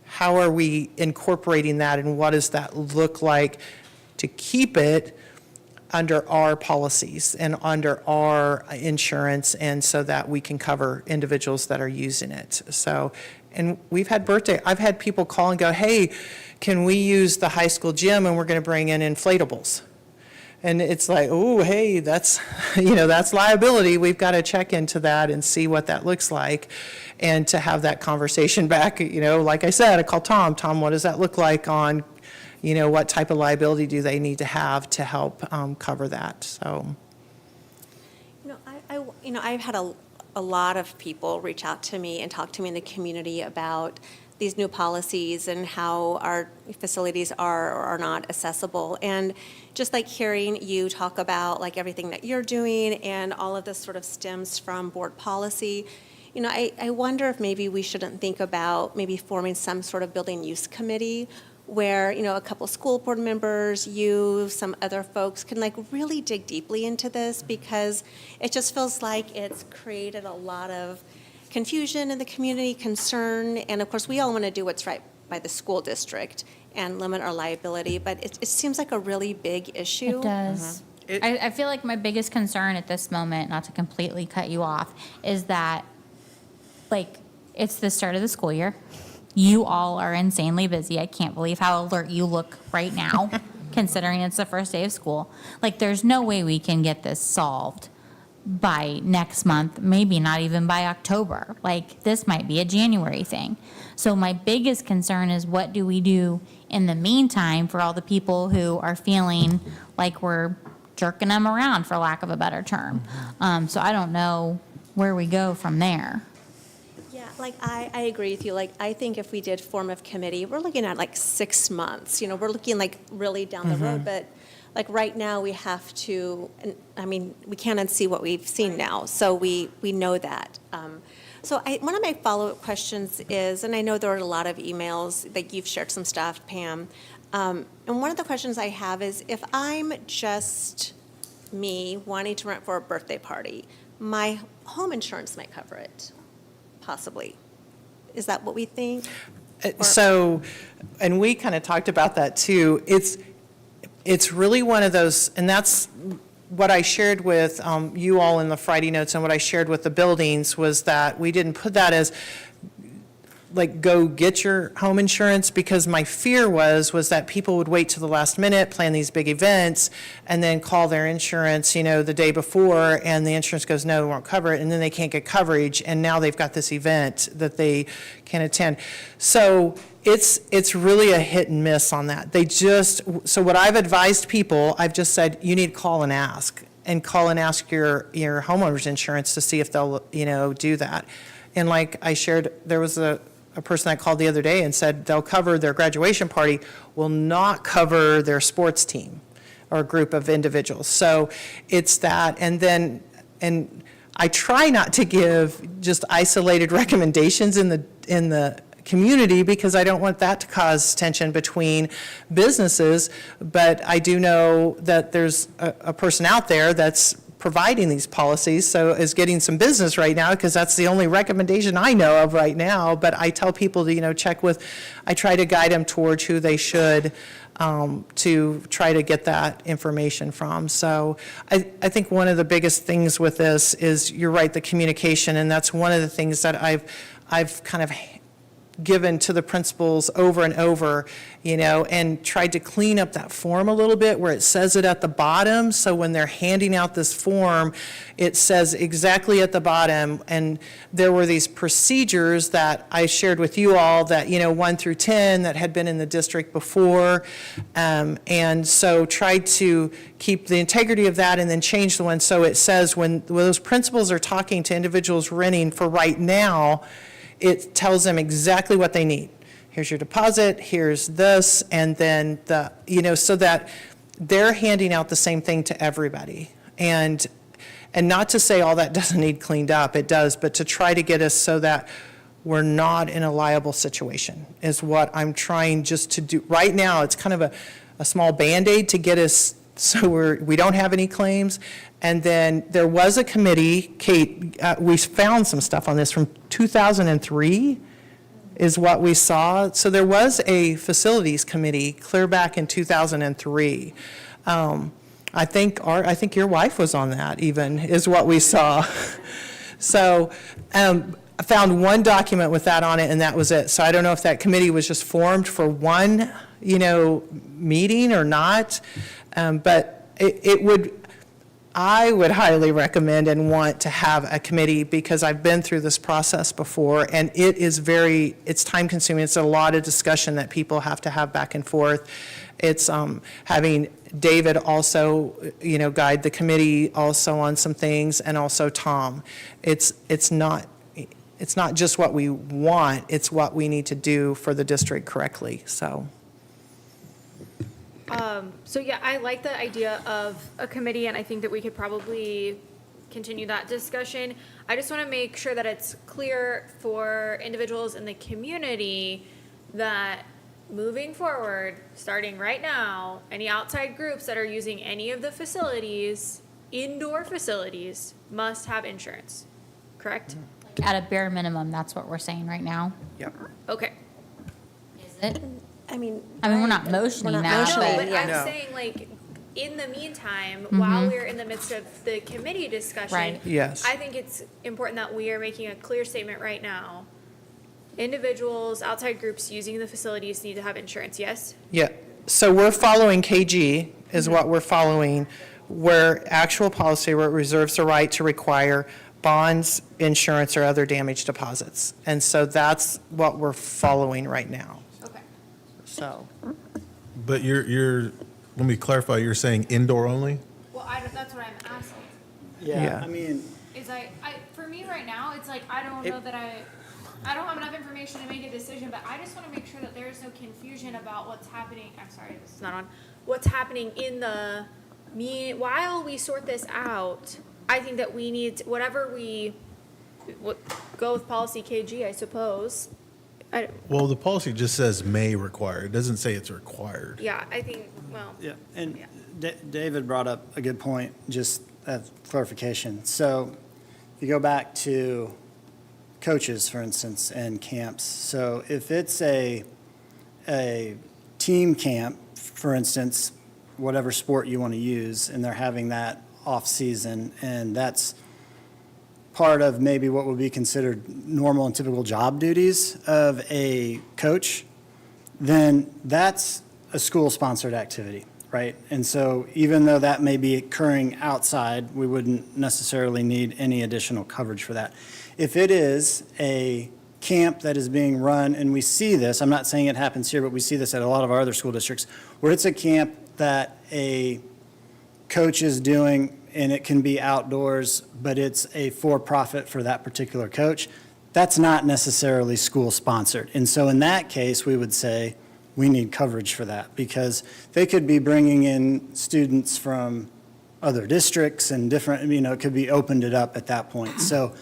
how are we incorporating that and what does that look like to keep it under our policies and under our insurance, and so that we can cover individuals that are using it. So, and I've had people call and go, hey, can we use the high school gym, and we're going to bring in inflatables? And it's like, oh, hey, that's, that's liability. We've got to check into that and see what that looks like, and to have that conversation back. Like I said, I called Tom. Tom, what does that look like on, what type of liability do they need to have to help cover that? So, I've had a lot of people reach out to me and talk to me in the community about these new policies and how our facilities are or are not accessible. And just like hearing you talk about like everything that you're doing and all of this sort of stems from board policy, I wonder if maybe we shouldn't think about maybe forming some sort of building use committee where, a couple school board members, some other folks can like really dig deeply into this, because it just feels like it's created a lot of confusion in the community, concern, and of course, we all want to do what's right by the school district and limit our liability, but it seems like a really big issue. It does. I feel like my biggest concern at this moment, not to completely cut you off, is that, it's the start of the school year. You all are insanely busy. I can't believe how alert you look right now, considering it's the first day of school. There's no way we can get this solved by next month, maybe not even by October. This might be a January thing. So my biggest concern is, what do we do in the meantime for all the people who are feeling like we're jerking them around, for lack of a better term? So I don't know where we go from there. Yeah, I agree with you. I think if we did form of committee, we're looking at 6 months. We're looking really down the road, but right now we have to, we can't unsee what we've seen now, so we know that. So one of my follow-up questions is, and I know there are a lot of emails, you've shared some stuff, Pam, and one of the questions I have is, if I'm just me wanting to rent for a birthday party, my home insurance might cover it, possibly. Is that what we think? So, and we kind of talked about that too. It's really one of those, and that's what I shared with you all in the Friday notes, and what I shared with the buildings was that we didn't put that as go get your home insurance, because my fear was that people would wait to the last minute, plan these big events, and then call their insurance, the day before, and the insurance goes, no, we won't cover it, and then they can't get coverage, and now they've got this event that they can attend. So it's really a hit and miss on that. So what I've advised people, I've just said, you need to call and ask your homeowner's insurance to see if they'll, do that. And I shared, there was a person that called the other day and said they'll cover their graduation party, will not cover their sports team or a group of individuals. So it's that, and I try not to give just isolated recommendations in the community, because I don't want that to cause tension between businesses, but I do know that there's a person out there that's providing these policies, so is getting some business right now, because that's the only recommendation I know of right now. But I tell people to, check with, I try to guide them towards who they should to try to get that information from. So I think one of the biggest things with this is, you're right, the communication, and that's one of the things that I've kind of given to the principals over and over, and tried to clean up that form a little bit where it says it at the bottom. So when they're handing out this form, it says exactly at the bottom. And there were these procedures that I shared with you all that, 1 through 10 that had been in the district before. And so tried to keep the integrity of that, and then change the one. So it says when those principals are talking to individuals renting for right now, it tells them exactly what they need. Here's your deposit, here's this, and then so that they're handing out the same thing to everybody. And not to say all that doesn't need cleaned up, it does, but to try to get us so that we're not in a liable situation is what I'm trying just to do. Right now, it's kind of a small Band-Aid to get us so we don't have any claims. And then there was a committee, Kate, we found some stuff on this from 2003 is what we saw. So there was a facilities committee clear back in 2003 I think your wife was on that even, is what we saw. So I found one document with that on it, and that was it. So I don't know if that committee was just formed for one, meeting or not. But I would highly recommend and want to have a committee, because I've been through this process before, and it's time consuming. It's a lot of discussion that people have to have back and forth. It's having David also, guide the committee also on some things, and also Tom. It's not just what we want, it's what we need to do for the district correctly, so. So yeah, I like the idea of a committee, and I think that we could probably continue that discussion. I just want to make sure that it's clear for individuals in the community that moving forward, starting right now, any outside groups that are using any of the facilities, indoor facilities, must have insurance, correct? At a bare minimum, that's what we're saying right now. Yep. Okay. Is it? I mean, we're not motioning that, No, but. but I'm No. saying, like, in the meantime, while we're in the midst of the committee discussion, Right. Yes. I think it's important that we are making a clear statement right now. Individuals, outside groups using the facilities need to have insurance, yes? Yeah, so we're following KG is what we're following, where actual policy where it reserves the right to require bonds, insurance, or other damage deposits. And so that's what we're following right now, Okay. so. But let me clarify, you're saying indoor only? Well, that's what I'm asking. Yeah. I mean, Is for me right now, it's like, I don't know that I don't have enough information to make a decision, but I just want to make sure that there is no confusion about what's happening. I'm sorry, this is not on. What's happening in while we sort this out, I think that we need, go with policy KG, I suppose. Well, the policy just says may require. It doesn't say it's required. Yeah, I think, well. yeah, and Yeah. David brought up a good point, just as clarification. So if you go back to coaches, for instance, and camps. So if it's a team camp, for instance, whatever sport you want to use, and they're having that off-season, and that's part of maybe what would be considered normal and typical job duties of a coach, then that's a school-sponsored activity, right? And so even though that may be occurring outside, we wouldn't necessarily need any additional coverage for that. If it is a camp that is being run, and we see this, I'm not saying it happens here, but we see this at a lot of our other school districts, where it's a camp that a coach is doing, and it can be outdoors, but it's a for-profit for that particular coach, that's not necessarily school-sponsored. And so in that case, we would say we need coverage for that, because they could be bringing in students from other districts and different, it could be opened it up at that point. So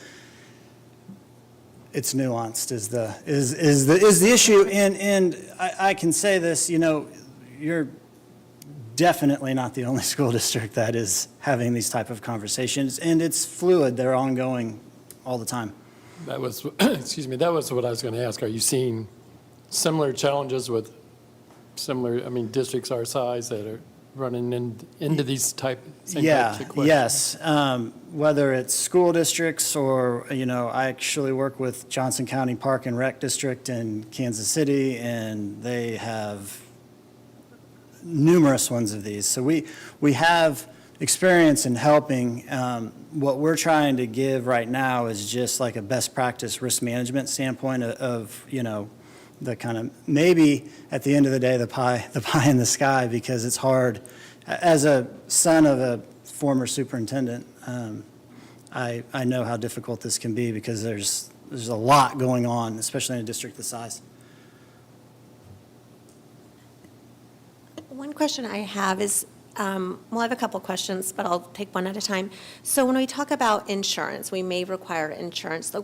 it's nuanced is the issue, and I can say this, you're definitely not the only school district that is having these type of conversations, and it's fluid, they're ongoing all the time. That was, excuse me, that was what I was going to ask. Are you seeing similar challenges with districts our size that are running into these same types of questions? Yes. Whether it's school districts or, I actually work with Johnson County Park and Rec District in Kansas City, and they have numerous ones of these. So we have experience in helping. What we're trying to give right now is just like a best practice risk management standpoint of the kind of, maybe at the end of the day, the pie in the sky, because it's hard. As a son of a former superintendent, I know how difficult this can be, because there's a lot going on, especially in a district this size. One question I have is, I have a couple questions, but I'll take one at a time. So when we talk about insurance, we may require insurance.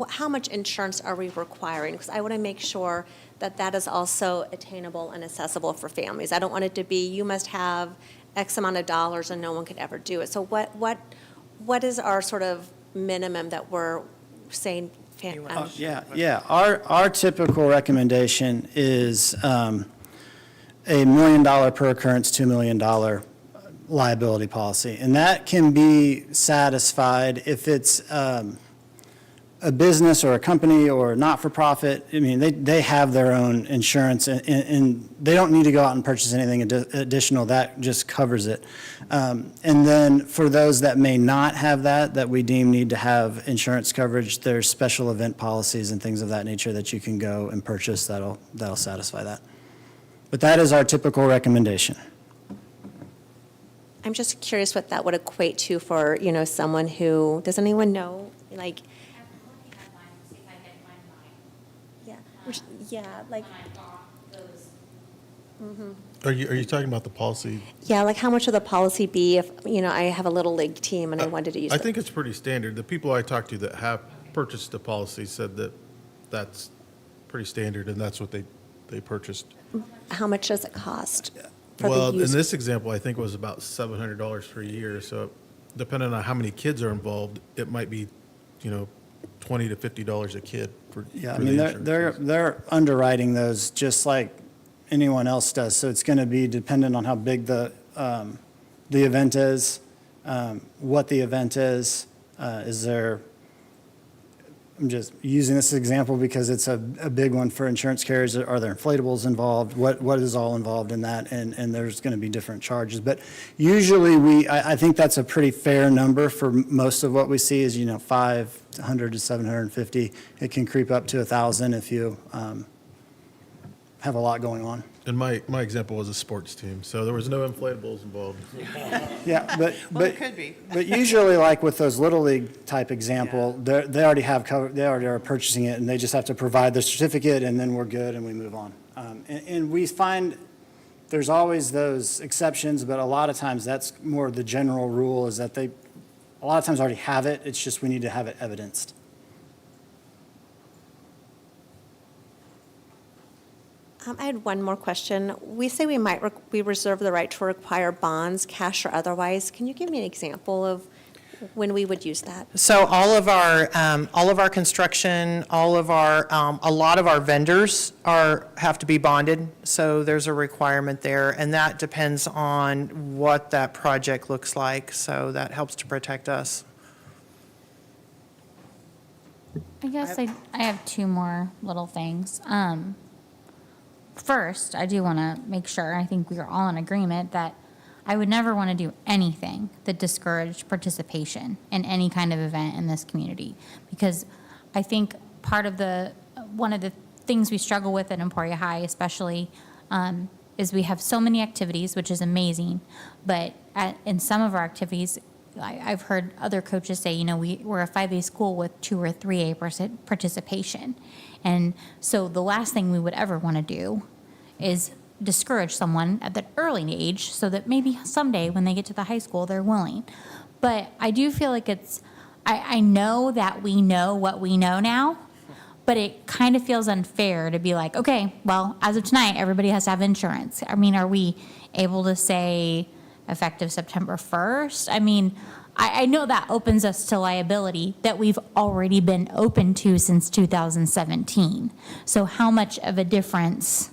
How much insurance are we requiring? Because I want to make sure that that is also attainable and accessible for families. I don't want it to be, you must have X amount of dollars and no one could ever do it. So what is our sort of minimum that we're saying? Our typical recommendation is $1 million per occurrence, $2 million liability policy. And that can be satisfied if it's a business or a company or not-for-profit. I mean, they have their own insurance, and they don't need to go out and purchase anything additional. That just covers it. And then for those that may not have that we deem need to have insurance coverage, there's special event policies and things of that nature that you can go and purchase that'll satisfy that. But that is our typical recommendation. I'm just curious what that would equate to for, someone who, does anyone know, like? Yeah, like. Are you talking about the policy? Yeah, like how much would the policy be if, I have a little league team and I wanted to use I it? think it's pretty standard. The people I talked to that have purchased the policy said that that's pretty standard, and that's what they purchased. How much does it cost? For Well, the in user? this example, I think it was about $700 for a year. So depending on how many kids are involved, it might be, $20 to $50 a kid for. Yeah, I for the mean, insurance fees. they're underwriting those just like anyone else does. So it's going to be dependent on how big the event is, what the event is. I'm just using this example because it's a big one for insurance carriers. Are there inflatables involved? What is all involved in that? And there's going to be different charges. But usually I think that's a pretty fair number for most of what we see is, 500 to 750. It can creep up to 1,000 if you have a lot going on. And my example was a sports team, so there was no inflatables involved. Yeah, but it could be. But usually, like with those Little League type example, they already have they already are purchasing it, and they just have to provide the certificate, and then we're good, and we move on. And we find there's always those exceptions, but a lot of times that's more the general rule is that they a lot of times already have it. It's just we need to have it evidenced. I had one more question. We say we reserve the right to require bonds, cash or otherwise. Can you give me an example of when we would use that? So all of our construction, a lot of our vendors have to be bonded. So there's a requirement there, and that depends on what that project looks like. So that helps to protect us. I guess I have two more little things. First, I do want to make sure, I think we are all in agreement, that I would never want to do anything that discouraged participation in any kind of event in this community. Because I think one of the things we struggle with at Emporia High especially is we have so many activities, which is amazing, but in some of our activities, I've heard other coaches say, we're a 5A school with 2 or 3A participation. And so the last thing we would ever want to do is discourage someone at that early age so that maybe someday when they get to the high school, they're willing. But I do feel like I know that we know what we know now, but it kind of feels unfair to be like, okay, well, as of tonight, everybody has to have insurance. I mean, are we able to say effective September 1st? I mean, I know that opens us to liability that we've already been open to since 2017. So how much of a difference?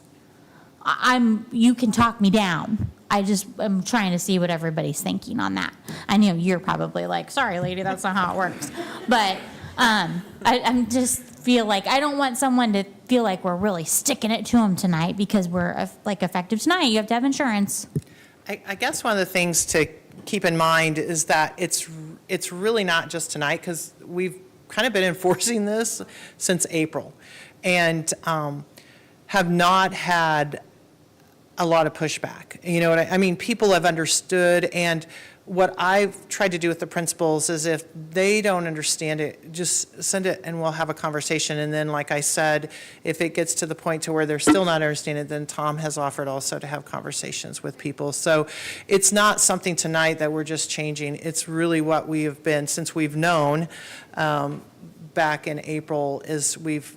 You can talk me down. I'm trying to see what everybody's thinking on that. I know you're probably like, sorry, lady, that's not how it works. But I'm just feel like I don't want someone to feel like we're really sticking it to them tonight because we're like effective tonight. You have to have insurance. I guess one of the things to keep in mind is that it's really not just tonight, because we've kind of been enforcing this since April and have not had a lot of pushback. You know what I mean? People have understood, and what I've tried to do with the principals is if they don't understand it, just send it and we'll have a conversation. And then, like I said, if it gets to the point to where they're still not understanding it, then Tom has offered also to have conversations with people. So it's not something tonight that we're just changing. It's really what we have been, since we've known back in April, is we've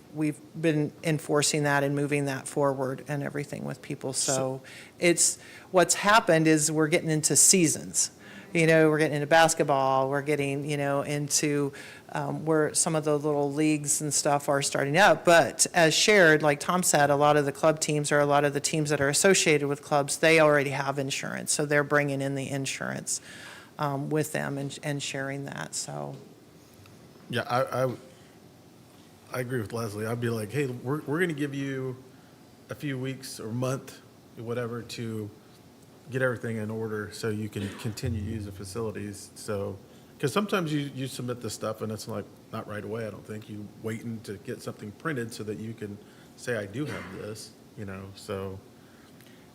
been enforcing that and moving that forward and everything with people. So it's, what's happened is we're getting into seasons. We're getting into basketball, we're getting, into where some of the little leagues and stuff are starting up. But as shared, like Tom said, a lot of the club teams or a lot of the teams that are associated with clubs, they already have insurance. So they're bringing in the insurance with them and sharing that, so. Yeah, I agree with Leslie. I'd be like, hey, we're going to give you a few weeks or month, whatever, to get everything in order so you can continue to use the facilities. So, because sometimes you submit this stuff and it's like not right away. I don't think you waiting to get something printed so that you can say I do have this, So.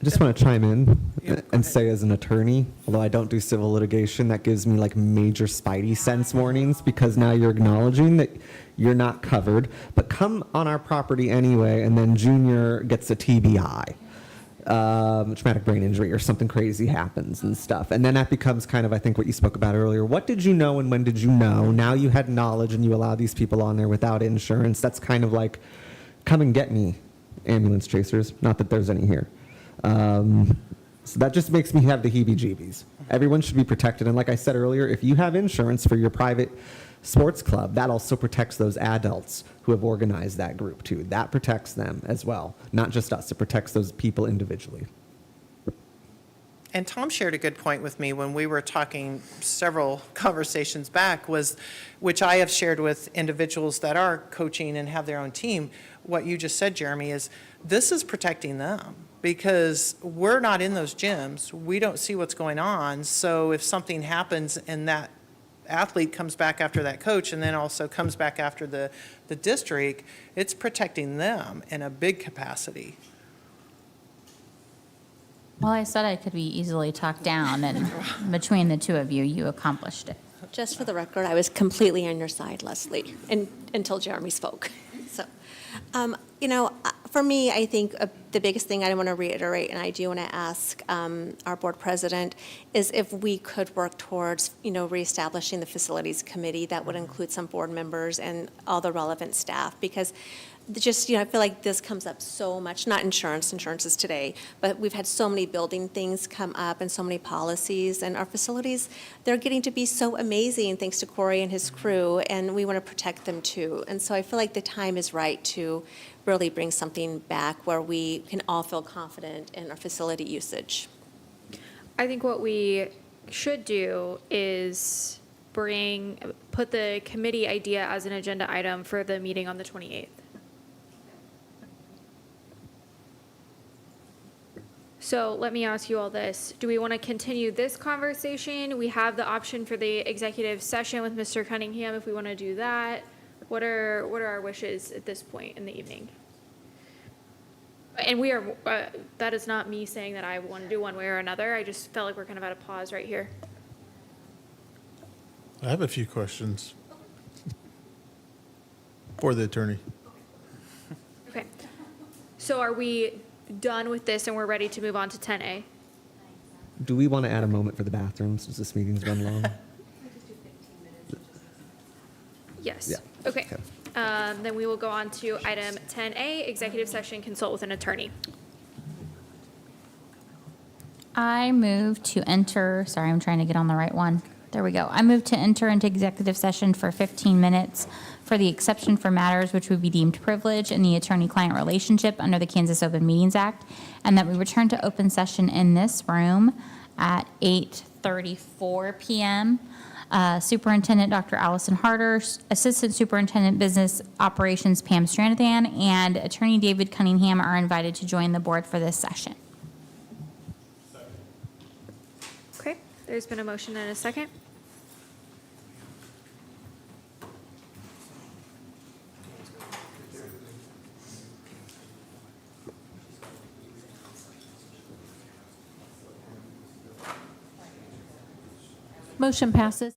I just want to chime in and say, as an attorney, although I don't do civil litigation, that gives me like major spidey sense warnings, because now you're acknowledging that you're not covered, but come on our property anyway, and then Junior gets a TBI, traumatic brain injury, or something crazy happens and stuff. And then that becomes kind of, I think, what you spoke about earlier. What did you know and when did you know? Now you had knowledge and you allow these people on there without insurance. That's kind of like, come and get me, ambulance chasers. Not that there's any here. So that just makes me have the heebie-jeebies. Everyone should be protected. And like I said earlier, if you have insurance for your private sports club, that also protects those adults who have organized that group too. That protects them as well, not just us. It protects those people individually. And Tom shared a good point with me when we were talking several conversations back, which I have shared with individuals that are coaching and have their own team. What you just said, Jeremy, is this is protecting them, because we're not in those gyms. We don't see what's going on. So if something happens and that athlete comes back after that coach and then also comes back after the district, it's protecting them in a big capacity. Well, I said I could be easily talked down, and between the two of you, you accomplished it. Just for the record, I was completely on your side, Leslie, until Jeremy spoke. So, for me, I think the biggest thing I want to reiterate, and I do want to ask our board president, is if we could work towards, reestablishing the facilities committee that would include some board members and all the relevant staff, because just, I feel like this comes up so much, not insurance is today, but we've had so many building things come up and so many policies, and our facilities, they're getting to be so amazing thanks to Corey and his crew, and we want to protect them too. And so I feel like the time is right to really bring something back where we can all feel confident in our facility usage. I think what we should do is put the committee idea as an agenda item for the meeting on the 28th. So let me ask you all this. Do we want to continue this conversation? We have the option for the executive session with Mr. Cunningham if we want to do that. What are our wishes at this point in the evening? And we are, that is not me saying that I want to do one way or another. I just felt like we're kind of at a pause right here. I have a few questions for the attorney. Okay. So are we done with this and we're ready to move on to 10A? Do we want to add a moment for the bathrooms, since this meeting's run long? Yes. Yeah. Okay. Then we will go on to item 10A, executive session, consult with an attorney. I move to enter, sorry, I'm trying to get on the right one. There we go. I move to enter into executive session for 15 minutes for the exception for matters which would be deemed privilege in the attorney-client relationship under the Kansas Open Meetings Act, and that we return to open session in this room at 8:34 p.m. Superintendent Dr. Allison Harder, Assistant Superintendent Business Operations Pam Stranathan, and Attorney David Cunningham are invited to join the board for this session. Okay, there's been a motion and a second. Motion passes.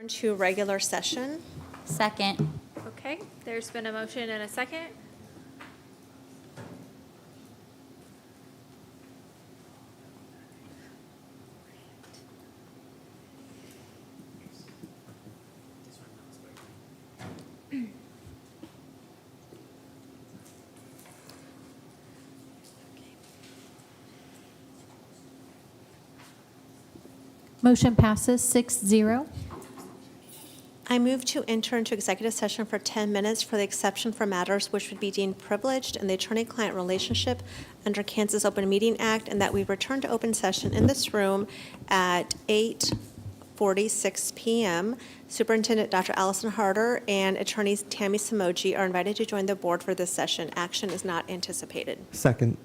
To regular session. Second. Okay, there's been a motion and a second. Motion passes 6-0. I move to enter into executive session for 10 minutes for the exception for matters which would be deemed privileged in the attorney-client relationship under Kansas Open Meeting Act, and that we return to open session in this room at 8:46 p.m. Superintendent Dr. Allison Harder and Attorney Tammy Samoji are invited to join the board for this session. Action is not anticipated. Second.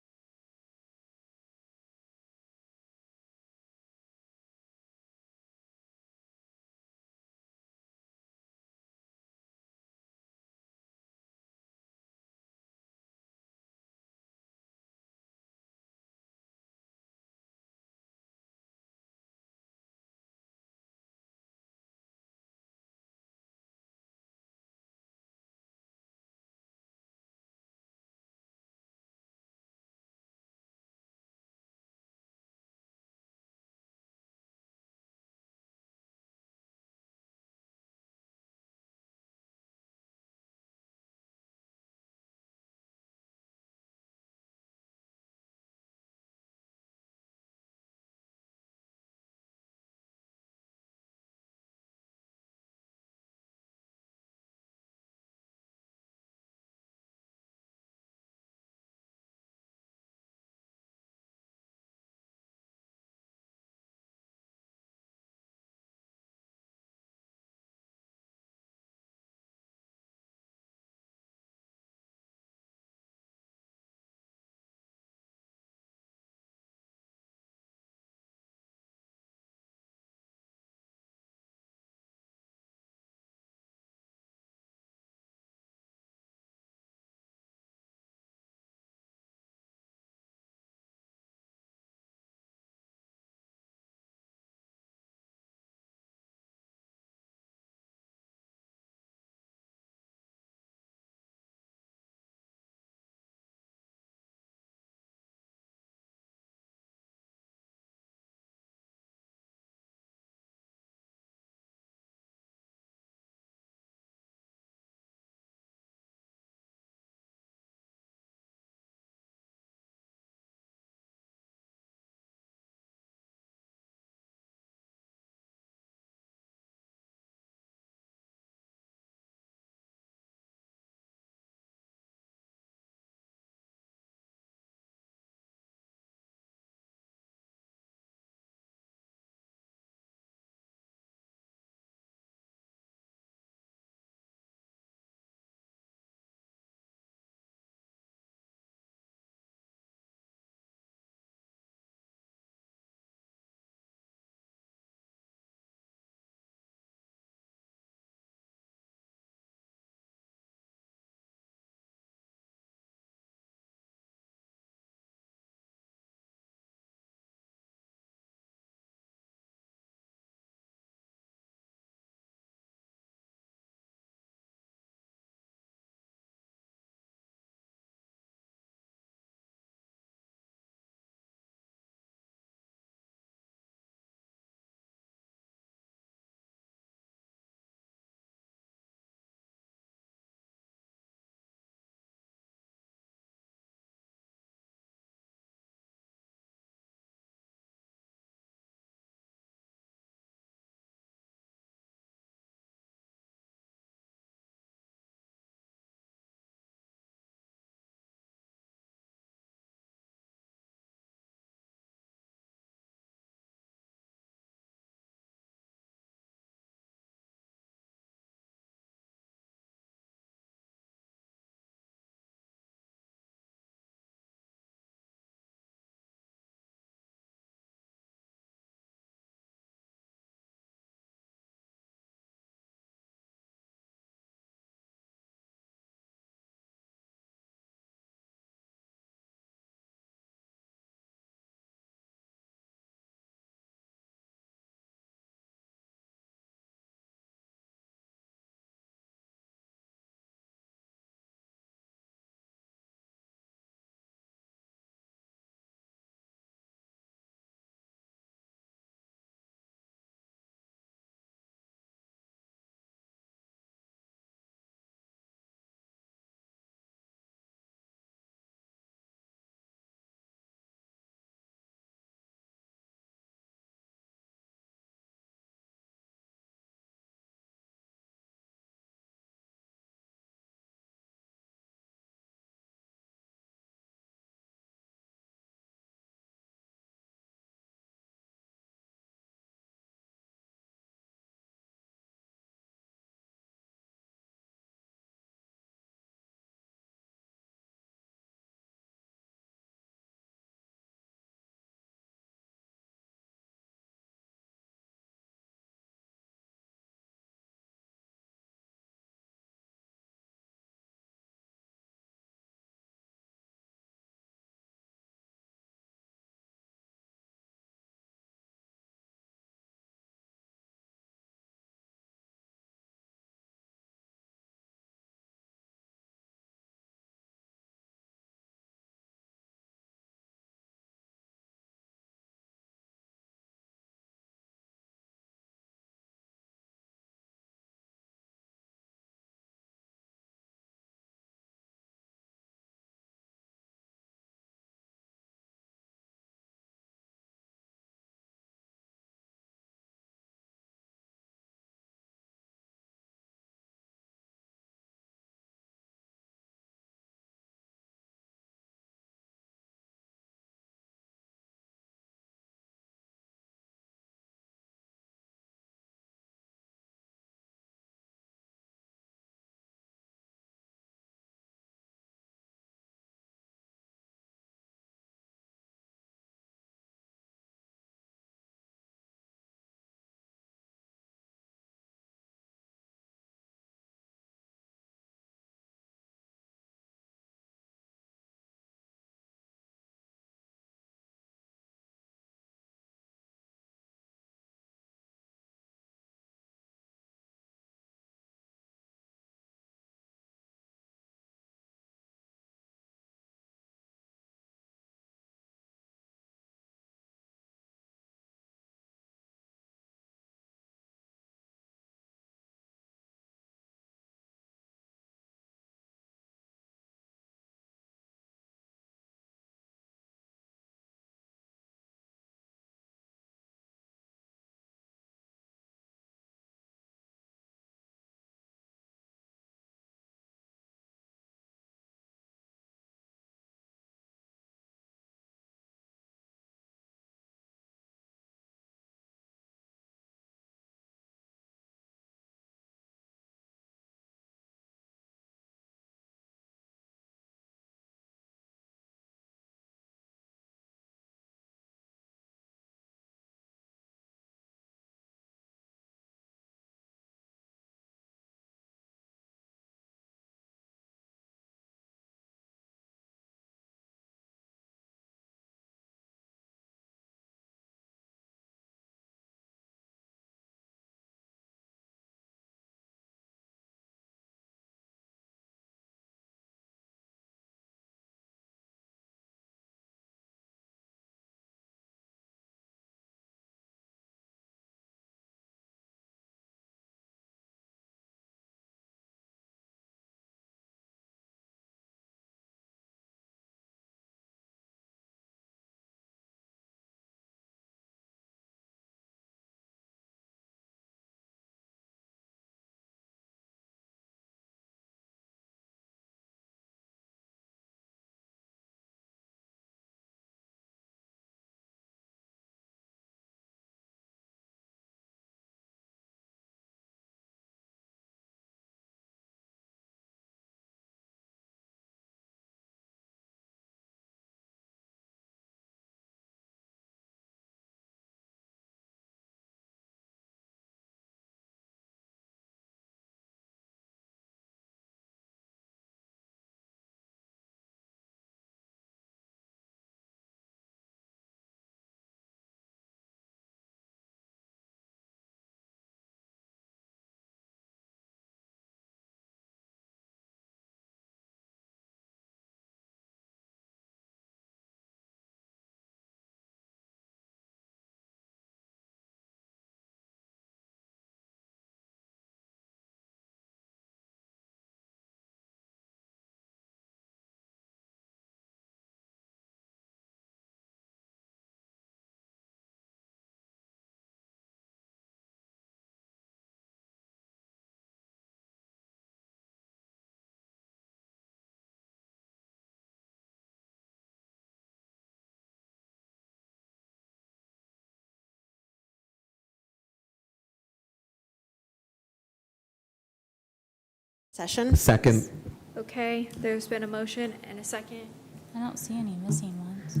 Session. Second. Okay, there's been a motion and a second. I don't see any missing ones.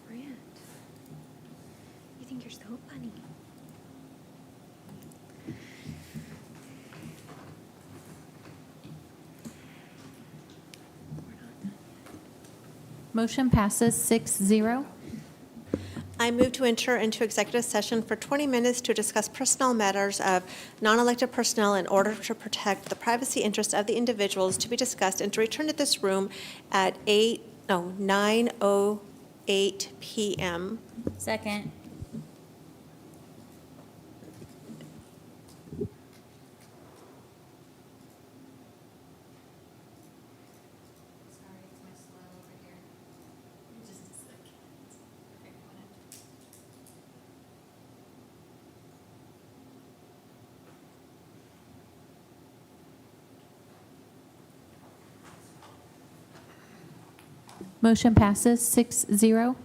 Grant, you think you're so funny. Motion passes 6-0. I move to enter into executive session for 20 minutes to discuss personnel matters of non-elected personnel in order to protect the privacy interests of the individuals to be discussed, and to return to this room at 9:08 p.m. Second. Motion passes 6-0.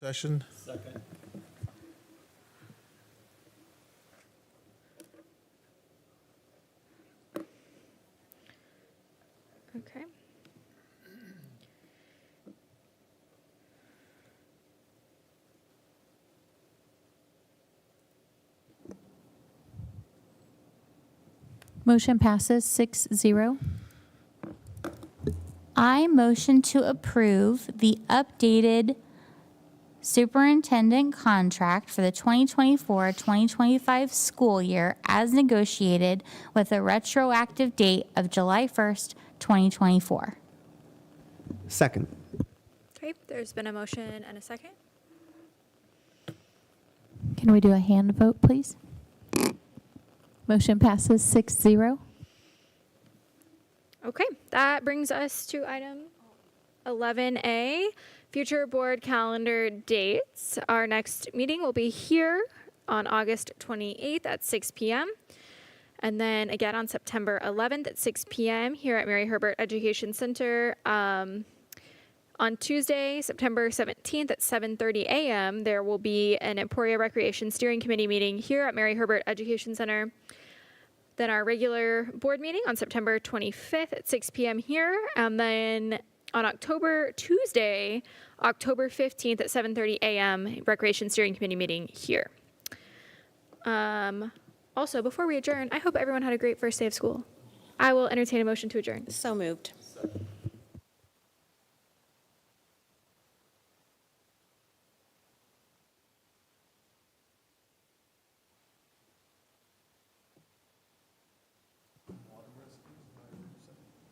Session? Second. Okay. Motion passes 6-0. I motion to approve the updated superintendent contract for the 2024-2025 school year as negotiated with a retroactive date of July 1st, 2024. Second. Okay, there's been a motion and a second. Can we do a hand vote, please? Motion passes 6-0. Okay, that brings us to item 11A, future board calendar dates. Our next meeting will be here on August 28th at 6 p.m. And then again on September 11th at 6 p.m. here at Mary Herbert Education Center. On Tuesday, September 17th at 7:30 a.m., there will be an Emporia Recreation Steering Committee meeting here at Mary Herbert Education Center. Then our regular board meeting on September 25th at 6 p.m. here. And then on Tuesday, October 15th at 7:30 a.m., Recreation Steering Committee meeting here. Also, before we adjourn, I hope everyone had a great first day of school. I will entertain a motion to adjourn. So moved.